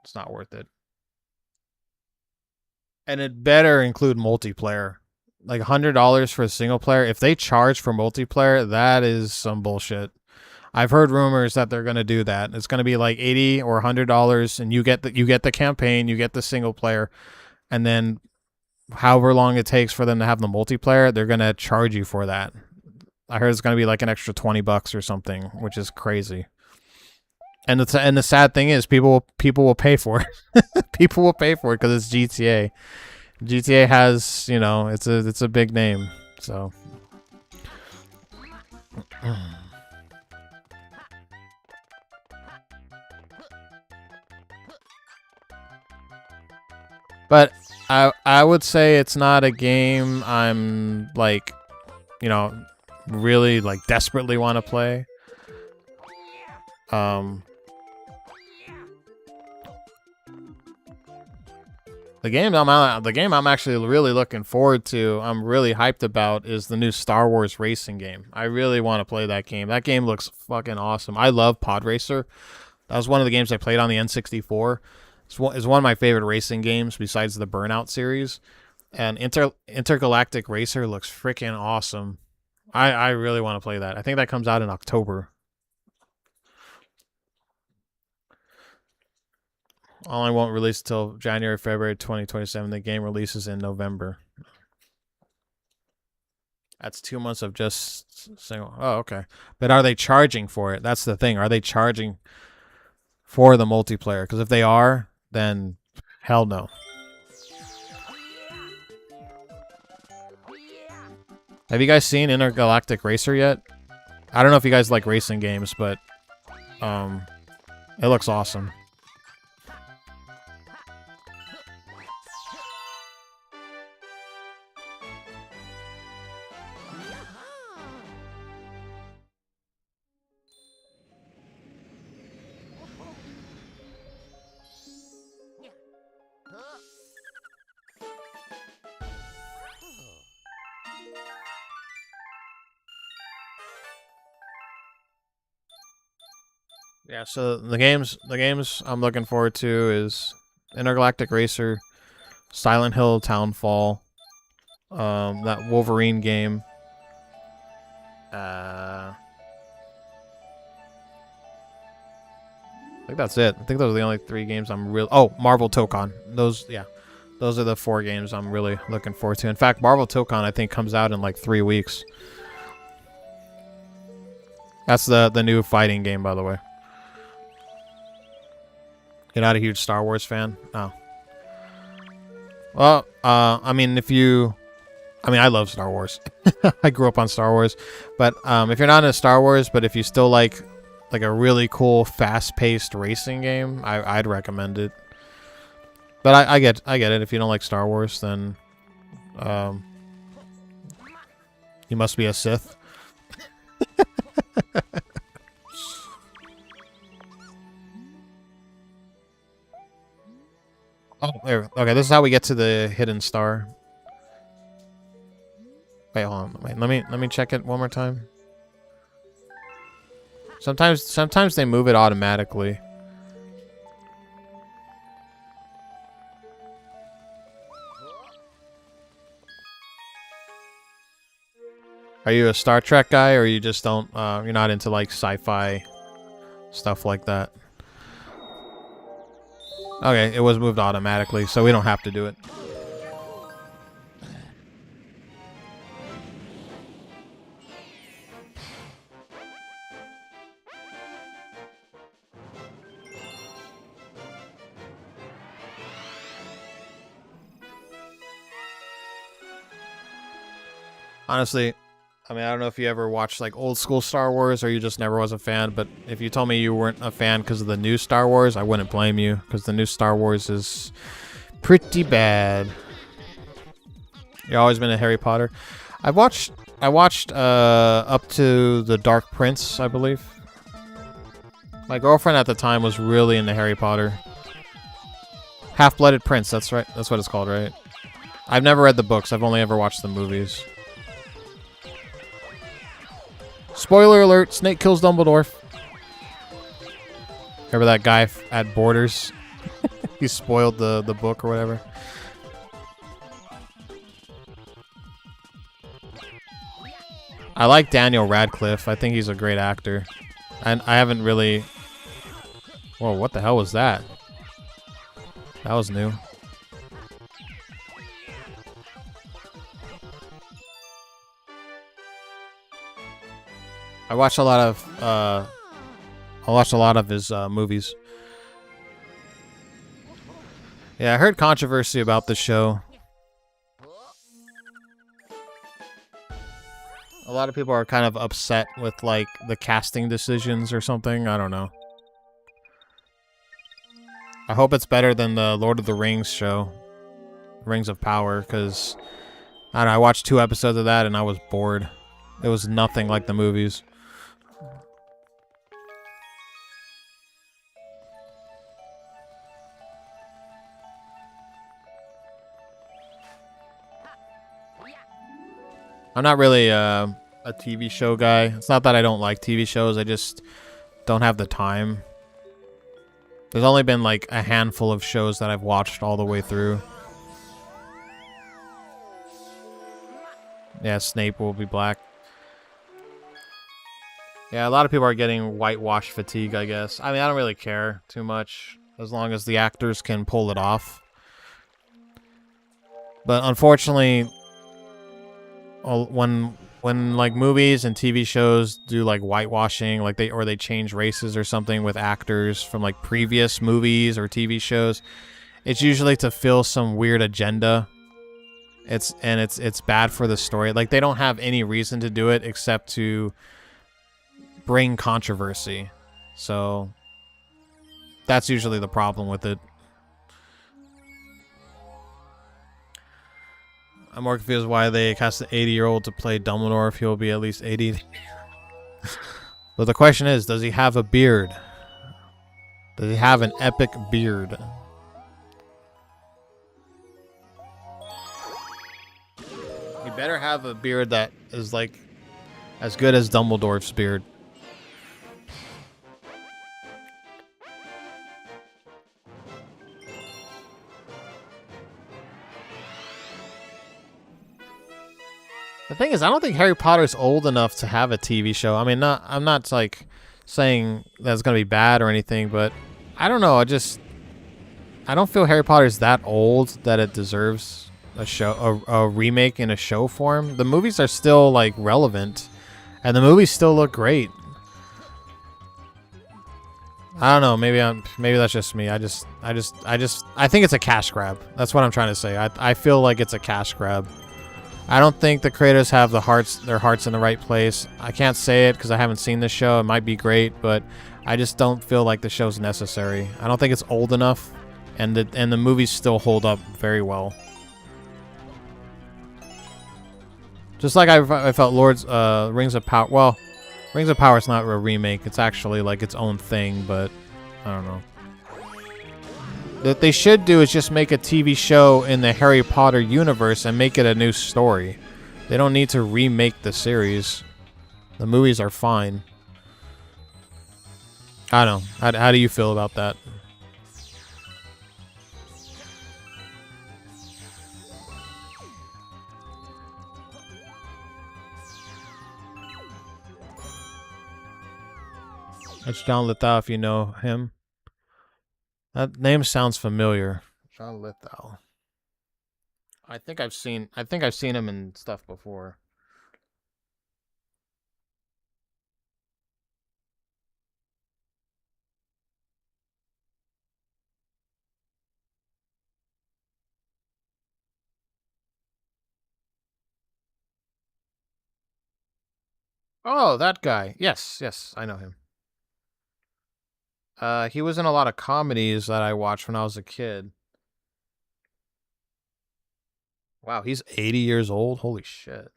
It's not worth it. And it better include multiplayer. Like $100 for a single player. If they charge for multiplayer, that is some bullshit. I've heard rumors that they're gonna do that. It's gonna be like $80 or $100, and you get the campaign, you get the single player, and then however long it takes for them to have the multiplayer, they're gonna charge you for that. I heard it's gonna be like an extra $20 or something, which is crazy. And the sad thing is, people will pay for it. People will pay for it because it's GTA. GTA has, you know, it's a big name, so. But I would say it's not a game I'm like, you know, really like desperately want to play. The game I'm actually really looking forward to, I'm really hyped about, is the new Star Wars racing game. I really want to play that game. That game looks fucking awesome. I love Pod Racer. That was one of the games I played on the N64. It's one of my favorite racing games besides the Burnout series. And Intergalactic Racer looks freaking awesome. I really want to play that. I think that comes out in October. Only won't release until January, February 2027. The game releases in November. That's 2 months of just single. Oh, okay. But are they charging for it? That's the thing. Are they charging for the multiplayer? Because if they are, then hell no. Have you guys seen Intergalactic Racer yet? I don't know if you guys like racing games, but it looks awesome. Yeah, so the games I'm looking forward to is Intergalactic Racer, Silent Hill Townfall, that Wolverine game. I think that's it. I think those are the only 3 games I'm real. Oh, Marvel Tokon. Those are the 4 games I'm really looking forward to. In fact, Marvel Tokon I think comes out in like 3 weeks. That's the new fighting game, by the way. You're not a huge Star Wars fan? Oh. Well, I mean, I love Star Wars. I grew up on Star Wars. But if you're not into Star Wars, but if you still like a really cool, fast-paced racing game, I'd recommend it. But I get it. If you don't like Star Wars, then you must be a Sith. Oh, there. Okay, this is how we get to the hidden star. Wait, hold on. Wait, let me check it one more time. Sometimes they move it automatically. Are you a Star Trek guy, or you just don't? You're not into like sci-fi stuff like that? Okay, it was moved automatically, so we don't have to do it. Honestly, I mean, I don't know if you ever watched like old school Star Wars or you just never was a fan, but if you told me you weren't a fan because of the new Star Wars, I wouldn't blame you because the new Star Wars is pretty bad. You've always been a Harry Potter. I watched up to the Dark Prince, I believe. My girlfriend at the time was really into Harry Potter. Half-Blooded Prince, that's right. That's what it's called, right? I've never read the books. I've only ever watched the movies. Spoiler alert, Snape kills Dumbledore. Remember that guy at Borders? He spoiled the book or whatever. I like Daniel Radcliffe. I think he's a great actor. And I haven't really... Whoa, what the hell was that? That was new. I watched a lot of his movies. Yeah, I heard controversy about the show. A lot of people are kind of upset with like the casting decisions or something. I don't know. I hope it's better than the Lord of the Rings show, Rings of Power, because I don't know, I watched 2 episodes of that and I was bored. It was nothing like the movies. I'm not really a TV show guy. It's not that I don't like TV shows. I just don't have the time. There's only been like a handful of shows that I've watched all the way through. Yeah, Snape will be black. Yeah, a lot of people are getting whitewash fatigue, I guess. I mean, I don't really care too much as long as the actors can pull it off. But unfortunately, when like movies and TV shows do like whitewashing, like they change races or something with actors from like previous movies or TV shows, it's usually to fill some weird agenda. It's bad for the story. Like they don't have any reason to do it except to bring controversy. So that's usually the problem with it. I'm more confused why they cast an 80-year-old to play Dumbledore if he'll be at least 80. But the question is, does he have a beard? Does he have an epic beard? He better have a beard that is like as good as Dumbledore's beard. The thing is, I don't think Harry Potter's old enough to have a TV show. I mean, I'm not like saying that's gonna be bad or anything, but I don't know. I don't feel Harry Potter's that old that it deserves a show, a remake in a show form. The movies are still like relevant, and the movies still look great. I don't know. Maybe that's just me. I think it's a cash grab. That's what I'm trying to say. I feel like it's a cash grab. I don't think the creators have their hearts in the right place. I can't say it because I haven't seen the show. It might be great, but I just don't feel like the show's necessary. I don't think it's old enough, and the movies still hold up very well. Just like I felt Rings of Power. Well, Rings of Power is not a remake. It's actually like its own thing, but I don't know. What they should do is just make a TV show in the Harry Potter universe and make it a new story. They don't need to remake the series. The movies are fine. I don't know. How do you feel about that? It's John Lithgow if you know him. That name sounds familiar. John Lithgow. I think I've seen him in stuff before. Oh, that guy. Yes, yes, I know him. He was in a lot of comedies that I watched when I was a kid. Wow, he's 80 years old. Holy shit.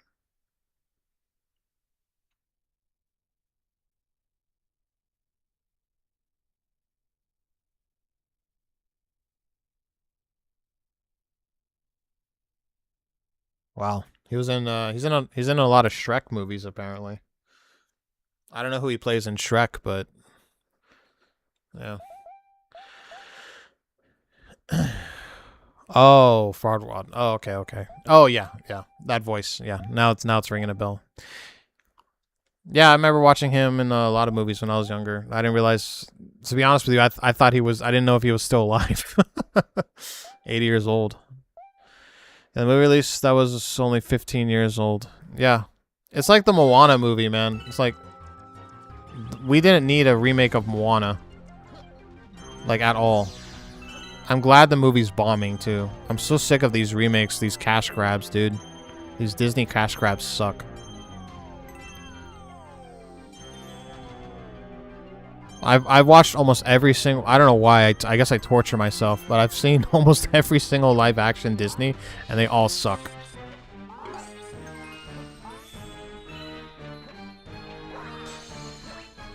Wow. He's in a lot of Shrek movies apparently. I don't know who he plays in Shrek, but yeah. Oh, Fardwad. Oh, okay, okay. Oh yeah, yeah. That voice. Yeah. Now it's ringing a bell. Yeah, I remember watching him in a lot of movies when I was younger. I didn't realize, to be honest with you, I thought he was. I didn't know if he was still alive. 80 years old. And the movie release that was only 15 years old. Yeah, it's like the Moana movie, man. It's like we didn't need a remake of Moana, like at all. I'm glad the movie's bombing too. I'm so sick of these remakes, these cash grabs, dude. These Disney cash grabs suck. I've watched almost every single. I don't know why. I guess I torture myself, but I've seen almost every single live action Disney, and they all suck.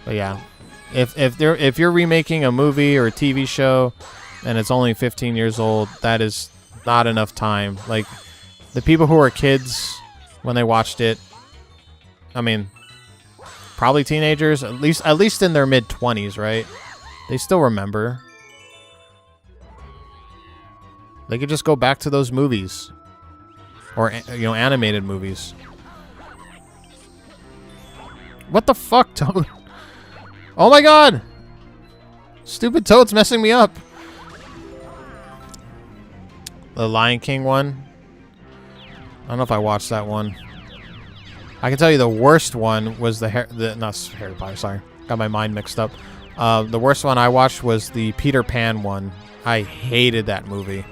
But yeah, if you're remaking a movie or a TV show, and it's only 15 years old, that is not enough time. Like the people who were kids when they watched it, I mean, probably teenagers, at least in their mid-20s, right? They still remember. They could just go back to those movies, or animated movies. What the fuck, Toad? Oh my god! Stupid Toad's messing me up. The Lion King one. I don't know if I watched that one. I can tell you the worst one was not Harry Potter, sorry. Got my mind mixed up. The worst one I watched was the Peter Pan one. I hated that movie.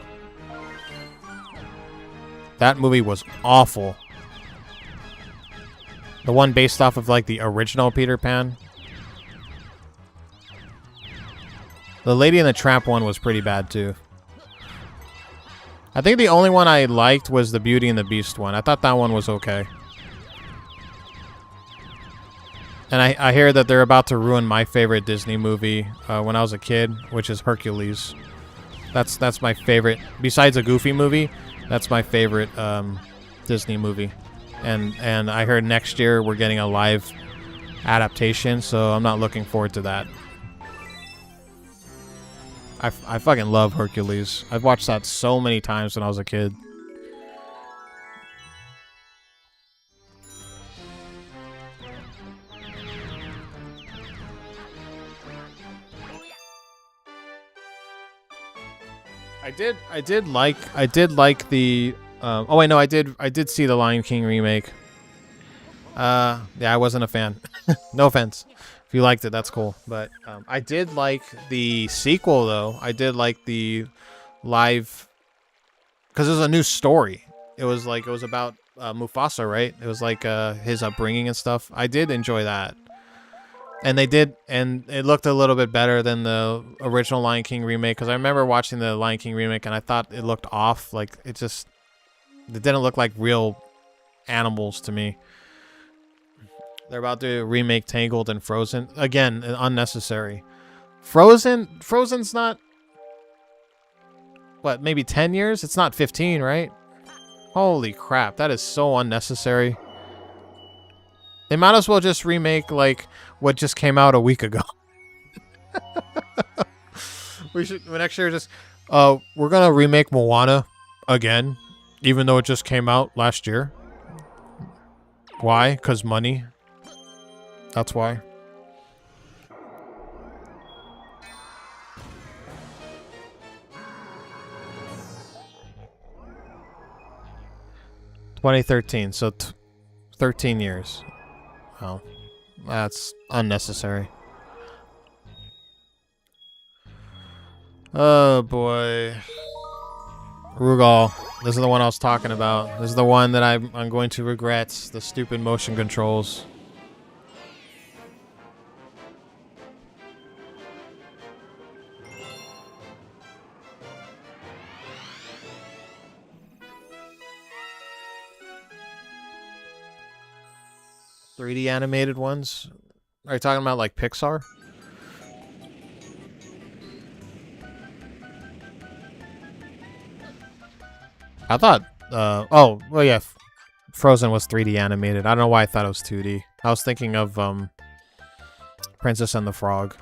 That movie was awful. The one based off of like the original Peter Pan. The Lady and the Tramp one was pretty bad too. I think the only one I liked was the Beauty and the Beast one. I thought that one was okay. And I hear that they're about to ruin my favorite Disney movie when I was a kid, which is Hercules. That's my favorite. Besides a Goofy movie, that's my favorite Disney movie. And I heard next year we're getting a live adaptation, so I'm not looking forward to that. I fucking love Hercules. I've watched that so many times when I was a kid. I did like the oh wait, no, I did see the Lion King remake. Yeah, I wasn't a fan. No offense. If you liked it, that's cool. But I did like the sequel though. I did like the live, because it was a new story. It was about Mufasa, right? It was like his upbringing and stuff. I did enjoy that. And it looked a little bit better than the original Lion King remake, because I remember watching the Lion King remake and I thought it looked off. Like, it didn't look like real animals to me. They're about to remake Tangled and Frozen. Again, unnecessary. Frozen's not, what, maybe 10 years? It's not 15, right? Holy crap, that is so unnecessary. They might as well just remake, like, what just came out a week ago. Next year just, we're gonna remake Moana again, even though it just came out last year. Why? 'Cause money. That's why. $2013, so 13 years. Oh, that's unnecessary. Oh boy. Rugal. This is the one I was talking about. This is the one that I'm going to regret. The stupid motion controls. 3D animated ones? Are you talking about like Pixar? I thought, oh, well, yeah, Frozen was 3D animated. I don't know why I thought it was 2D. I was thinking of, Princess and the Frog.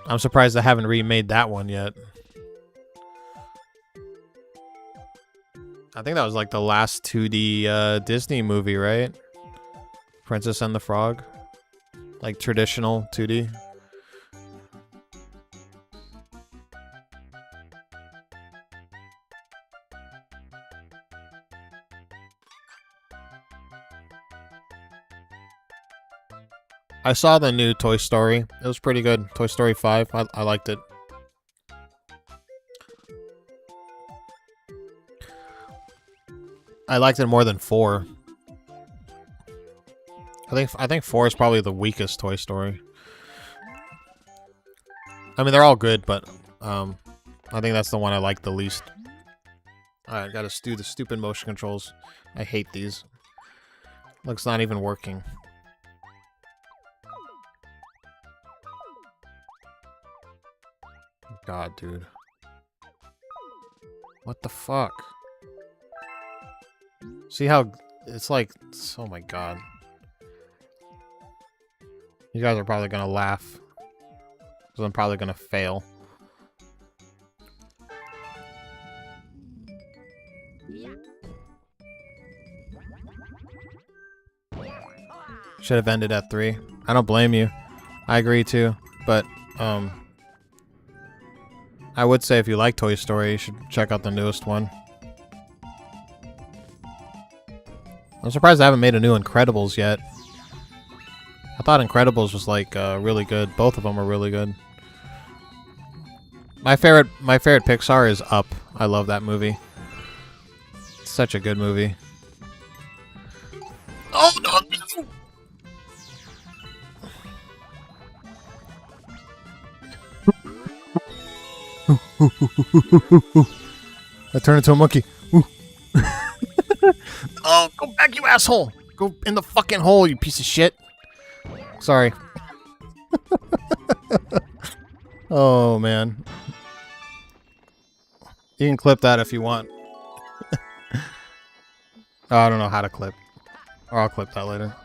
I'm surprised they haven't remade that one yet. I think that was like the last 2D, Disney movie, right? Princess and the Frog. Like traditional 2D. I saw the new Toy Story. It was pretty good. Toy Story 5. I liked it. I liked it more than 4. I think 4 is probably the weakest Toy Story. I mean, they're all good, but I think that's the one I like the least. Alright, gotta do the stupid motion controls. I hate these. Looks not even working. God, dude. What the fuck? See how it's like, oh my god. You guys are probably gonna laugh. Because I'm probably gonna fail. Should have ended at 3. I don't blame you. I agree too. But, I would say if you like Toy Story, you should check out the newest one. I'm surprised I haven't made a new Incredibles yet. I thought Incredibles was like really good. Both of them are really good. My favorite Pixar is Up. I love that movie. It's such a good movie. Oh no! I turned into a monkey. Oh, go back, you asshole! Go in the fucking hole, you piece of shit. Sorry. Oh, man. You can clip that if you want. Oh, I don't know how to clip. Or I'll clip that later.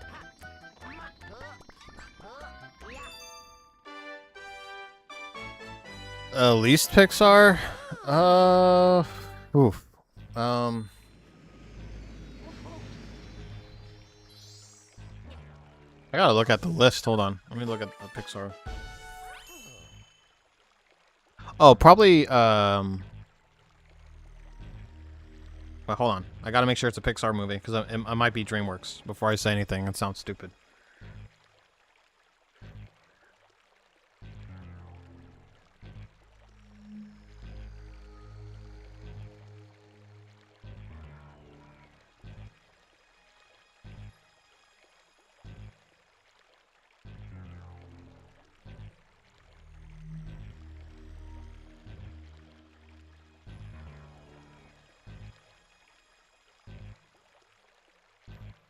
Least Pixar? Oof. I gotta look at the list. Hold on. Let me look at the Pixar. Oh, probably, Well, hold on. I gotta make sure it's a Pixar movie, because I might be DreamWorks before I say anything. It sounds stupid.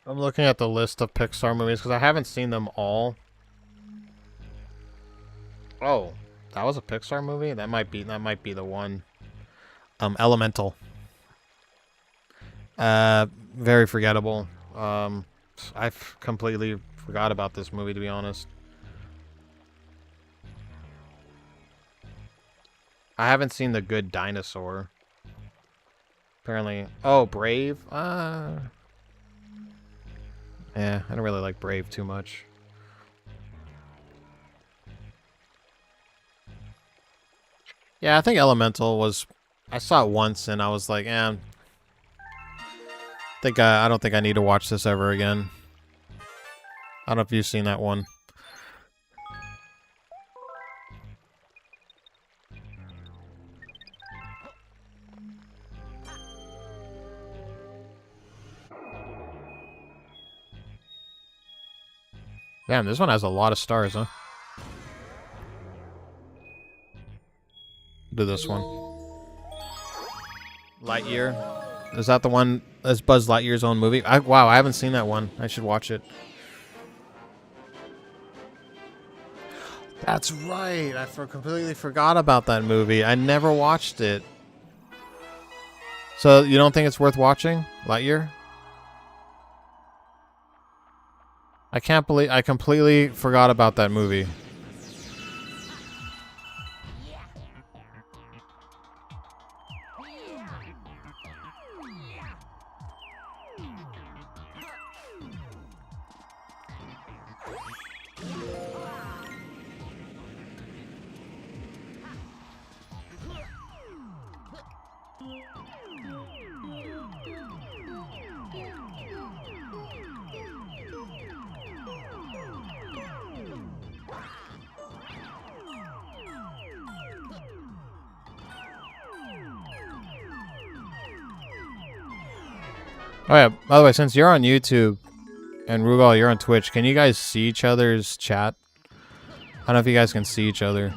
I'm looking at the list of Pixar movies because I haven't seen them all. Oh, that was a Pixar movie? That might be the one. Elemental. Very forgettable. I've completely forgot about this movie, to be honest. I haven't seen The Good Dinosaur. Apparently. Oh, Brave? Yeah, I don't really like Brave too much. Yeah, I think Elemental was... I saw it once and I was like, I don't think I need to watch this ever again. I don't know if you've seen that one. Damn, this one has a lot of stars, huh? Do this one. Lightyear. Is that the one as Buzz Lightyear's own movie. Wow, I haven't seen that one. I should watch it. That's right. Completely forgot about that movie. I never watched it. So you don't think it's worth watching, Lightyear? I can't believe I completely forgot about that movie. Oh yeah, by the way, since you're on YouTube and Rugal, you're on Twitch, can you guys see each other's chat? I don't know if you guys can see each other.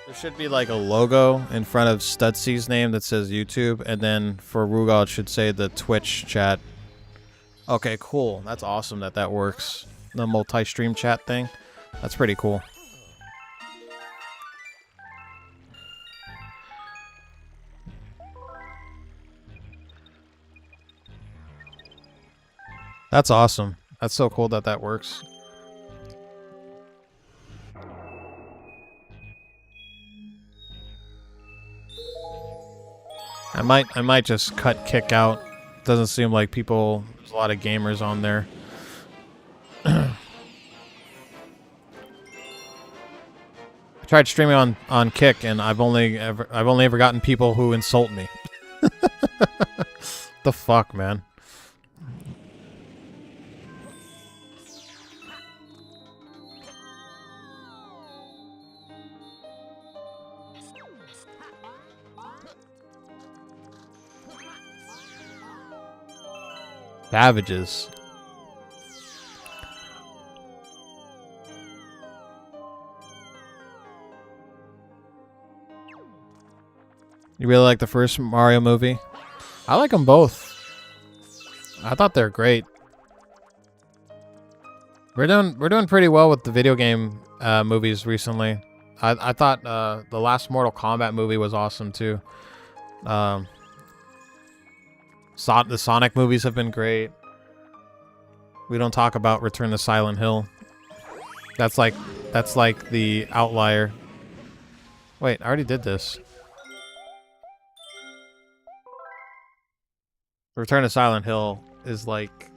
There should be like a logo in front of Stutsy's name that says YouTube, and then for Rugal it should say the Twitch chat. Okay, cool. That's awesome that works. The multi-stream chat thing. That's pretty cool. That's awesome. That's so cool that works. I might just cut kick out. Doesn't seem like people. There's a lot of gamers on there. I tried streaming on Kick, and I've only ever gotten people who insult me. The fuck, man. Savages. You really like the first Mario movie? I like them both. I thought they're great. We're doing pretty well with the video game movies recently. I thought the last Mortal Kombat movie was awesome too. The Sonic movies have been great. We don't talk about Return to Silent Hill. That's like the outlier. Wait, I already did this. Return to Silent Hill is like...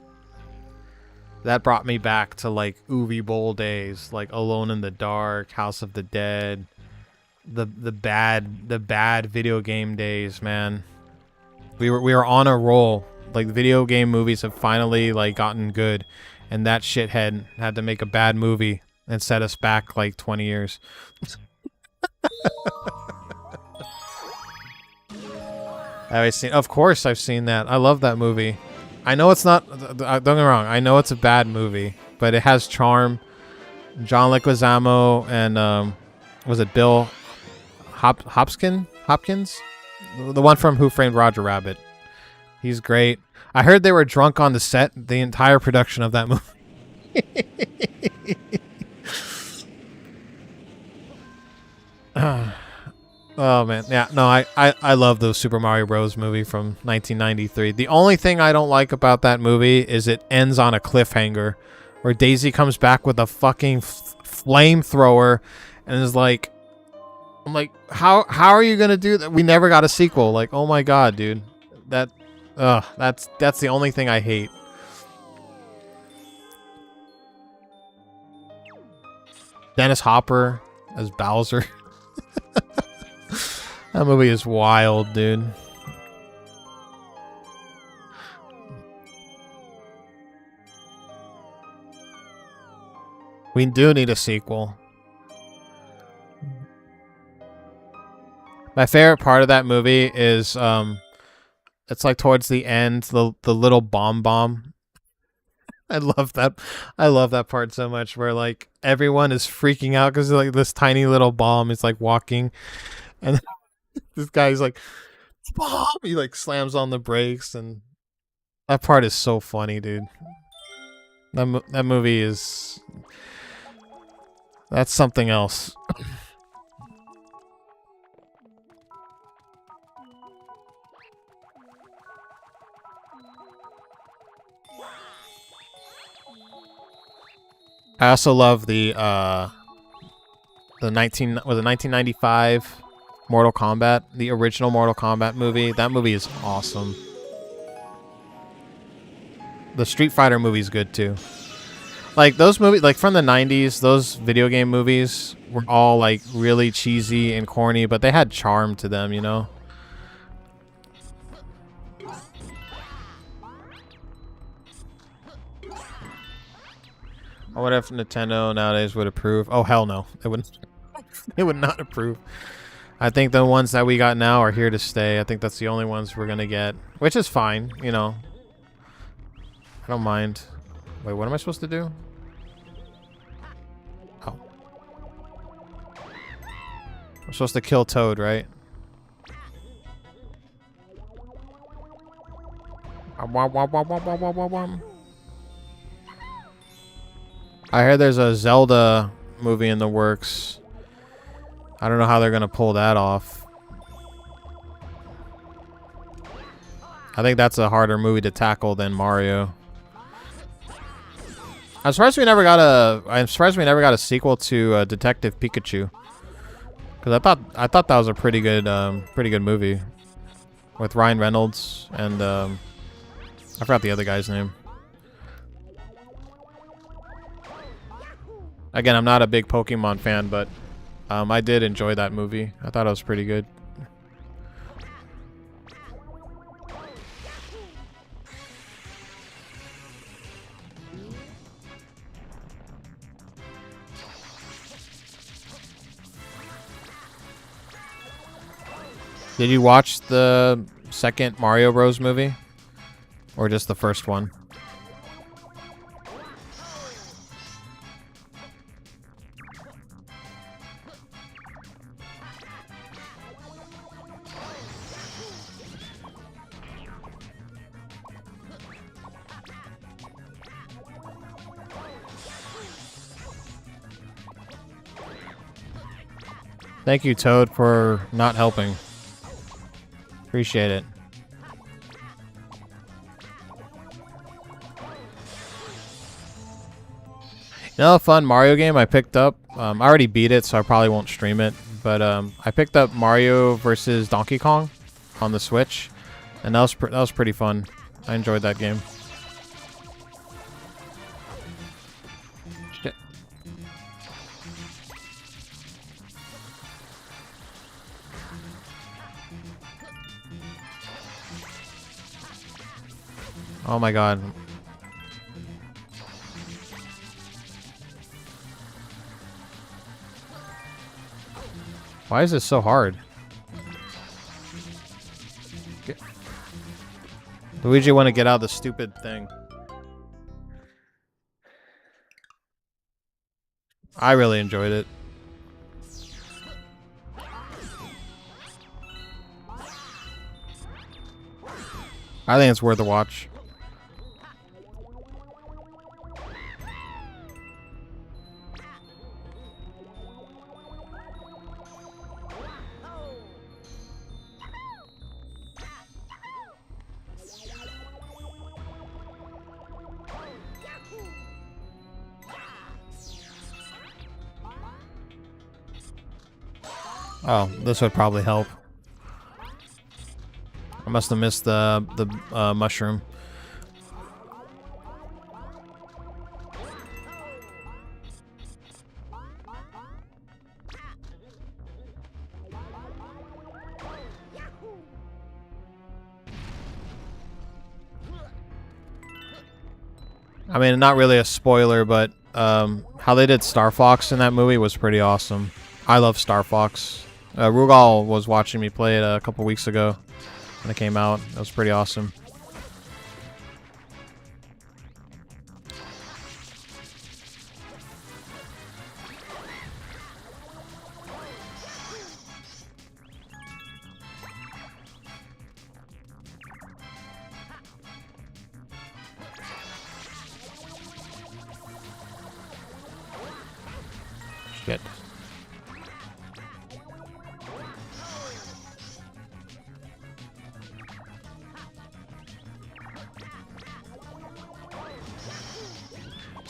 That brought me back to like Uwe Boll days, like Alone in the Dark, House of the Dead, the bad video game days, man. We were on a roll. Like, video game movies have finally like gotten good, and that shithead had to make a bad movie and set us back like 20 years. Of course I've seen that. I love that movie. I know it's not, don't get me wrong, I know it's a bad movie, but it has charm. John Leguizamo and was it Bill Hopkins? The one from Who Framed Roger Rabbit. He's great. I heard they were drunk on the set the entire production of that movie. Oh man, yeah, no, I love the Super Mario Bros. Movie from 1993. The only thing I don't like about that movie is it ends on a cliffhanger, where Daisy comes back with a fucking flamethrower, and is like, I'm like, how are you gonna do that? We never got a sequel. Like, oh my god, dude, that's the only thing I hate. Dennis Hopper as Bowser. That movie is wild, dude. We do need a sequel. My favorite part of that movie is it's like towards the end, the little bomb. I love that. I love that part so much where like everyone is freaking out because like this tiny little bomb is like walking, and this guy's like, bomb. He like slams on the brakes, and that part is so funny, dude. That movie is that's something else. I also love the 1995 Mortal Kombat, the original Mortal Kombat movie. That movie is awesome. The Street Fighter movie is good too. Like those movies, like from the 90s, those video game movies were all like really cheesy and corny, but they had charm to them, you know? Or what if Nintendo nowadays would approve? Oh, hell no. It wouldn't. It would not approve. I think the ones that we got now are here to stay. I think that's the only ones we're going to get, which is fine, you know. I don't mind. Wait, what am I supposed to do? Oh. I'm supposed to kill Toad, right? I heard there's a Zelda movie in the works. I don't know how they're going to pull that off. I think that's a harder movie to tackle than Mario. I'm surprised we never got a sequel to Detective Pikachu. Cuz I thought that was a pretty good movie with Ryan Reynolds and I forgot the other guy's name. Again, I'm not a big Pokemon fan, but I did enjoy that movie. I thought it was pretty good. Did you watch the second Mario Bros. Movie? Or just the first one? Thank you, Toad, for not helping. Appreciate it. You know, a fun Mario game I picked up. I already beat it, so I probably won't stream it. But I picked up Mario versus Donkey Kong on the Switch, and that was pretty fun. I enjoyed that game. Shit. Oh my god. Why is this so hard? Luigi want to get out of the stupid thing. I really enjoyed it. I think it's worth a watch. Oh, this would probably help. I must have missed the mushroom. I mean, not really a spoiler, but how they did Star Fox in that movie was pretty awesome. I love Star Fox. Rugal was watching me play it a couple weeks ago when it came out. It was pretty awesome.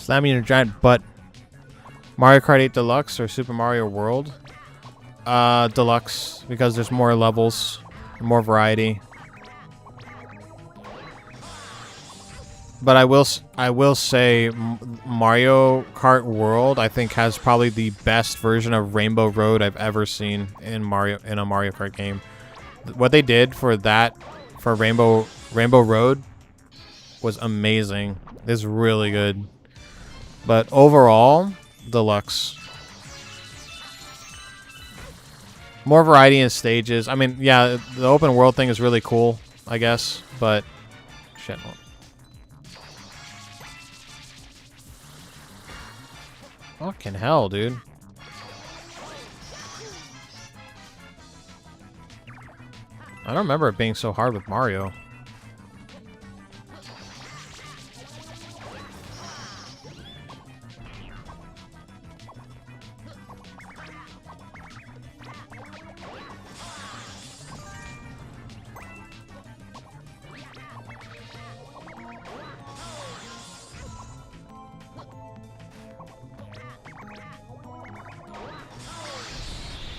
Slam you in your giant butt. Mario Kart 8 Deluxe or Super Mario World? Deluxe, because there's more levels, more variety. But I will say Mario Kart World I think has probably the best version of Rainbow Road I've ever seen in a Mario Kart game. What they did for Rainbow Road was amazing. It's really good. But overall, Deluxe. More variety in stages. I mean, yeah, the open world thing is really cool, I guess, but shit. Fucking hell, dude. I don't remember it being so hard with Mario.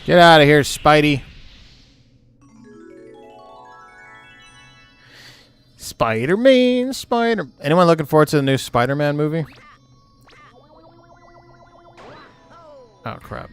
Get out of here, Spidey. Spider-Man, Anyone looking forward to the new Spider-Man movie? Oh, crap.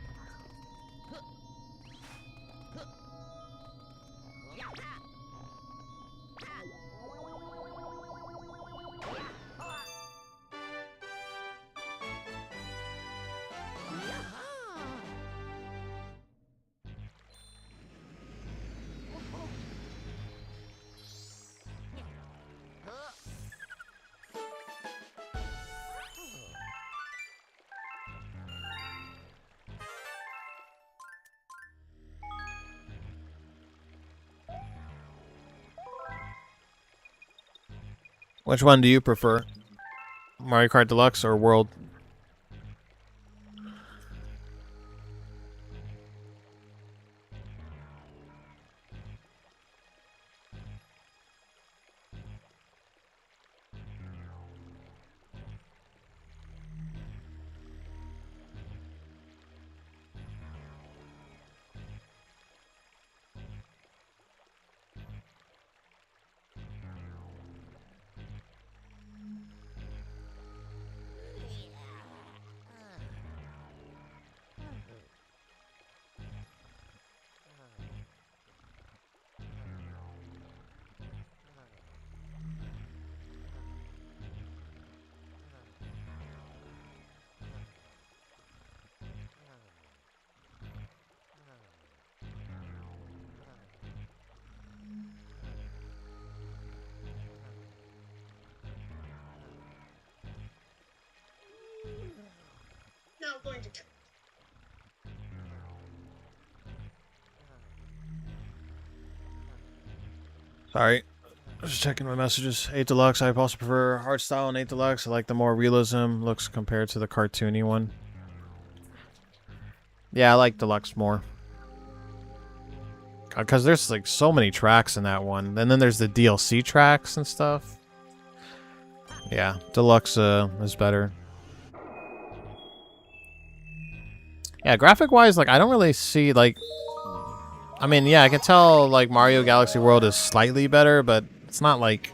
Which one do you prefer? Mario Kart Deluxe or World? Now going to Sorry. Just checking my messages. 8 Deluxe, I also prefer art style in 8 Deluxe. I like the more realism looks compared to the cartoony one. Yeah, I like Deluxe more. Because there's like so many tracks in that one. And then there's the DLC tracks and stuff. Yeah, Deluxe is better. Yeah, graphic-wise, like, I don't really see, like... I mean, yeah, I can tell, like, Mario Galaxy World is slightly better, but it's not, like...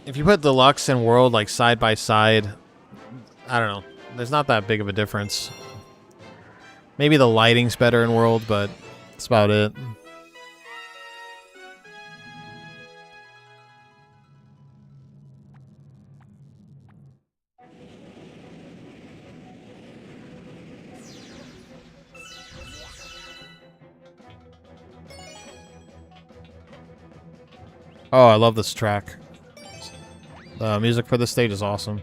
If you put Deluxe and World, like, side by side, I don't know. There's not that big of a difference. Maybe the lighting's better in World, but that's about it. Oh, I love this track. The music for this stage is awesome.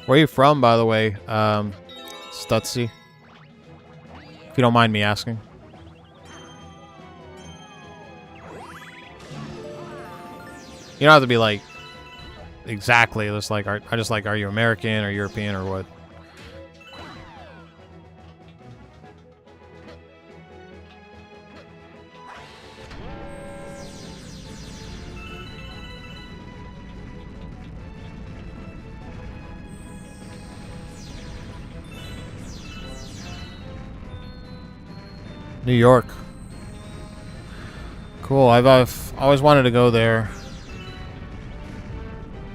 Where are you from, by the way, Stutzy? If you don't mind me asking. You don't have to be like exactly just like I just like, are you American or European or what? New York. Cool. I've always wanted to go there.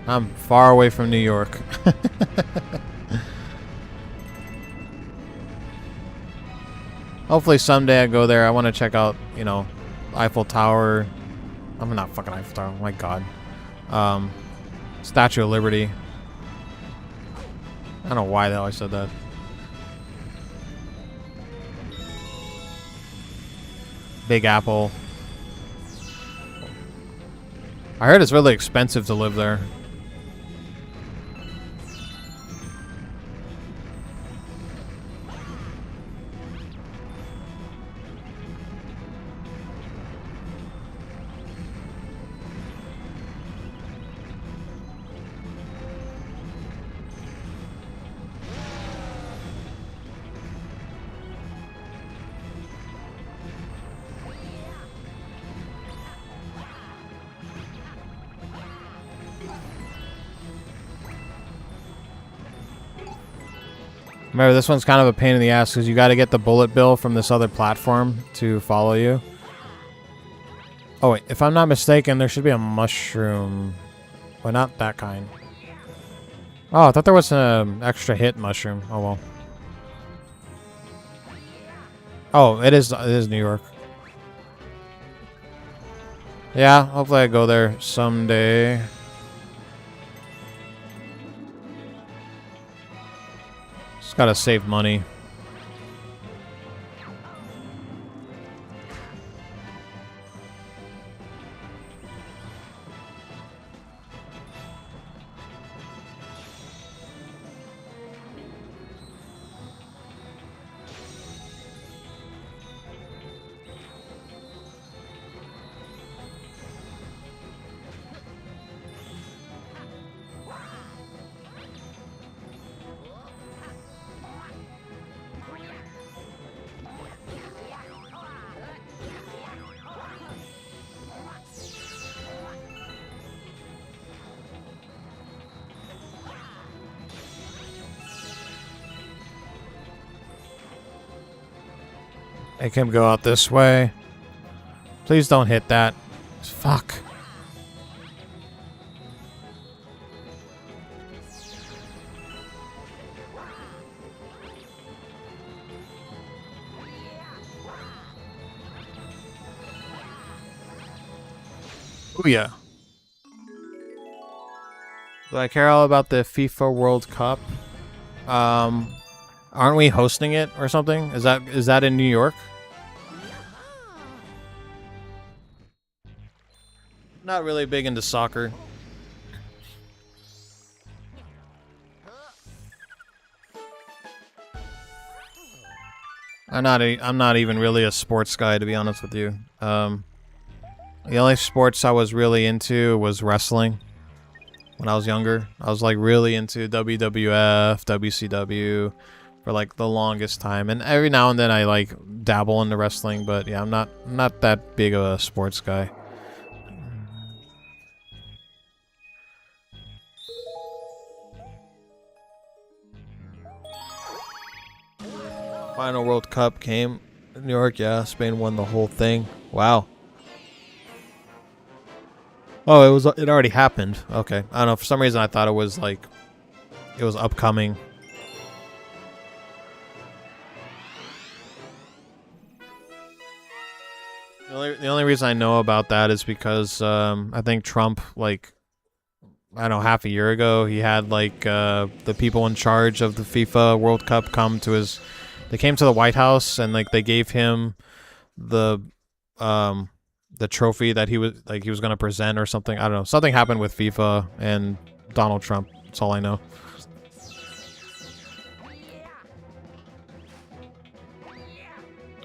I'm far away from New York. Hopefully someday I go there. I want to check out, you know, Eiffel Tower. I'm not fucking Eiffel Tower. Oh my God. Statue of Liberty. I don't know why the hell I said that. Big Apple. I heard it's really expensive to live there. Remember, this one's kind of a pain in the ass because you got to get the bullet bill from this other platform to follow you. Oh, wait. If I'm not mistaken, there should be a mushroom. Well, not that kind. Oh, I thought there was an extra hit mushroom. Oh, well. Oh, it is New York. Yeah, hopefully I go there someday. Just gotta save money. Make him go out this way. Please don't hit that. Fuck. Ooh, yeah. Do I care all about the FIFA World Cup? Aren't we hosting it or something? Is that in New York? Not really big into soccer. I'm not even really a sports guy, to be honest with you. The only sports I was really into was wrestling. When I was younger, I was like really into WWF, WCW for like the longest time, and every now and then I like dabble into wrestling. But yeah, I'm not that big of a sports guy. Final World Cup came in New York. Yeah, Spain won the whole thing. Wow. Oh, it already happened. Okay. I don't know. For some reason, I thought it was like it was upcoming. The only reason I know about that is because I think Trump, like, I don't know, half a year ago, he had like the people in charge of the FIFA World Cup come to his. They came to the White House and like they gave him the trophy that he was going to present or something. I don't know. Something happened with FIFA and Donald Trump. That's all I know.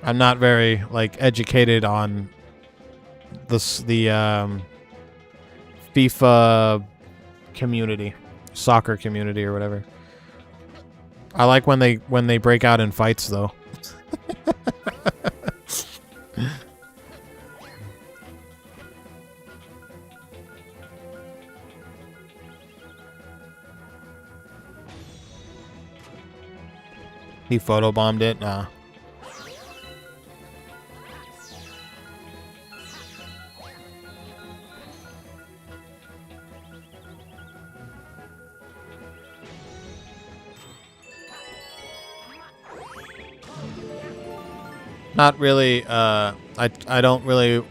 I'm not very like educated on the FIFA FIFA community, soccer community or whatever. I like when they break out in fights though. He photobombed it? Nah. Not really, I don't really,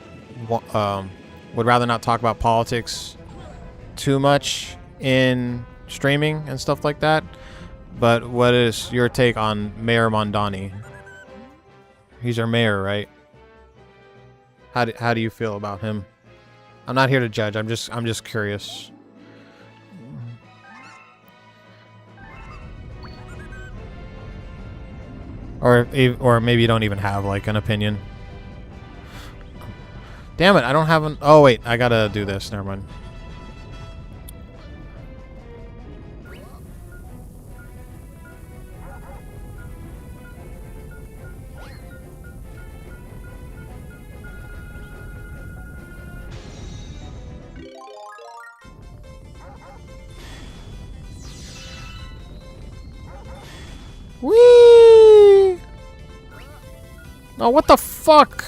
would rather not talk about politics too much in streaming and stuff like that. But what is your take on Mayor Mondani? He's our mayor, right? How do you feel about him? I'm not here to judge. I'm just curious. Or maybe you don't even have like an opinion. Damn it! I don't have an. Oh wait, I gotta do this. Never mind. Whee! Oh, what the fuck?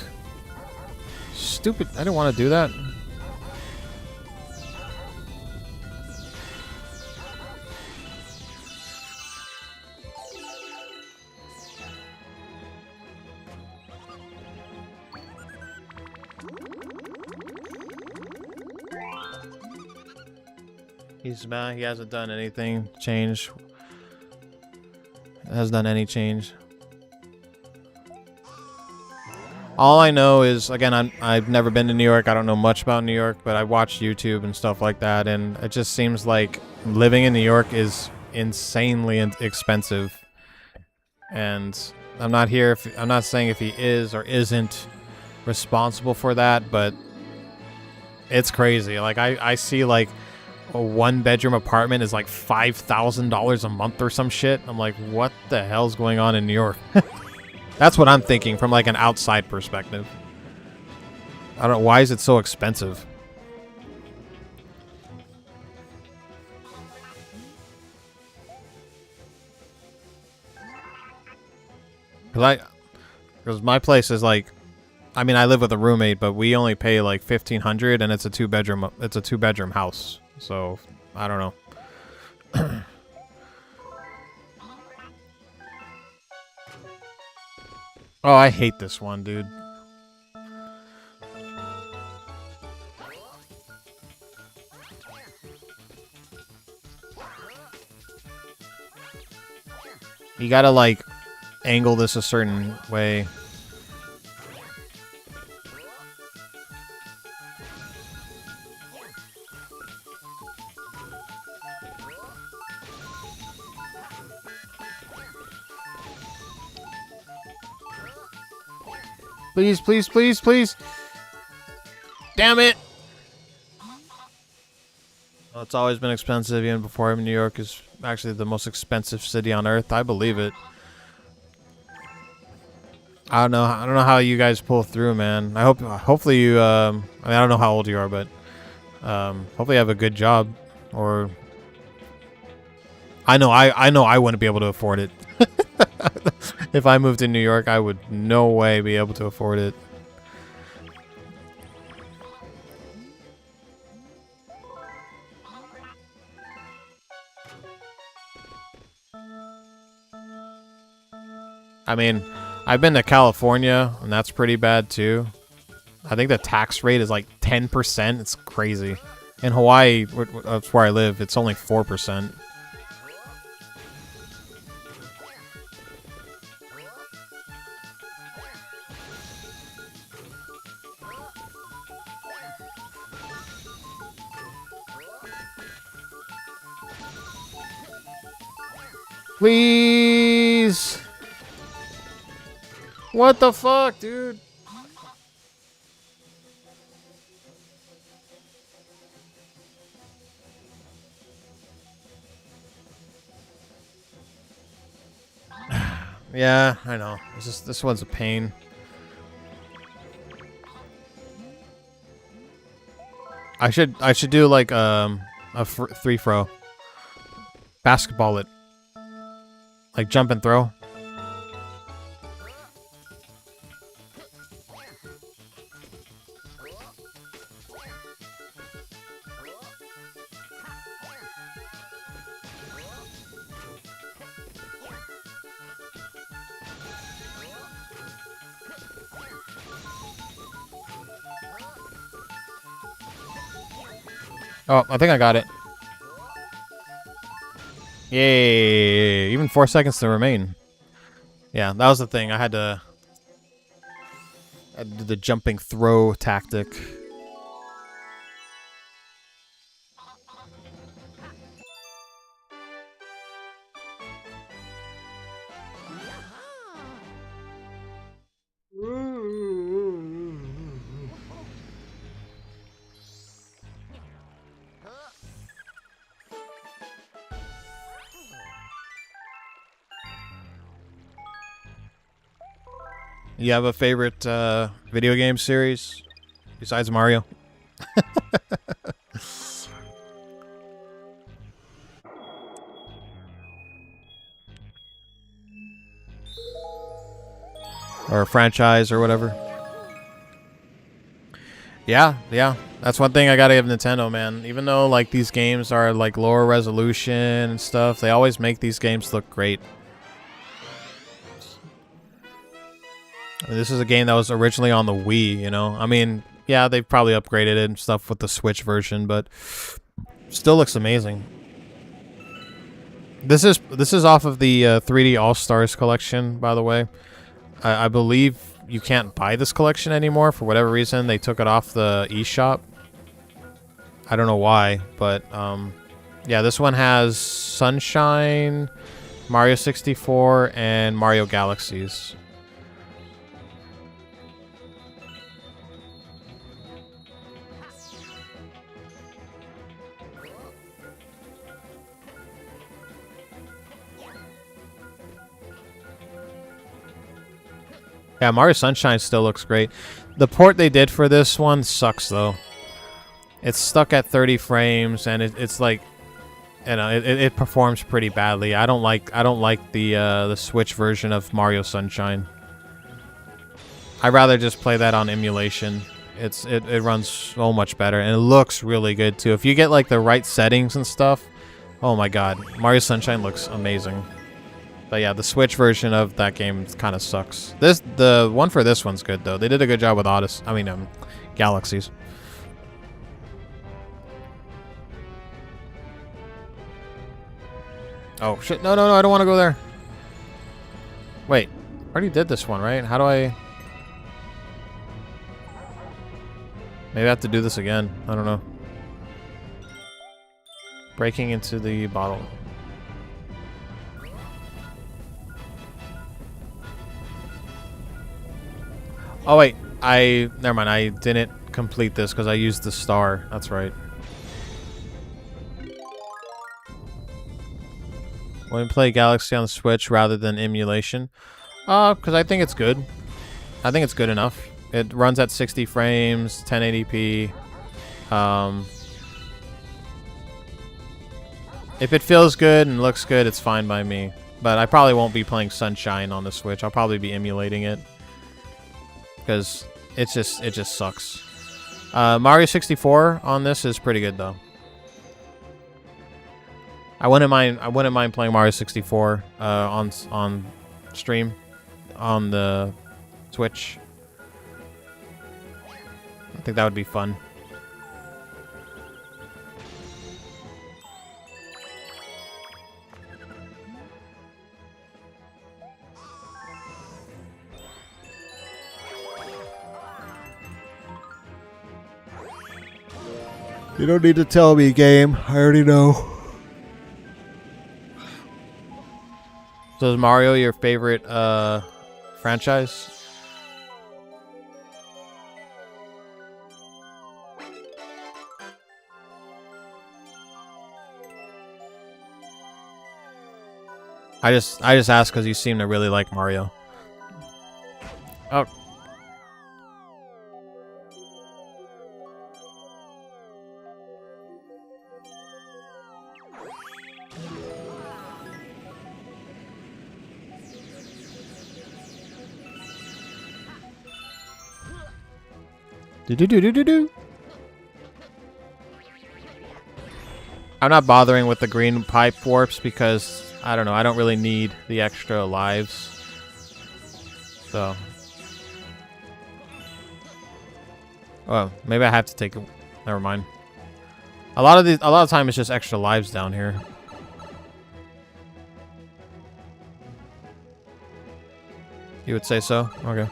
Stupid. I didn't want to do that. He's mad. He hasn't done anything. Change. Has done any change. All I know is, again, I've never been to New York. I don't know much about New York, but I watch YouTube and stuff like that, and it just seems like living in New York is insanely expensive. And I'm not here. I'm not saying if he is or isn't responsible for that, but it's crazy. Like I see like a 1-bedroom apartment is like $5,000 a month or some shit. I'm like, what the hell's going on in New York? That's what I'm thinking from like an outside perspective. I don't know, why is it so expensive? Because my place is like, I mean, I live with a roommate, but we only pay like $1,500, and it's a 2-bedroom. It's a 2-bedroom house. So I don't know. Oh, I hate this one, dude. You gotta, like, angle this a certain way. Please, please, please, please. Damn it. Well, it's always been expensive, even before New York is actually the most expensive city on earth. I believe it. I don't know how you guys pull through, man. Hopefully you, I mean, I don't know how old you are, but, hopefully you have a good job, or I know I wouldn't be able to afford it. If I moved to New York, I would no way be able to afford it. I mean, I've been to California, and that's pretty bad too. I think the tax rate is like 10%. It's crazy. In Hawaii, that's where I live, it's only 4%. Please! What the fuck, dude? Yeah, I know. This one's a pain. I should do like a three throw, basketball it, like jump and throw. Oh, I think I got it. Yay! Even 4 seconds to remain. Yeah, that was the thing. I had to do the jumping throw tactic. You have a favorite video game series besides Mario? Or a franchise or whatever? Yeah, yeah. That's one thing I gotta give Nintendo, man. Even though like these games are like lower resolution and stuff, they always make these games look great. This is a game that was originally on the Wii, you know? I mean, yeah, they've probably upgraded it and stuff with the Switch version, but still looks amazing. This is off of the 3D All-Stars collection, by the way. I believe you can't buy this collection anymore for whatever reason. They took it off the eShop. I don't know why, but yeah, this one has Sunshine, Mario 64, and Mario Galaxies. Yeah, Mario Sunshine still looks great. The port they did for this one sucks though. It's stuck at 30 frames, and it's like, you know, it performs pretty badly. I don't like the Switch version of Mario Sunshine. I'd rather just play that on emulation. It runs so much better, and it looks really good too. If you get like the right settings and stuff, oh my god, Mario Sunshine looks amazing. But yeah, the Switch version of that game kind of sucks. The one for this one's good though. They did a good job with Galaxies. Oh shit! No, I don't want to go there. Wait, I already did this one, right? How do I? Maybe I have to do this again. I don't know. Breaking into the bottle. Oh wait, never mind. I didn't complete this because I used the star. That's right. When we play Galaxy on the Switch rather than emulation, because I think it's good. I think it's good enough. It runs at 60 frames, 1080p. If it feels good and looks good, it's fine by me. But I probably won't be playing Sunshine on the Switch. I'll probably be emulating it. Because it just sucks. Mario 64 on this is pretty good though. I wouldn't mind playing Mario 64 on stream on the Switch. I think that would be fun. You don't need to tell me, game. I already know. So is Mario your favorite franchise? I just asked because you seem to really like Mario. Oh. Do. I'm not bothering with the green pipe warps because I don't know. I don't really need the extra lives. So, oh, maybe I have to take it. Never mind. A lot of time it's just extra lives down here. You would say so? Okay.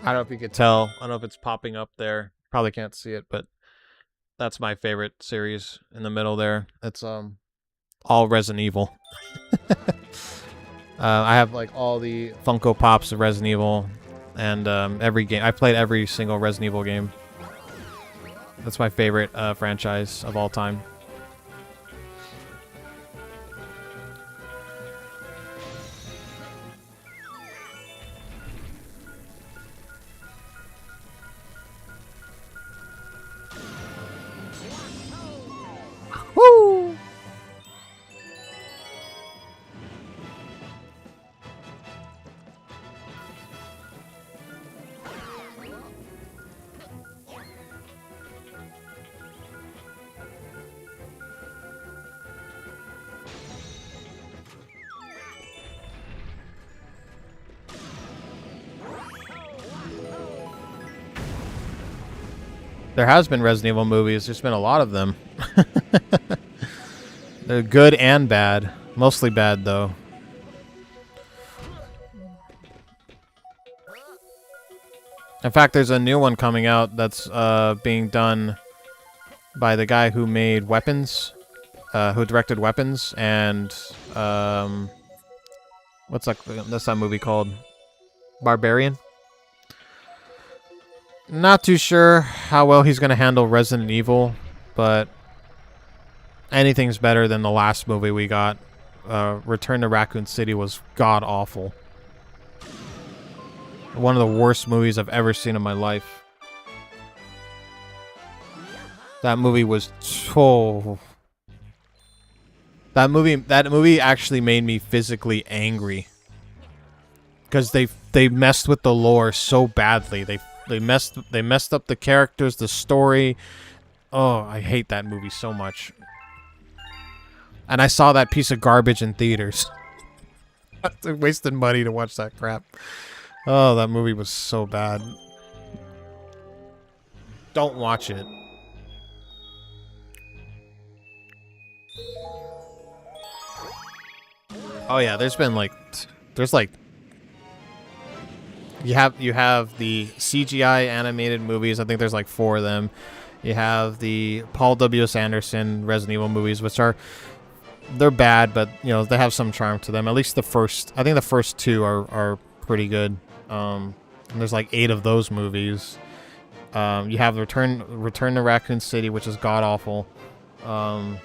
I don't know if you could tell. I don't know if it's popping up there. Probably can't see it, but that's my favorite series in the middle there. It's all Resident Evil. I have like all the Funko Pops of Resident Evil, and every game. I played every single Resident Evil game. That's my favorite franchise of all time. Woo! There has been Resident Evil movies. There's been a lot of them. They're good and bad. Mostly bad, though. In fact, there's a new one coming out that's being done by the guy who made Weapons, who directed Weapons, and what's that movie called? Barbarian? Not too sure how well he's going to handle Resident Evil, but anything's better than the last movie we got. Return to Raccoon City was god-awful. One of the worst movies I've ever seen in my life. That movie was so... That movie actually made me physically angry. Because they messed with the lore so badly. They messed up the characters, the story. Oh, I hate that movie so much. And I saw that piece of garbage in theaters. I wasted money to watch that crap. Oh, that movie was so bad. Don't watch it. Oh yeah, there's you have the CGI animated movies. I think there's like 4 of them. You have the Paul W.S. Anderson Resident Evil movies, which they're bad, but you know they have some charm to them. At least I think the first 2 are pretty good. And there's like 8 of those movies. You have Return to Raccoon City, which is god awful. I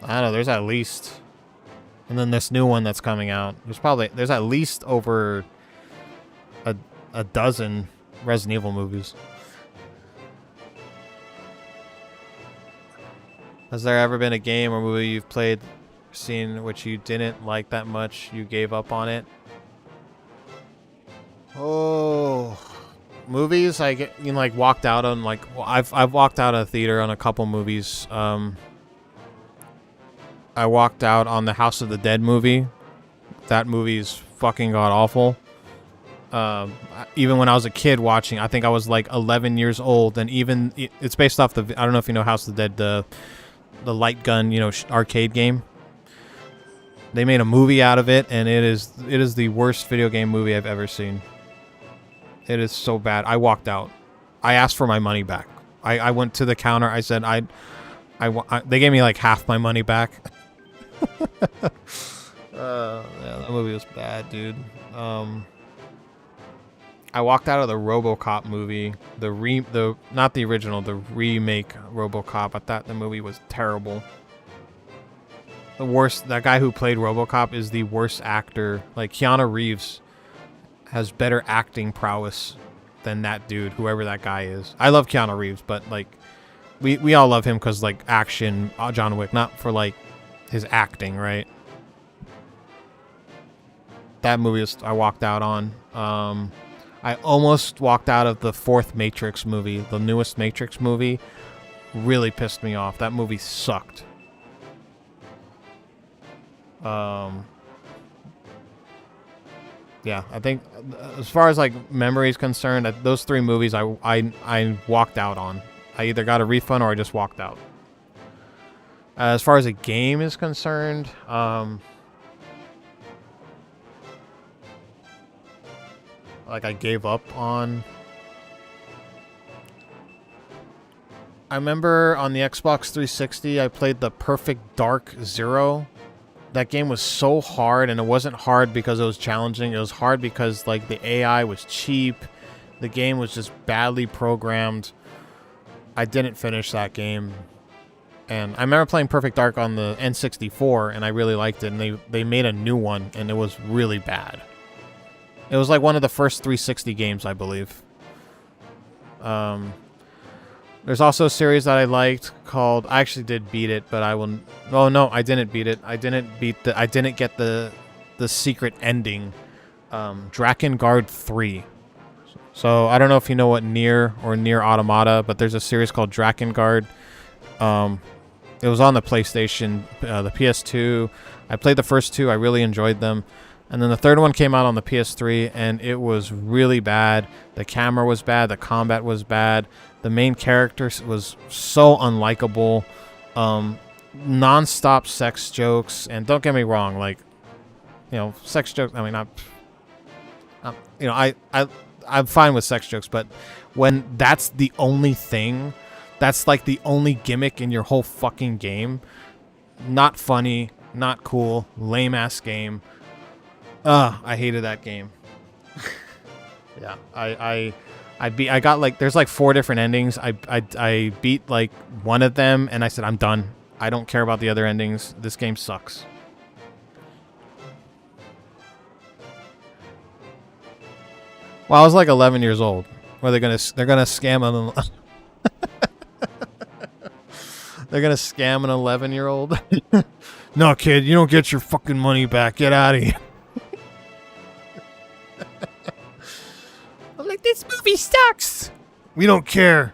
don't know. There's at least, and then this new one that's coming out. There's at least over a dozen Resident Evil movies. Has there ever been a game or movie you've played, seen, which you didn't like that much, you gave up on it? Oh, movies I walked out on I've walked out of the theater on a couple movies. I walked out on the House of the Dead movie. That movie's fucking god awful. Even when I was a kid watching, I think I was like 11 years old, and even it's based off I don't know if you know House of the Dead, the light gun, arcade game. They made a movie out of it, and it is the worst video game movie I've ever seen. It is so bad. I walked out. I asked for my money back. I went to the counter. I said they gave me like half my money back. Yeah, that movie was bad, dude. I walked out of the RoboCop movie, the not the original, the remake RoboCop. I thought the movie was terrible. The worst. That guy who played RoboCop is the worst actor. Like Keanu Reeves has better acting prowess than that dude, whoever that guy is. I love Keanu Reeves, but like we all love him because like action, John Wick, not for like his acting, right? That movie was, I walked out on. I almost walked out of the fourth Matrix movie, the newest Matrix movie. Really pissed me off. That movie sucked. Yeah, I think as far as like memory is concerned, those three movies I walked out on. I either got a refund or I just walked out. As far as a game is concerned, like I gave up on. I remember on the Xbox 360, I played the Perfect Dark Zero. That game was so hard, and it wasn't hard because it was challenging. It was hard because like the AI was cheap. The game was just badly programmed. I didn't finish that game. And I remember playing Perfect Dark on the N64, and I really liked it. And they made a new one, and it was really bad. It was like one of the first 360 games, I believe. There's also a series that I liked called, I actually did beat it, but I will. Oh no, I didn't beat it. I didn't get the secret ending. Drakengard 3. So I don't know if you know what Nier or Nier Automata, but there's a series called Drakengard. It was on the PlayStation, the PS2. I played the first two. I really enjoyed them. And then the third one came out on the PS3, and it was really bad. The camera was bad. The combat was bad. The main character was so unlikable. Non-stop sex jokes. And don't get me wrong, like, you know, sex jokes, I mean, I'm fine with sex jokes, but when that's the only thing, that's like the only gimmick in your whole fucking game, not funny, not cool, lame-ass game. I hated that game. Yeah, I got like, there's like 4 different endings. I beat like one of them, and I said, I'm done. I don't care about the other endings. This game sucks. Well, I was like 11 years old. Where they're gonna scam an they're gonna scam an 11-year-old. No, kid, you don't get your fucking money back. Get out of here. I'm like, this movie sucks. We don't care.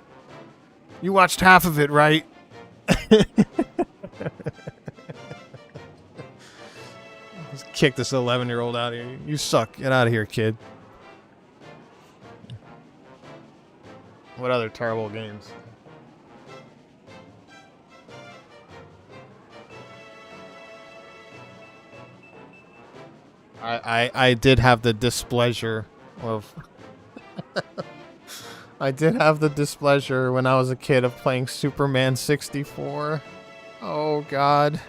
You watched half of it, right? Let's kick this 11-year-old out of here. You suck. Get out of here, kid. What other terrible games? I did have the displeasure of I did have the displeasure when I was a kid of playing Superman 64. Oh god.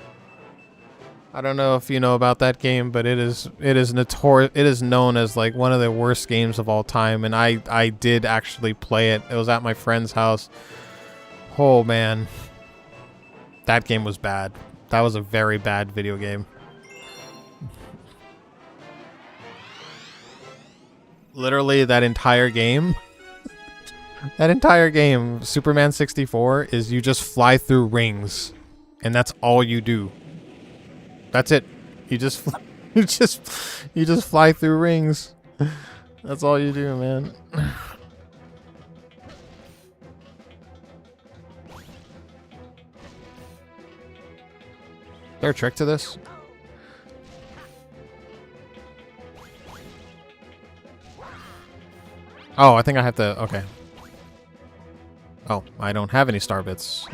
I don't know if you know about that game, but it is notorious. It is known as like one of the worst games of all time, and I did actually play it. It was at my friend's house. Oh man. That game was bad. That was a very bad video game. Literally that entire game, Superman 64, is you just fly through rings, and that's all you do. That's it. You just you just fly through rings. That's all you do, man. Is there a trick to this? Oh, I think I have to... Okay. Oh, I don't have any star bits.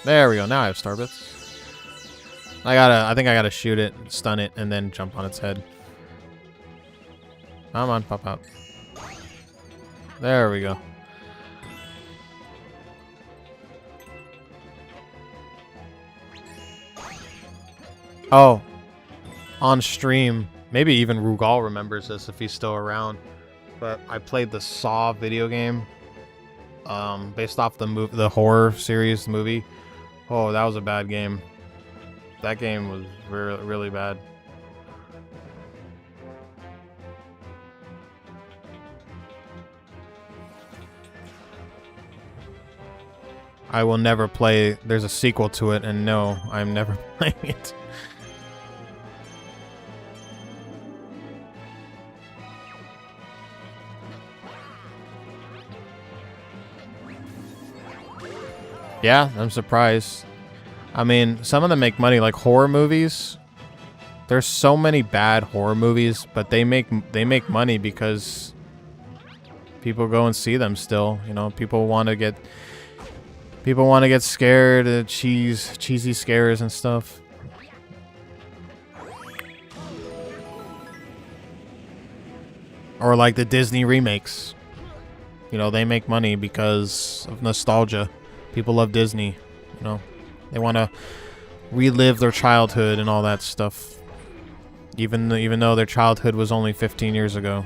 There we go. Now I have star bits. I think I gotta shoot it, stun it, and then jump on its head. Come on, pop out. There we go. Oh. On stream, Maybe even Rugal remembers this if he's still around. But I played the Saw video game, based off the horror series movie. Oh, that was a bad game. That game was really bad. I will never play. There's a sequel to it, and no, I'm never playing it. Yeah, I'm surprised. I mean, some of them make money, like horror movies. There's so many bad horror movies, but they make money because people go and see them still. You know, people want to get scared, cheesy scares and stuff. Or like the Disney remakes. You know, they make money because of nostalgia. People love Disney, you know. They want to relive their childhood and all that stuff. Even though their childhood was only 15 years ago.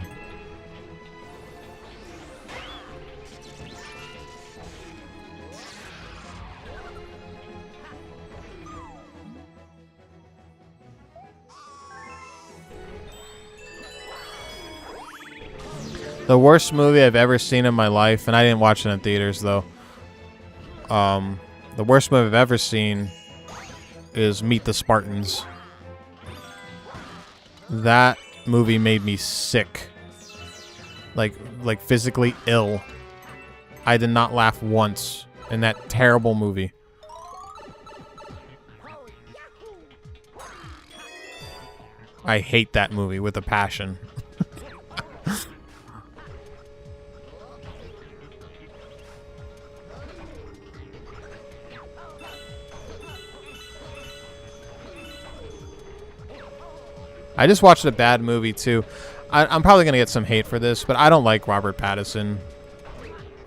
The worst movie I've ever seen in my life, and I didn't watch it in theaters though. The worst movie I've ever seen is Meet the Spartans. That movie made me sick. Like physically ill. I did not laugh once in that terrible movie. I hate that movie with a passion. I just watched a bad movie too. I'm probably gonna get some hate for this, but I don't like Robert Pattinson.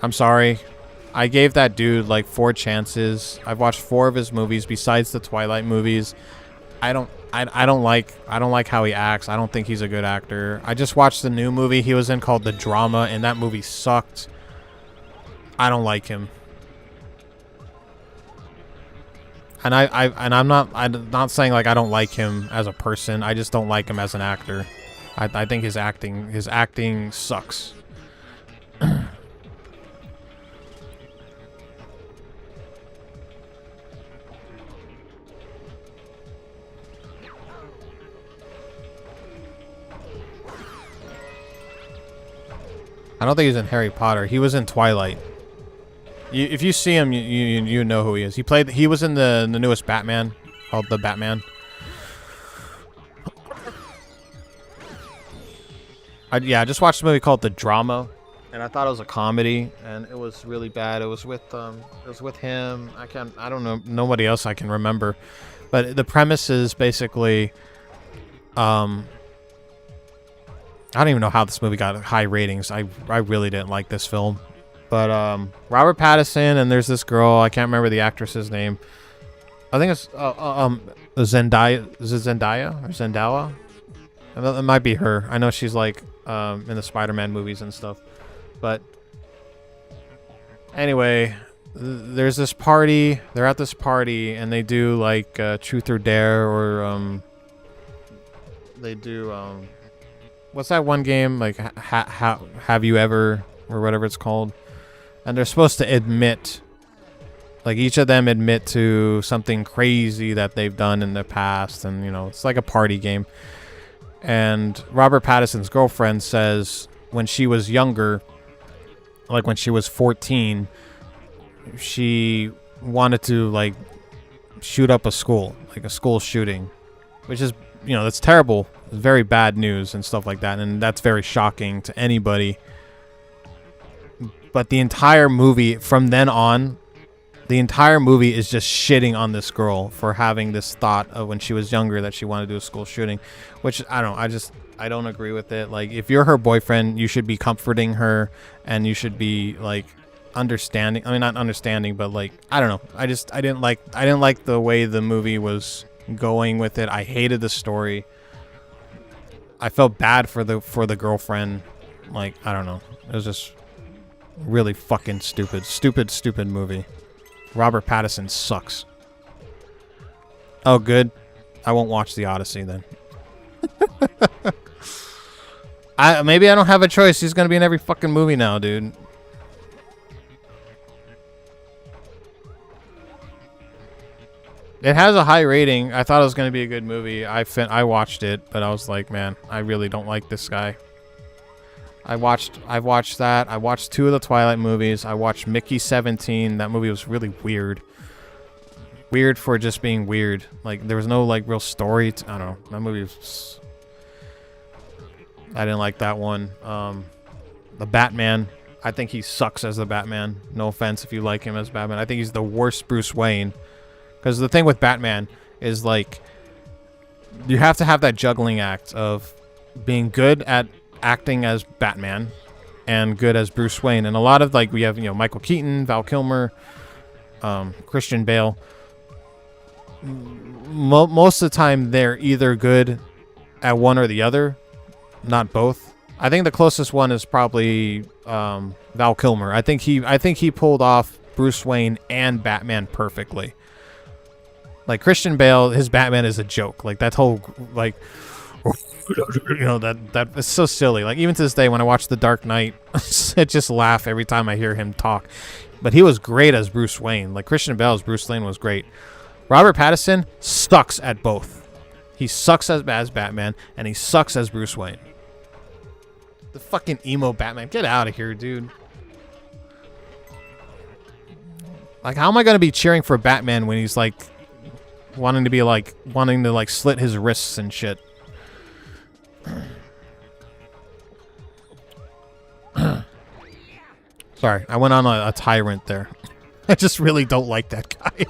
I'm sorry. I gave that dude like 4 chances. I've watched 4 of his movies besides the Twilight movies. I don't like how he acts. I don't think he's a good actor. I just watched the new movie he was in called The Drama, and that movie sucked. I don't like him. And I'm not saying like I don't like him as a person. I just don't like him as an actor. I think his acting sucks. I don't think he's in Harry Potter. He was in Twilight. If you see him, you know who he is. He was in the newest Batman, called The Batman. I just watched a movie called The Drama, and I thought it was a comedy, and it was really bad. It was with him. I don't know, nobody else I can remember, but the premise is basically, I don't even know how this movie got high ratings. I really didn't like this film. But Robert Pattinson, and there's this girl, I can't remember the actress's name. I think it's Zendaya. Is it Zendaya or Zendaya? It might be her. I know she's like in the Spider-Man movies and stuff. But anyway, there's this party. They're at this party, and they do like Truth or Dare, or they do what's that one game, like Have You Ever, or whatever it's called. And they're supposed to admit, like each of them admit to something crazy that they've done in the past. And, you know, it's like a party game. And Robert Pattinson's girlfriend says when she was younger, like when she was 14, she wanted to like shoot up a school, like a school shooting, which is, you know, that's terrible. It's very bad news and stuff like that. And that's very shocking to anybody. But the entire movie, from then on, the entire movie is just shitting on this girl for having this thought of when she was younger that she wanted to do a school shooting, which I don't agree with it. Like, if you're her boyfriend, you should be comforting her, and you should be like understanding. I mean, not understanding, but like, I don't know. I didn't like the way the movie was going with it. I hated the story. I felt bad for the girlfriend. Like, I don't know. It was just really fucking stupid. Stupid movie. Robert Pattinson sucks. Oh, good. I won't watch The Odyssey then. Maybe I don't have a choice. He's gonna be in every fucking movie now, dude. It has a high rating. I thought it was gonna be a good movie. I watched it, but I was like, man, I really don't like this guy. I've watched that. I watched 2 of the Twilight movies. I watched Mickey 17. That movie was really weird. Weird for just being weird. Like, there was no, like, real story. I don't know. That movie was... I didn't like that one. The Batman. I think he sucks as the Batman. No offense if you like him as Batman. I think he's the worst Bruce Wayne. Because the thing with Batman is, like, you have to have that juggling act of being good at acting as Batman and good as Bruce Wayne. And a lot of, like, we have, you know, Michael Keaton, Val Kilmer, Christian Bale. Most of the time, they're either good at one or the other, not both. I think the closest one is probably Val Kilmer. I think he pulled off Bruce Wayne and Batman perfectly. Like, Christian Bale, his Batman is a joke. Like, that whole, like, you know, that is so silly. Like, even to this day, when I watch The Dark Knight, I just laugh every time I hear him talk. But he was great as Bruce Wayne. Like, Christian Bale as Bruce Wayne was great. Robert Pattinson sucks at both. He sucks as Batman, and he sucks as Bruce Wayne. The fucking emo Batman. Get out of here, dude. Like, how am I going to be cheering for Batman when he's, like, wanting to slit his wrists and shit? Sorry, I went on a tyrant there. I just really don't like that guy.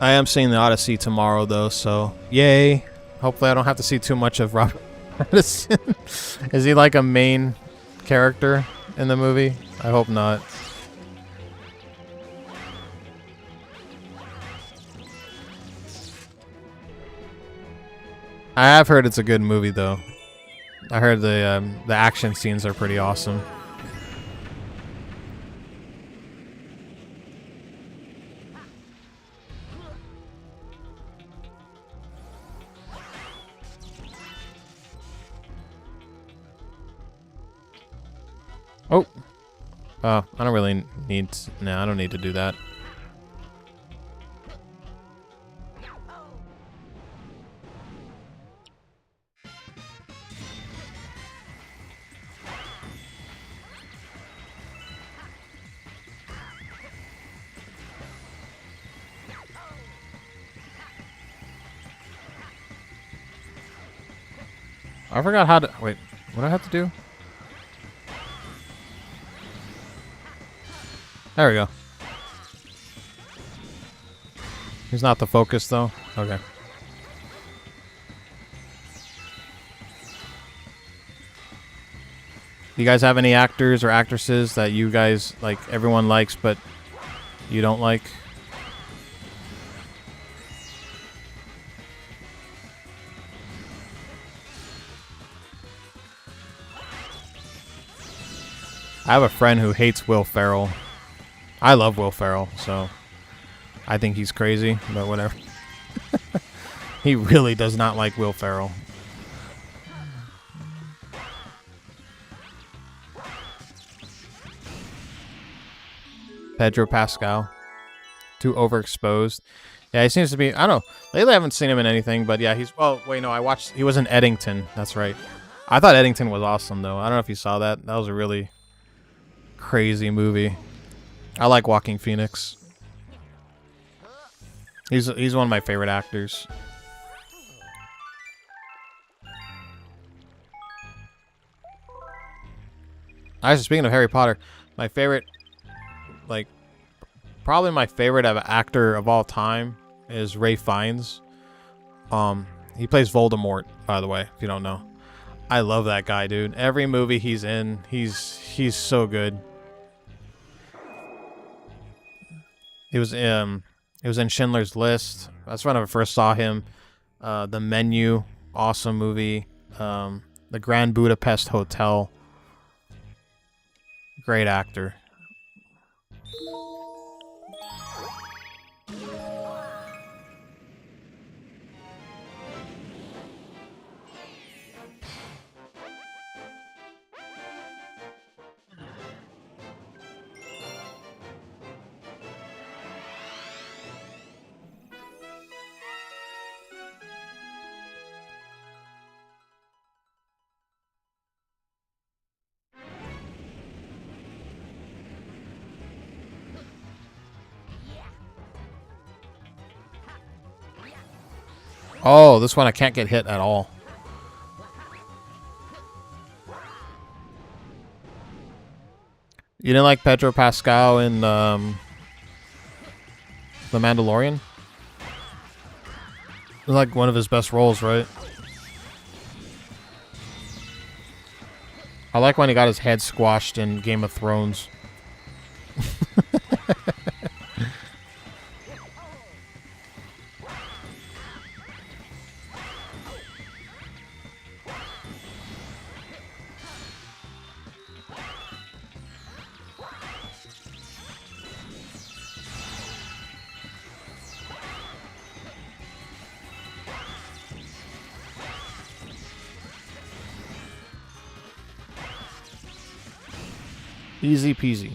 I am seeing The Odyssey tomorrow, though, so yay. Hopefully I don't have to see too much of Robert Pattinson. Is he like a main character in the movie? I hope not. I have heard it's a good movie, though. I heard the action scenes are pretty awesome. Oh. I don't really need... No, I don't need to do that. I forgot how to... Wait, what do I have to do? There we go. He's not the focus, though? Okay. Do you guys have any actors or actresses that you guys, like, everyone likes, but you don't like? I have a friend who hates Will Ferrell. I love Will Ferrell, so I think he's crazy, but whatever. He really does not like Will Ferrell. Pedro Pascal. Too overexposed. Yeah, he seems to be... I don't know. Lately I haven't seen him in anything, but yeah, he's... Oh, wait, no, I watched... He was in Eddington. That's right. I thought Eddington was awesome, though. I don't know if you saw that. That was a really crazy movie. I like Joaquin Phoenix. He's one of my favorite actors. Actually, speaking of Harry Potter, my favorite like probably my favorite actor of all time is Ray Fiennes. He plays Voldemort, by the way, if you don't know. I love that guy, dude. Every movie he's in, he's so good. He was in Schindler's List. That's when I first saw him. The Menu, awesome movie. The Grand Budapest Hotel, great actor. Oh, this one I can't get hit at all. You didn't like Pedro Pascal in The Mandalorian? It was like one of his best roles, right? I like when he got his head squashed in Game of Thrones. Easy peasy.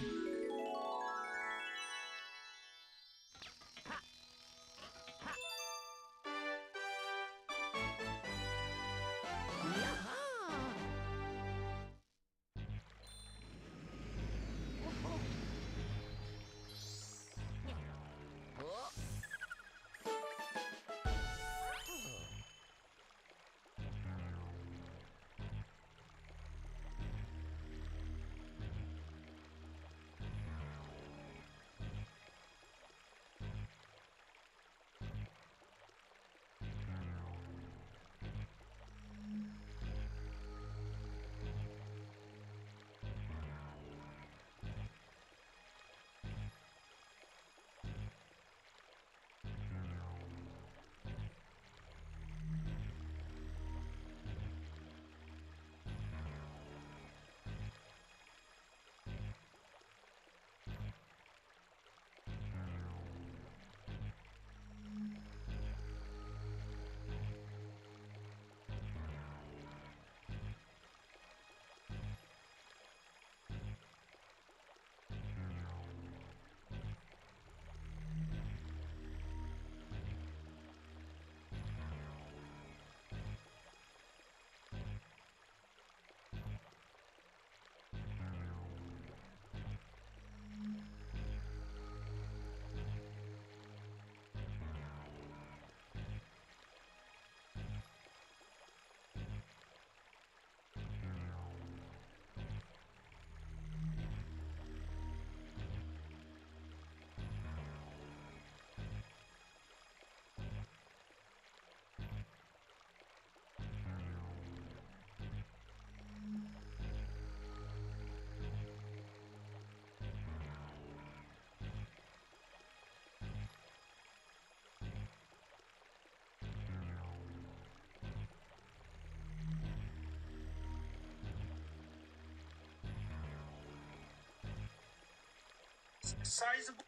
Sizable.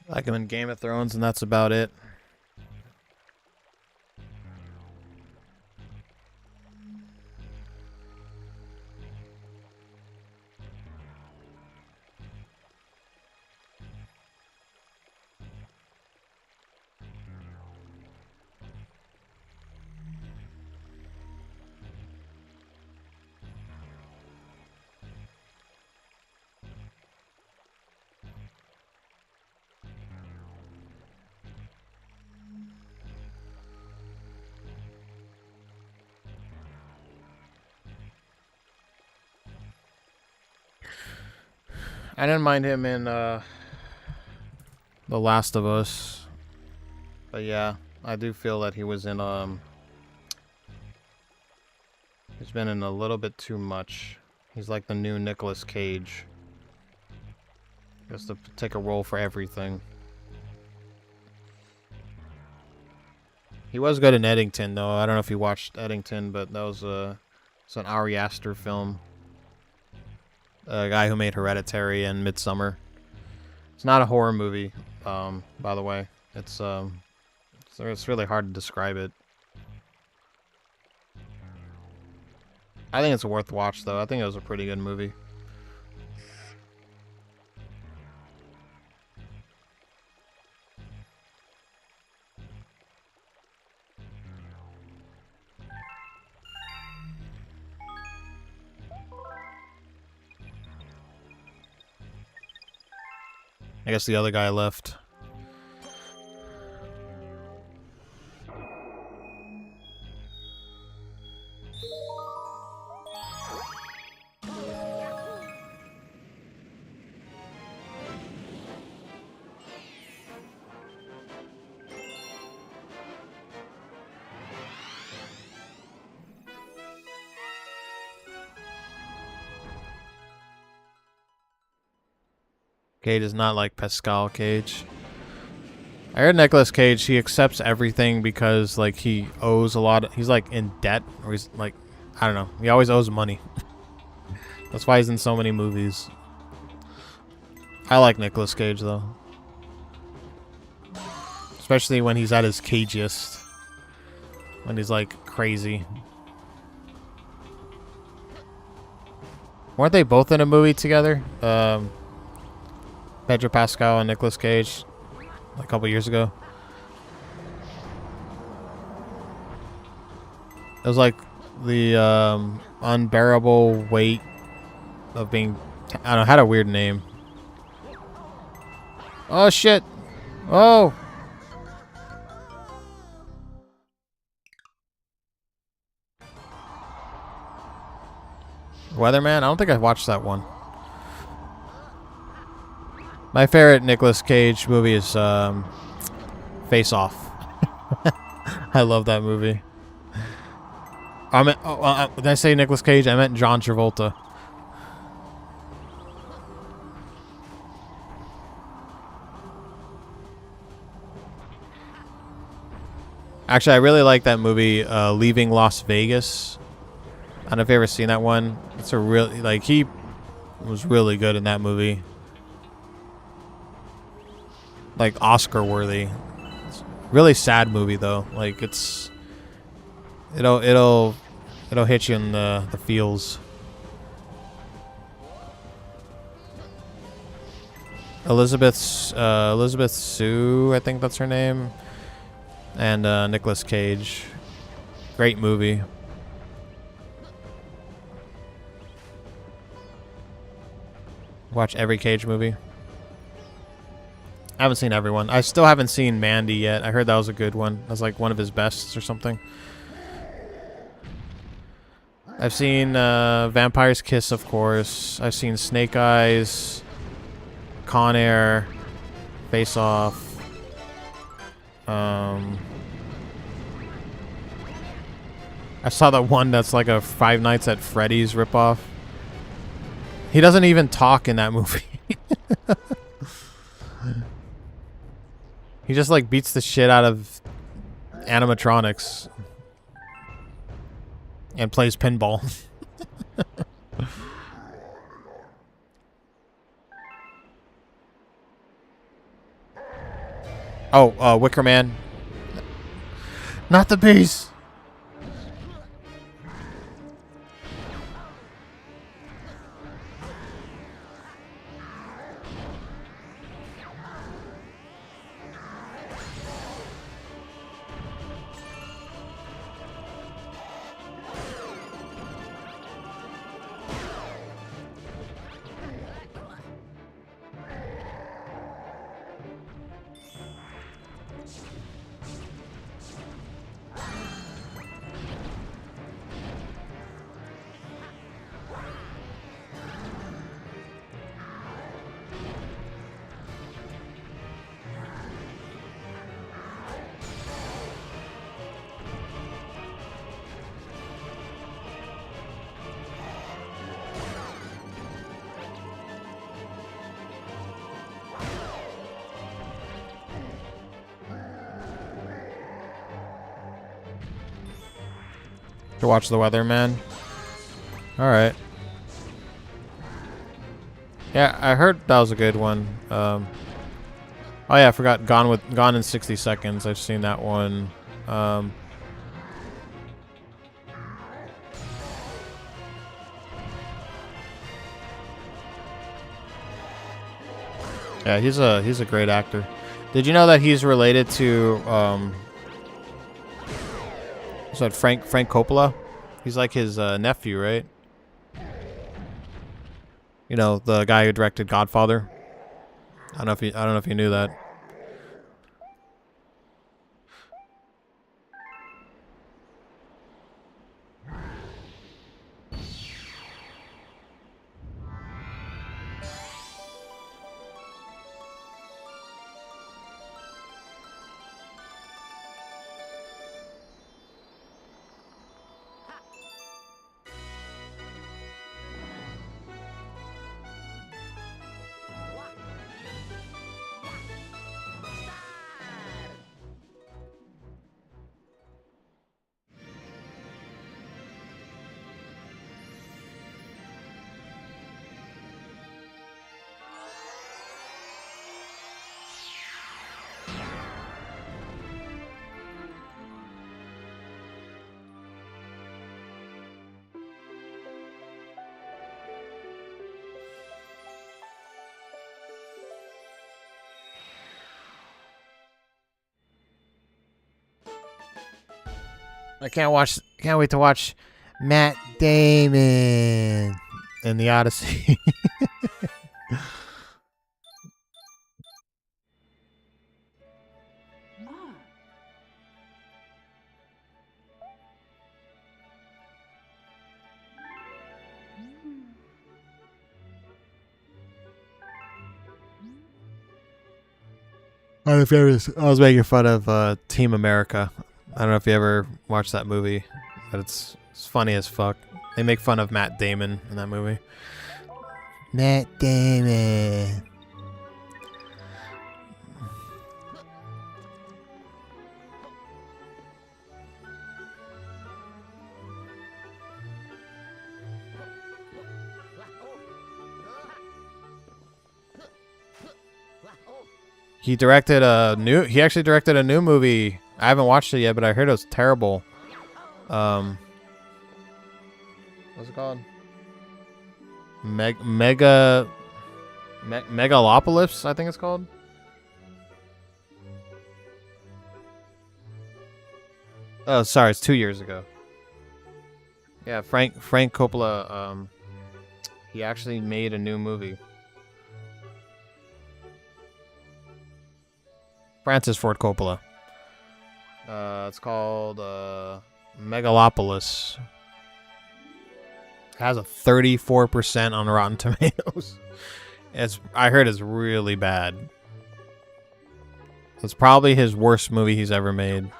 Like him in Game of Thrones, and that's about it. I didn't mind him in The Last of Us. But yeah, I do feel that he was in he's been in a little bit too much. He's like the new Nicolas Cage. He has to take a role for everything. He was good in Eddington, though. I don't know if you watched Eddington, but that was it's an Ari Aster film. A guy who made Hereditary and Midsummer. It's not a horror movie, by the way. It's really hard to describe it. I think it's worth watch, though. I think it was a pretty good movie. I guess the other guy left. Cage is not like Pascal Cage. I heard Nicolas Cage, he accepts everything because, like, he owes a lot. He's, like, in debt. Or he's, like, I don't know. He always owes money. That's why he's in so many movies. I like Nicolas Cage, though. Especially when he's at his cagiest. When he's, like, crazy. Weren't they both in a movie together? Pedro Pascal and Nicolas Cage a couple years ago. It was like the unbearable weight of being... I don't know, had a weird name. Oh, shit. Oh. Weatherman? I don't think I watched that one. My favorite Nicolas Cage movie is Face Off. I love that movie. Did I say Nicolas Cage? I meant John Travolta. Actually, I really like that movie, Leaving Las Vegas. I don't know if you've ever seen that one. It's a really, like, he was really good in that movie. Like, Oscar worthy. It's a really sad movie though. Like, it'll hit you in the feels. Elizabeth Sue, I think that's her name. And Nicolas Cage. Great movie. Watch every Cage movie. I haven't seen everyone. I still haven't seen Mandy yet. I heard that was a good one. That was like one of his bests or something. I've seen Vampire's Kiss, of course. I've seen Snake Eyes, Con Air, Face Off. I saw that one that's like a Five Nights at Freddy's ripoff. He doesn't even talk in that movie. He just like beats the shit out of animatronics and plays pinball. Oh, Wicker Man. Not the bees. To watch the weather, man. All right. Yeah, I heard that was a good one. Oh yeah, I forgot Gone in 60 Seconds. I've seen that one. Yeah, he's a great actor. Did you know that he's related to what's that, Frank Coppola? He's like his nephew, right? You know, the guy who directed Godfather. I don't know if you knew that. Can't wait to watch Matt Damon in the Odyssey. I don't know if you ever, I was making fun of Team America. I don't know if you ever watched that movie, but it's funny as fuck. They make fun of Matt Damon in that movie. Matt Damon. He actually directed a new movie. I haven't watched it yet, but I heard it was terrible. What's it called? Megalopolis, I think it's called. Oh, sorry, it's 2 years ago. Yeah, Frank Coppola, he actually made a new movie. Francis Ford Coppola. It's called Megalopolis. It has a 34% on Rotten Tomatoes. I heard it's really bad. It's probably his worst movie he's ever made.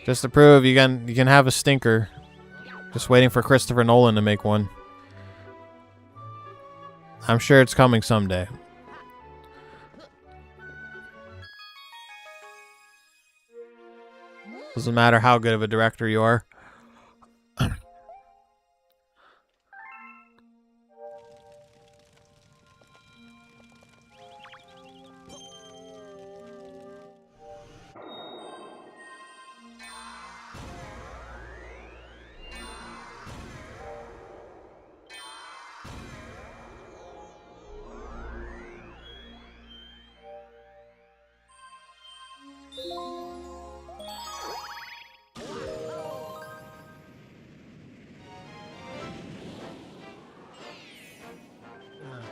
Just to prove you can have a stinker. Just waiting for Christopher Nolan to make one. I'm sure it's coming someday. Doesn't matter how good of a director you are.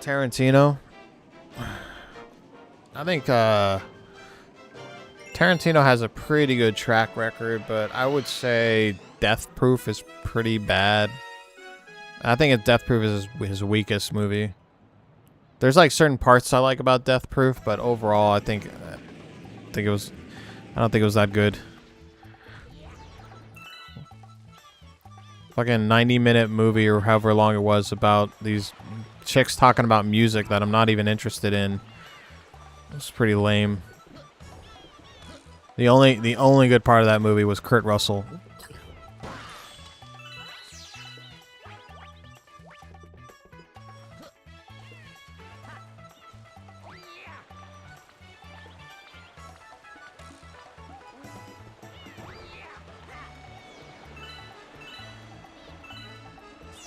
Tarantino. I think Tarantino has a pretty good track record, but I would say Death Proof is pretty bad. I think Death Proof is his weakest movie. There's like certain parts I like about Death Proof, but overall, I don't think it was that good. Fucking 90-minute movie or however long it was about these chicks talking about music that I'm not even interested in. It's pretty lame. The only good part of that movie was Kurt Russell.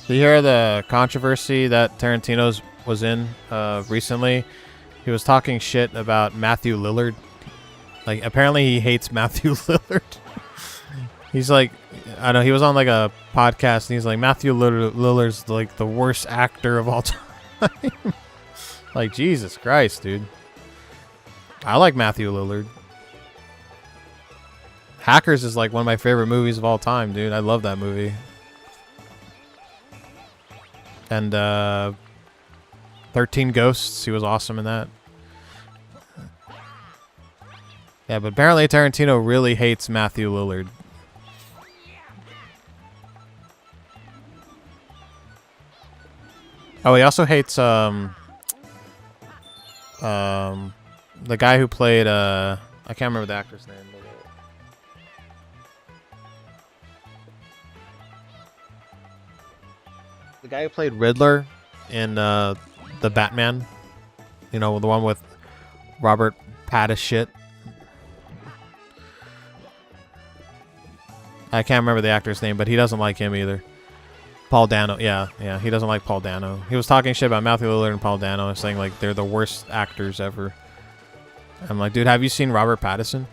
Did you hear the controversy that Tarantino's was in recently? He was talking shit about Matthew Lillard. Like, apparently he hates Matthew Lillard. He's like, I don't know, he was on like a podcast and he's like, Matthew Lillard's like the worst actor of all time. Like, Jesus Christ, dude. I like Matthew Lillard. Hackers is like one of my favorite movies of all time, dude. I love that movie. And 13 Ghosts, he was awesome in that. Yeah, but apparently Tarantino really hates Matthew Lillard. Oh, he also hates the guy who played I can't remember the actor's name. The guy who played Riddler in the Batman, you know, the one with Robert Pattinson. I can't remember the actor's name, but he doesn't like him either. Paul Dano, yeah, he doesn't like Paul Dano. He was talking shit about Matthew Lillard and Paul Dano, and saying like they're the worst actors ever. I'm like, dude, have you seen Robert Pattinson?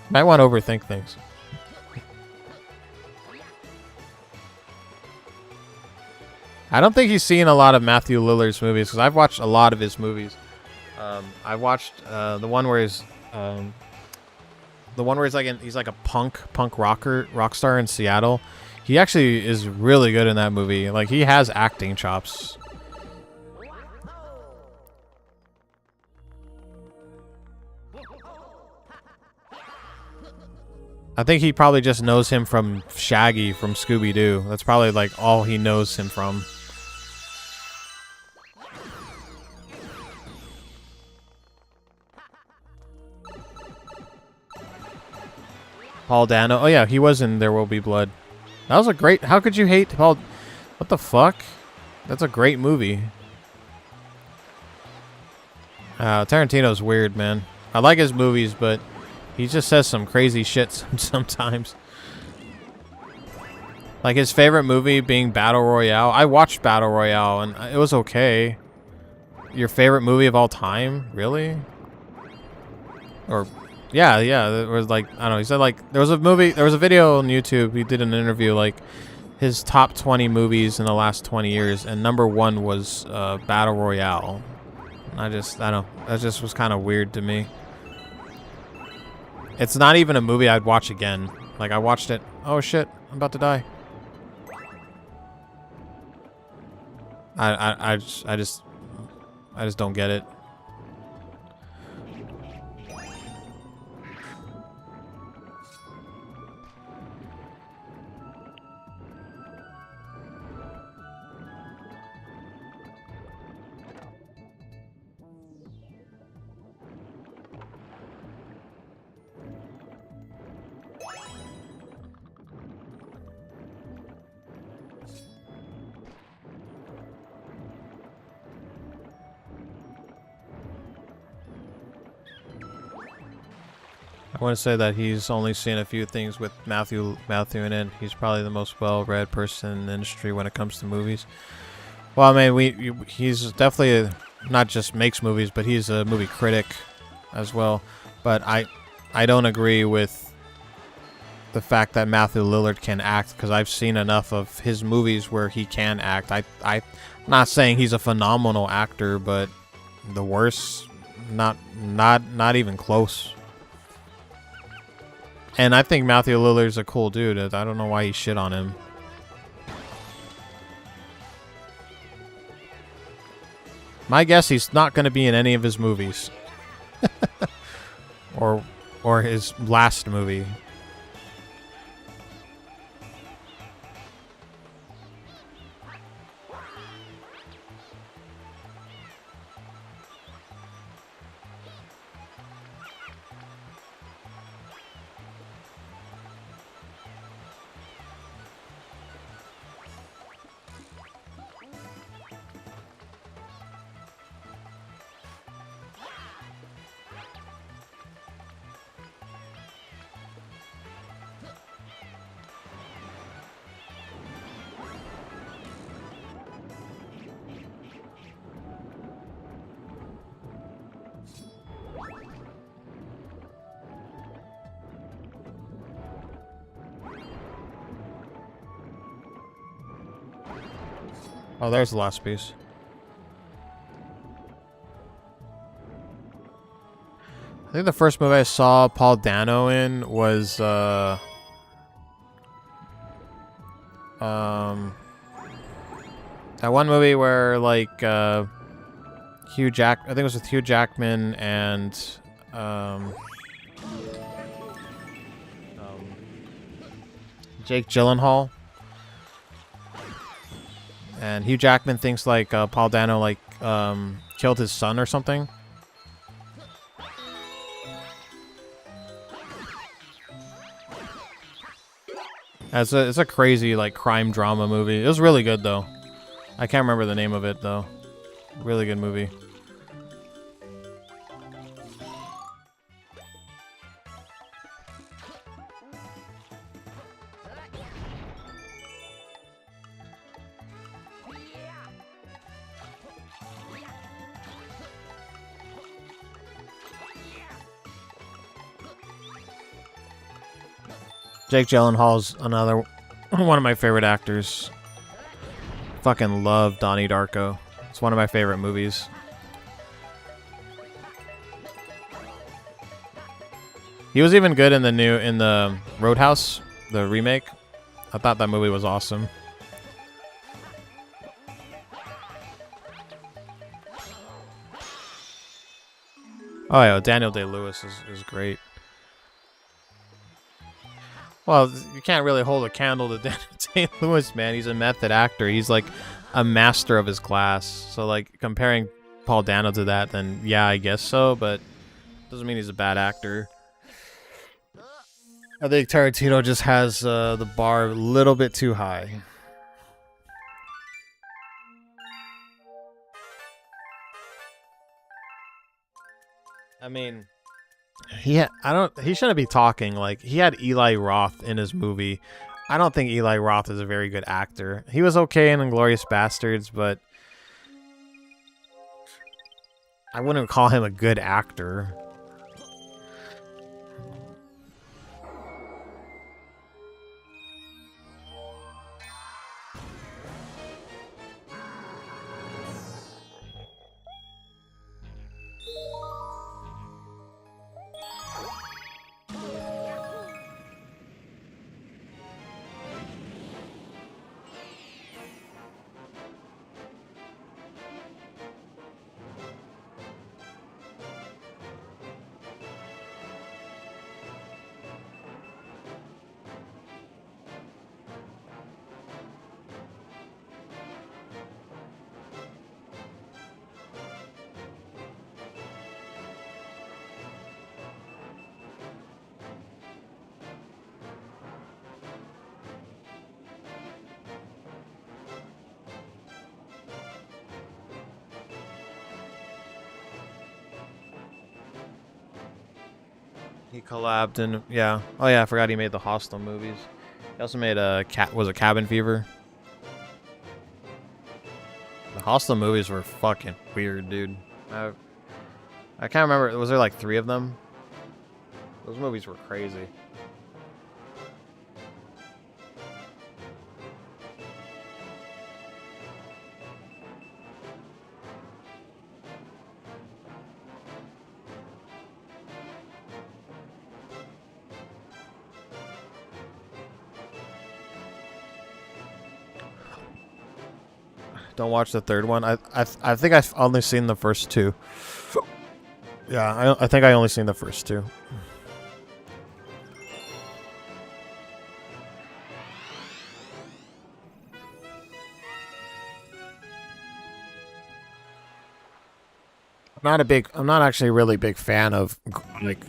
Might want to overthink things. I don't think he's seen a lot of Matthew Lillard's movies because I've watched a lot of his movies. I watched the one where he's like he's like a punk rock star in Seattle. He actually is really good in that movie. Like, he has acting chops. I think he probably just knows him from Shaggy from Scooby-Doo. That's probably like all he knows him from. Paul Dano. Oh yeah, he was in There Will Be Blood. That was a great... How could you hate Paul... What the fuck? That's a great movie. Tarantino's weird, man. I like his movies, but he just says some crazy shit sometimes. Like his favorite movie being Battle Royale. I watched Battle Royale, and it was okay. Your favorite movie of all time? Really? Or... Yeah, it was like, I don't know, he said like, there was a video on YouTube, he did an interview, like, his top 20 movies in the last 20 years, and number 1 was Battle Royale. And I don't know, that just was kind of weird to me. It's not even a movie I'd watch again. Like, I watched it, oh shit, I'm about to die. I just don't get it. I want to say that he's only seen a few things with Matthew in it. He's probably the most well-read person in the industry when it comes to movies. Well, I mean, he's definitely not just makes movies, but he's a movie critic as well. But I don't agree with the fact that Matthew Lillard can act, because I've seen enough of his movies where he can act. I'm not saying he's a phenomenal actor, but the worst, not even close. And I think Matthew Lillard's a cool dude. I don't know why he shit on him. My guess, he's not going to be in any of his movies. or his last movie. Oh, there's the last piece. I think the first movie I saw Paul Dano in was that one movie where like I think it was with Hugh Jackman and Jake Gyllenhaal. And Hugh Jackman thinks like Paul Dano like killed his son or something. It's a crazy like crime drama movie. It was really good though. I can't remember the name of it though. Really good movie. Jake Gyllenhaal's another one of my favorite actors. Fucking love Donnie Darko. It's one of my favorite movies. He was even good in the Roadhouse, the remake. I thought that movie was awesome. Oh yeah, Daniel Day-Lewis is great. Well, you can't really hold a candle to Daniel Day-Lewis, man. He's a method actor. He's like a master of his class. So like comparing Paul Dano to that, then yeah, I guess so, but doesn't mean he's a bad actor. I think Tarantino just has the bar a little bit too high. I mean, he shouldn't be talking. Like, he had Eli Roth in his movie. I don't think Eli Roth is a very good actor. He was okay in Inglourious Bastards, but I wouldn't call him a good actor. He collabed and yeah. Oh yeah, I forgot he made the Hostel movies. He also made Cabin Fever. The Hostel movies were fucking weird, dude. I can't remember. Was there like 3 of them? Those movies were crazy. Don't watch the 3rd one. I think I've only seen the first 2. Yeah, I think I only seen the first 2. I'm not actually a really big fan of like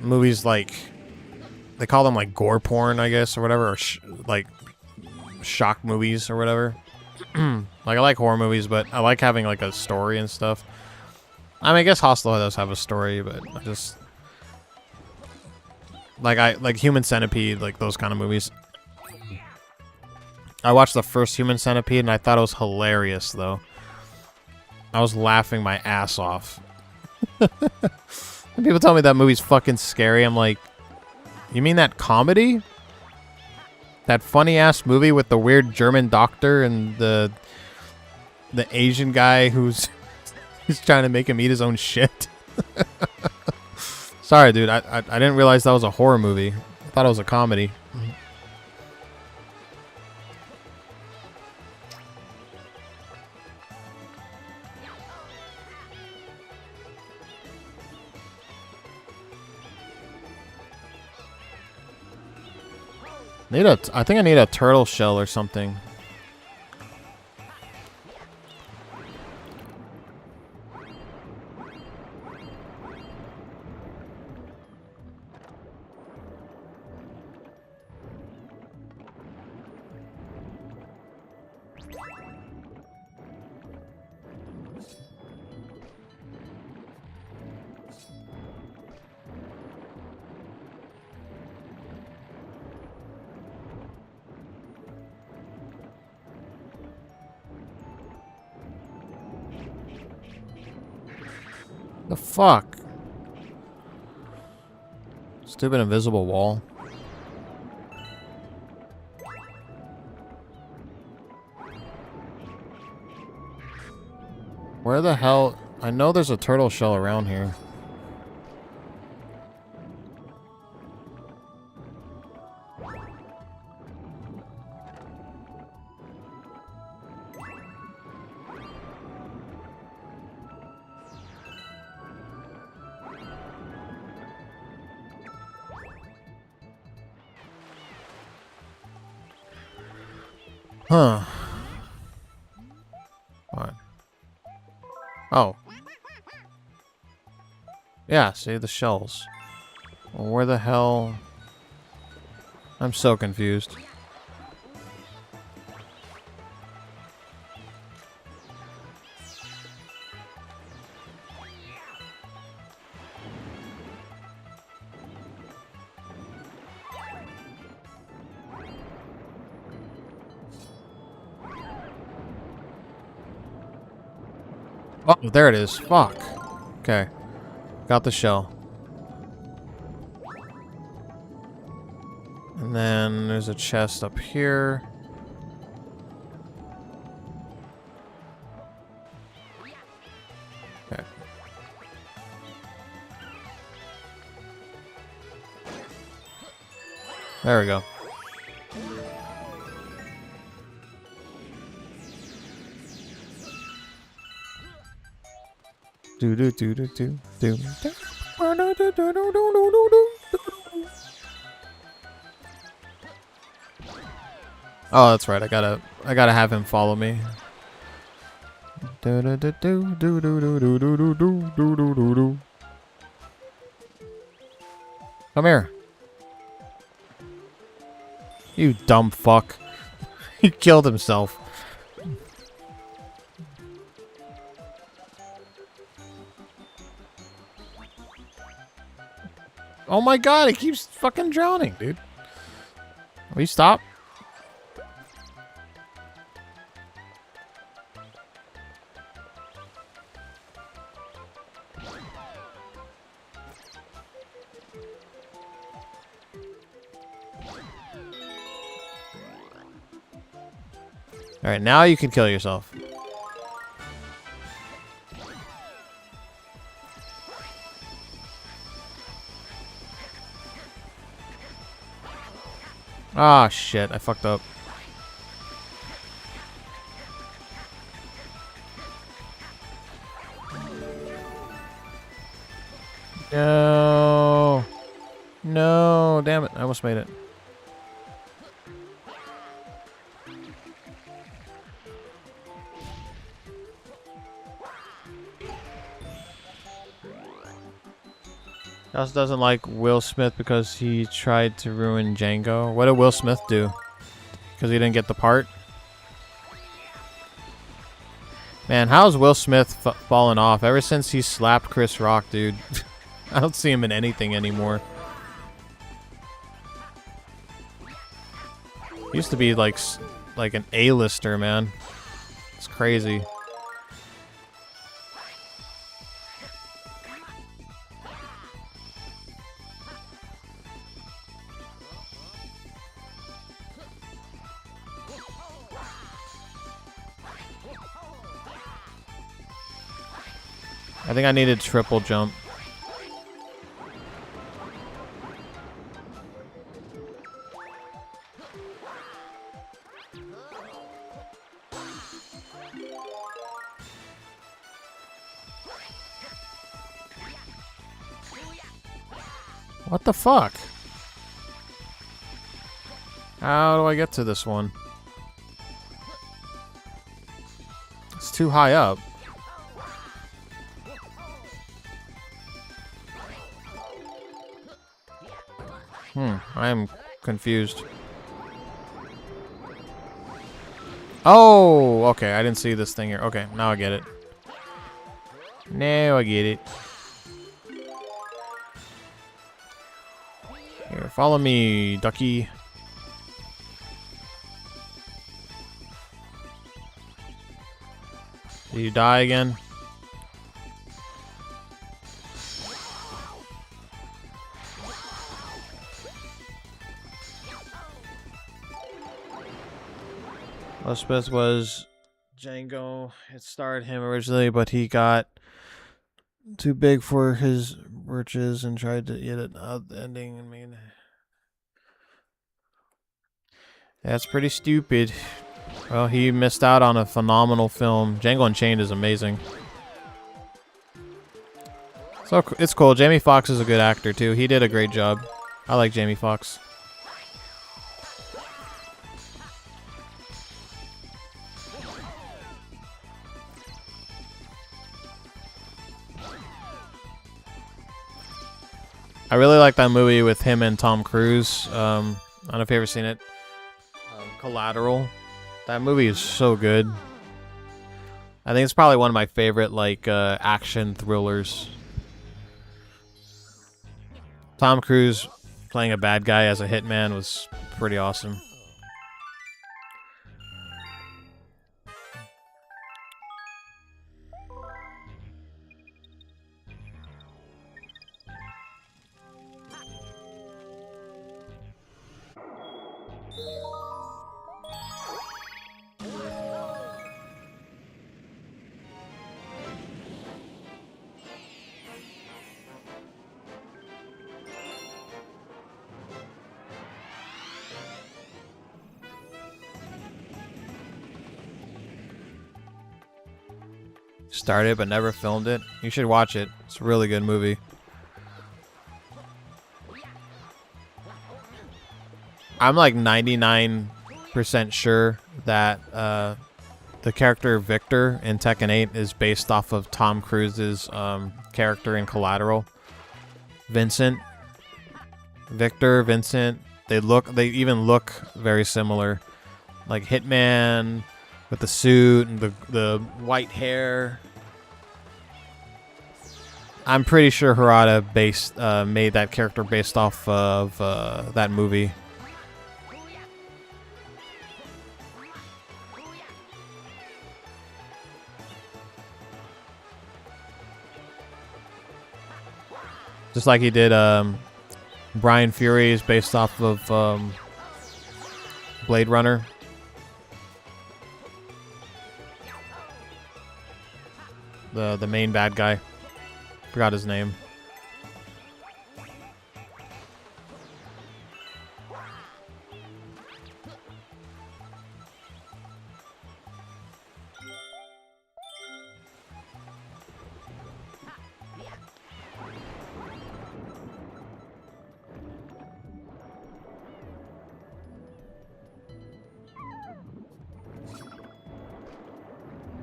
movies like they call them like gore porn, I guess, or whatever, or like shock movies or whatever. Like I like horror movies, but I like having like a story and stuff. I mean, I guess Hostel does have a story, but I just like Human Centipede, like those kind of movies. I watched the first Human Centipede and I thought it was hilarious though. I was laughing my ass off. People tell me that movie's fucking scary. I'm like, you mean that comedy? That funny ass movie with the weird German doctor and the Asian guy who's he's trying to make him eat his own shit. Sorry, dude. I didn't realize that was a horror movie. I thought it was a comedy. I think I need a turtle shell or something. The fuck? Stupid invisible wall. Where the hell? I know there's a turtle shell around here. Huh. What? Oh. Yeah, see the shells. Well, where the hell? I'm so confused. Oh, there it is. Fuck. Okay. Got the shell. And then there's a chest up here. Okay. There we go. Do do do do do do. Oh, that's right. I gotta have him follow me. Come here. You dumb fuck. He killed himself. Oh my god, he keeps fucking drowning, dude. Will you stop? Alright, now you can kill yourself. Ah, shit. I fucked up. No. No. Damn it. I almost made it. He also doesn't like Will Smith because he tried to ruin Django. What did Will Smith do? Because he didn't get the part? Man, how's Will Smith fallen off? Ever since he slapped Chris Rock, dude. I don't see him in anything anymore. He used to be like an A-lister, man. It's crazy. I think I needed triple jump. What the fuck? How do I get to this one? It's too high up. I am confused. Oh, okay. I didn't see this thing here. Okay, now I get it. Now I get it. Here, follow me, ducky. Did you die again? Elspeth was Django. It starred him originally, but he got too big for his britches and tried to get it out the ending. I mean, that's pretty stupid. Well, he missed out on a phenomenal film. Django Unchained is amazing. So it's cool. Jamie Foxx is a good actor too. He did a great job. I like Jamie Foxx. I really like that movie with him and Tom Cruise. I don't know if you've ever seen it. Collateral. That movie is so good. I think it's probably one of my favorite action thrillers. Tom Cruise playing a bad guy as a hitman was pretty awesome. Started but never filmed it. You should watch it. It's a really good movie. I'm like 99% sure that the character Victor in Tekken 8 is based off of Tom Cruise's character in Collateral. Vincent. Victor, Vincent. They even look very similar. Like Hitman with the suit and the white hair. I'm pretty sure Harada made that character based off of that movie. Just like he did Brian Fury is based off of Blade Runner. The main bad guy. Forgot his name.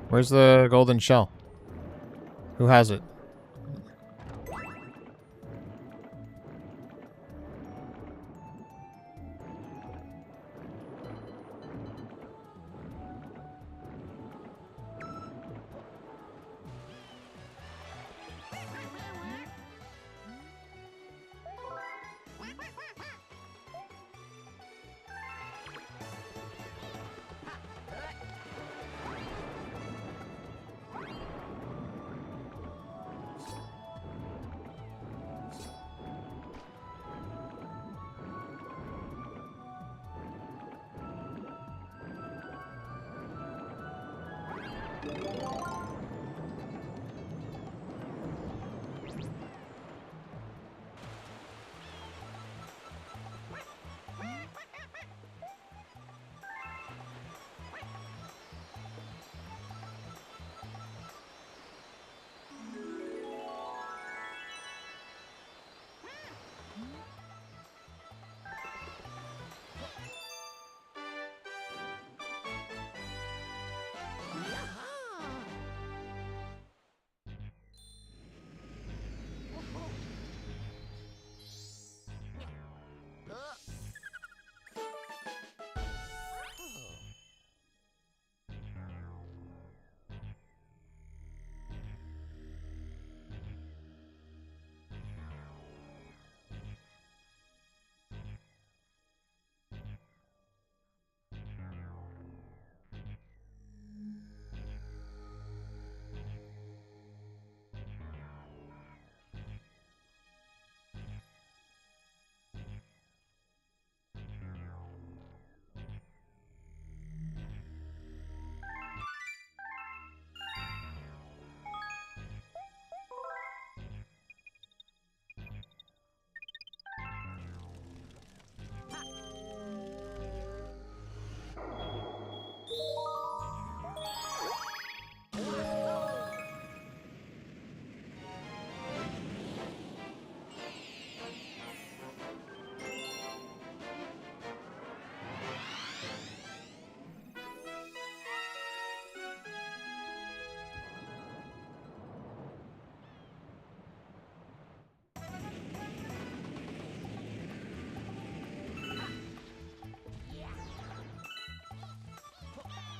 Where's the golden shell? Who has it?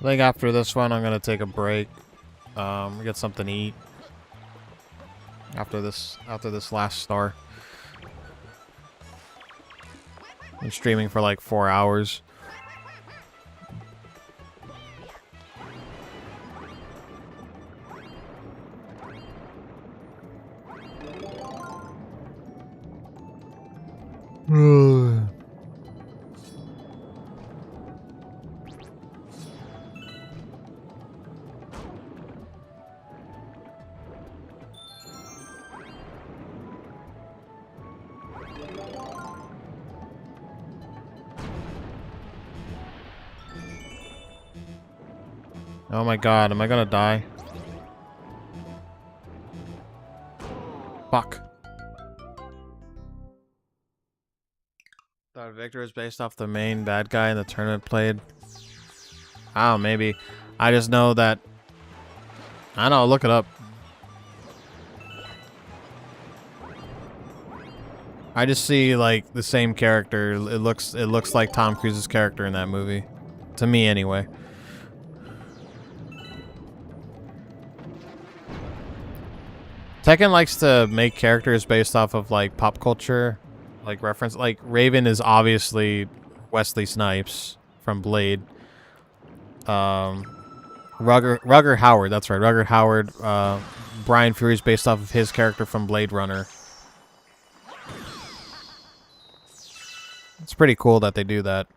I think after this one, I'm gonna take a break. Get something to eat. After this last star. I'm streaming for like 4 hours. Oh my god, am I gonna die? Fuck. Thought Victor is based off the main bad guy in the tournament played. Oh, maybe. I just know that... I don't know, look it up. I just see, like, the same character. It looks like Tom Cruise's character in that movie. To me, anyway. Tekken likes to make characters based off of, like, pop culture. Like, reference. Like, Raven is obviously Wesley Snipes from Blade. Rugger Howard, that's right. Rugger Howard. Brian Fury is based off of his character from Blade Runner. It's pretty cool that they do that.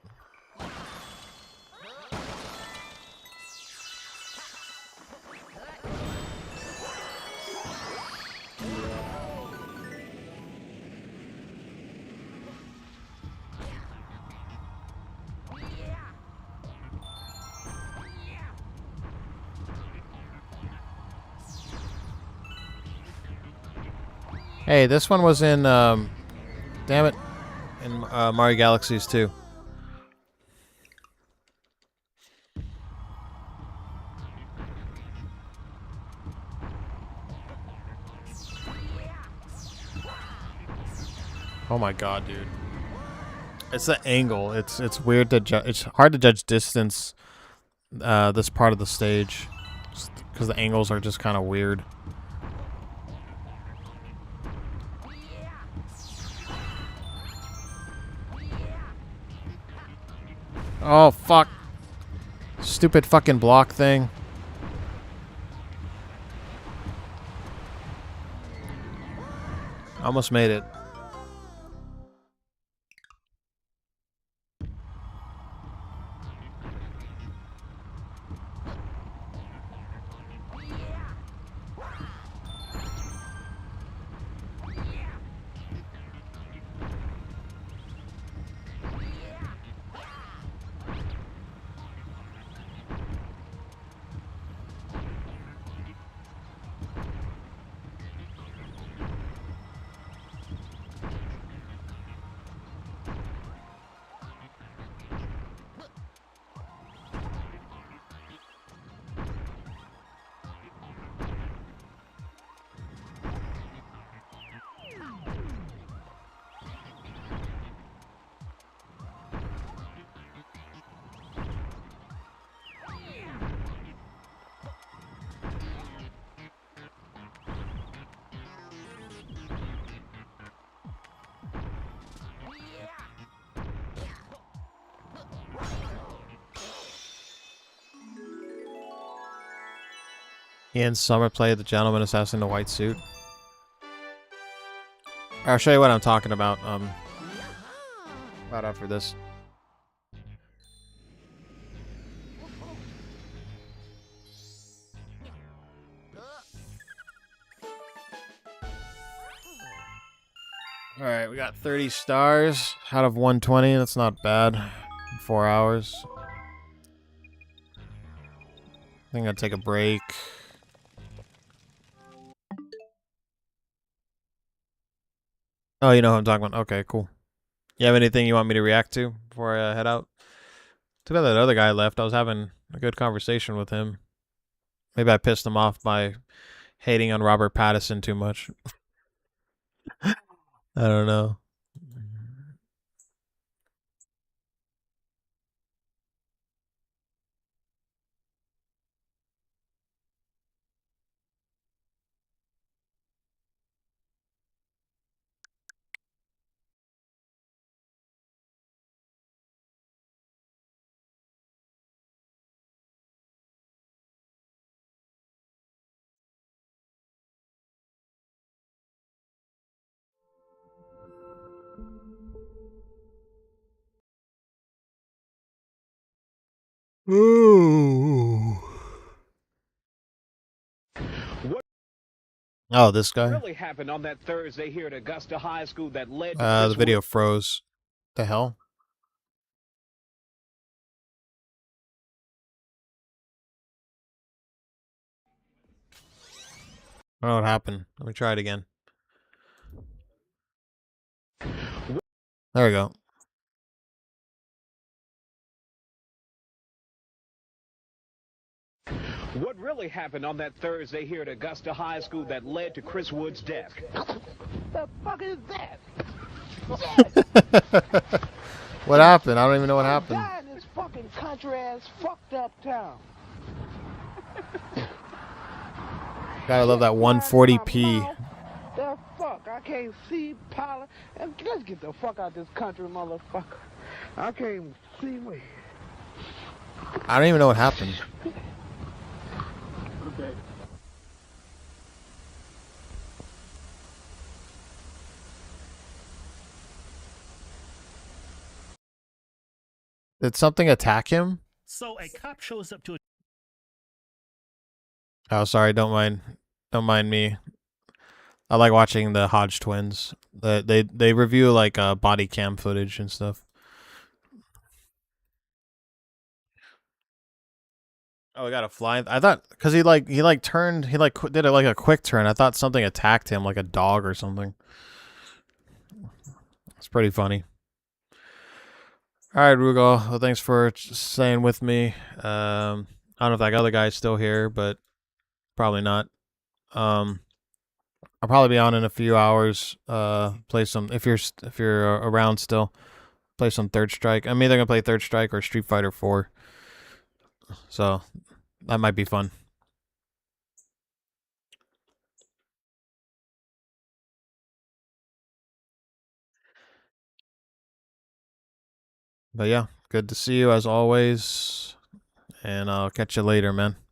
Hey, this one was in, damn it, in Mario Galaxies 2. Oh my god, dude. It's the angle. It's weird to judge. It's hard to judge distance, this part of the stage. Because the angles are just kind of weird. Oh, fuck. Stupid fucking block thing. Almost made it. Ian Summer played the gentleman assassin in a white suit. I'll show you what I'm talking about. Right after this. All right, we got 30 stars out of 120. That's not bad. 4 hours. I think I'll take a break. Oh, you know who I'm talking about. Okay, cool. You have anything you want me to react to before I head out? Too bad that other guy left. I was having a good conversation with him. Maybe I pissed him off by hating on Robert Pattinson too much. I don't know. Ooh. Oh, this guy. Really happened on that Thursday here at Augusta High School that led to The video froze. The hell? I don't know what happened. Let me try it again. There we go. What really happened on that Thursday here at Augusta High School that led to Chris Wood's death? The fuck is that? What happened? I don't even know what happened. Die in this fucking country ass fucked up town. Gotta love that 140p. The fuck? I can't see pilot. Let's get the fuck out of this country, motherfucker. I can't even see me. I don't even know what happened. Okay. Did something attack him? So a cop shows up to a Oh, sorry. Don't mind me. I like watching the Hodge twins. They review like body cam footage and stuff. Oh, we got a fly. I thought because he turned, did it like a quick turn. I thought something attacked him, like a dog or something. It's pretty funny. All right, Rugal. Well, thanks for staying with me. I don't know if that other guy's still here, but probably not. I'll probably be on in a few hours. Play some if you're around still. Play some Third Strike. I'm either gonna play Third Strike or Street Fighter 4. So that might be fun. But yeah, good to see you as always. And I'll catch you later, man.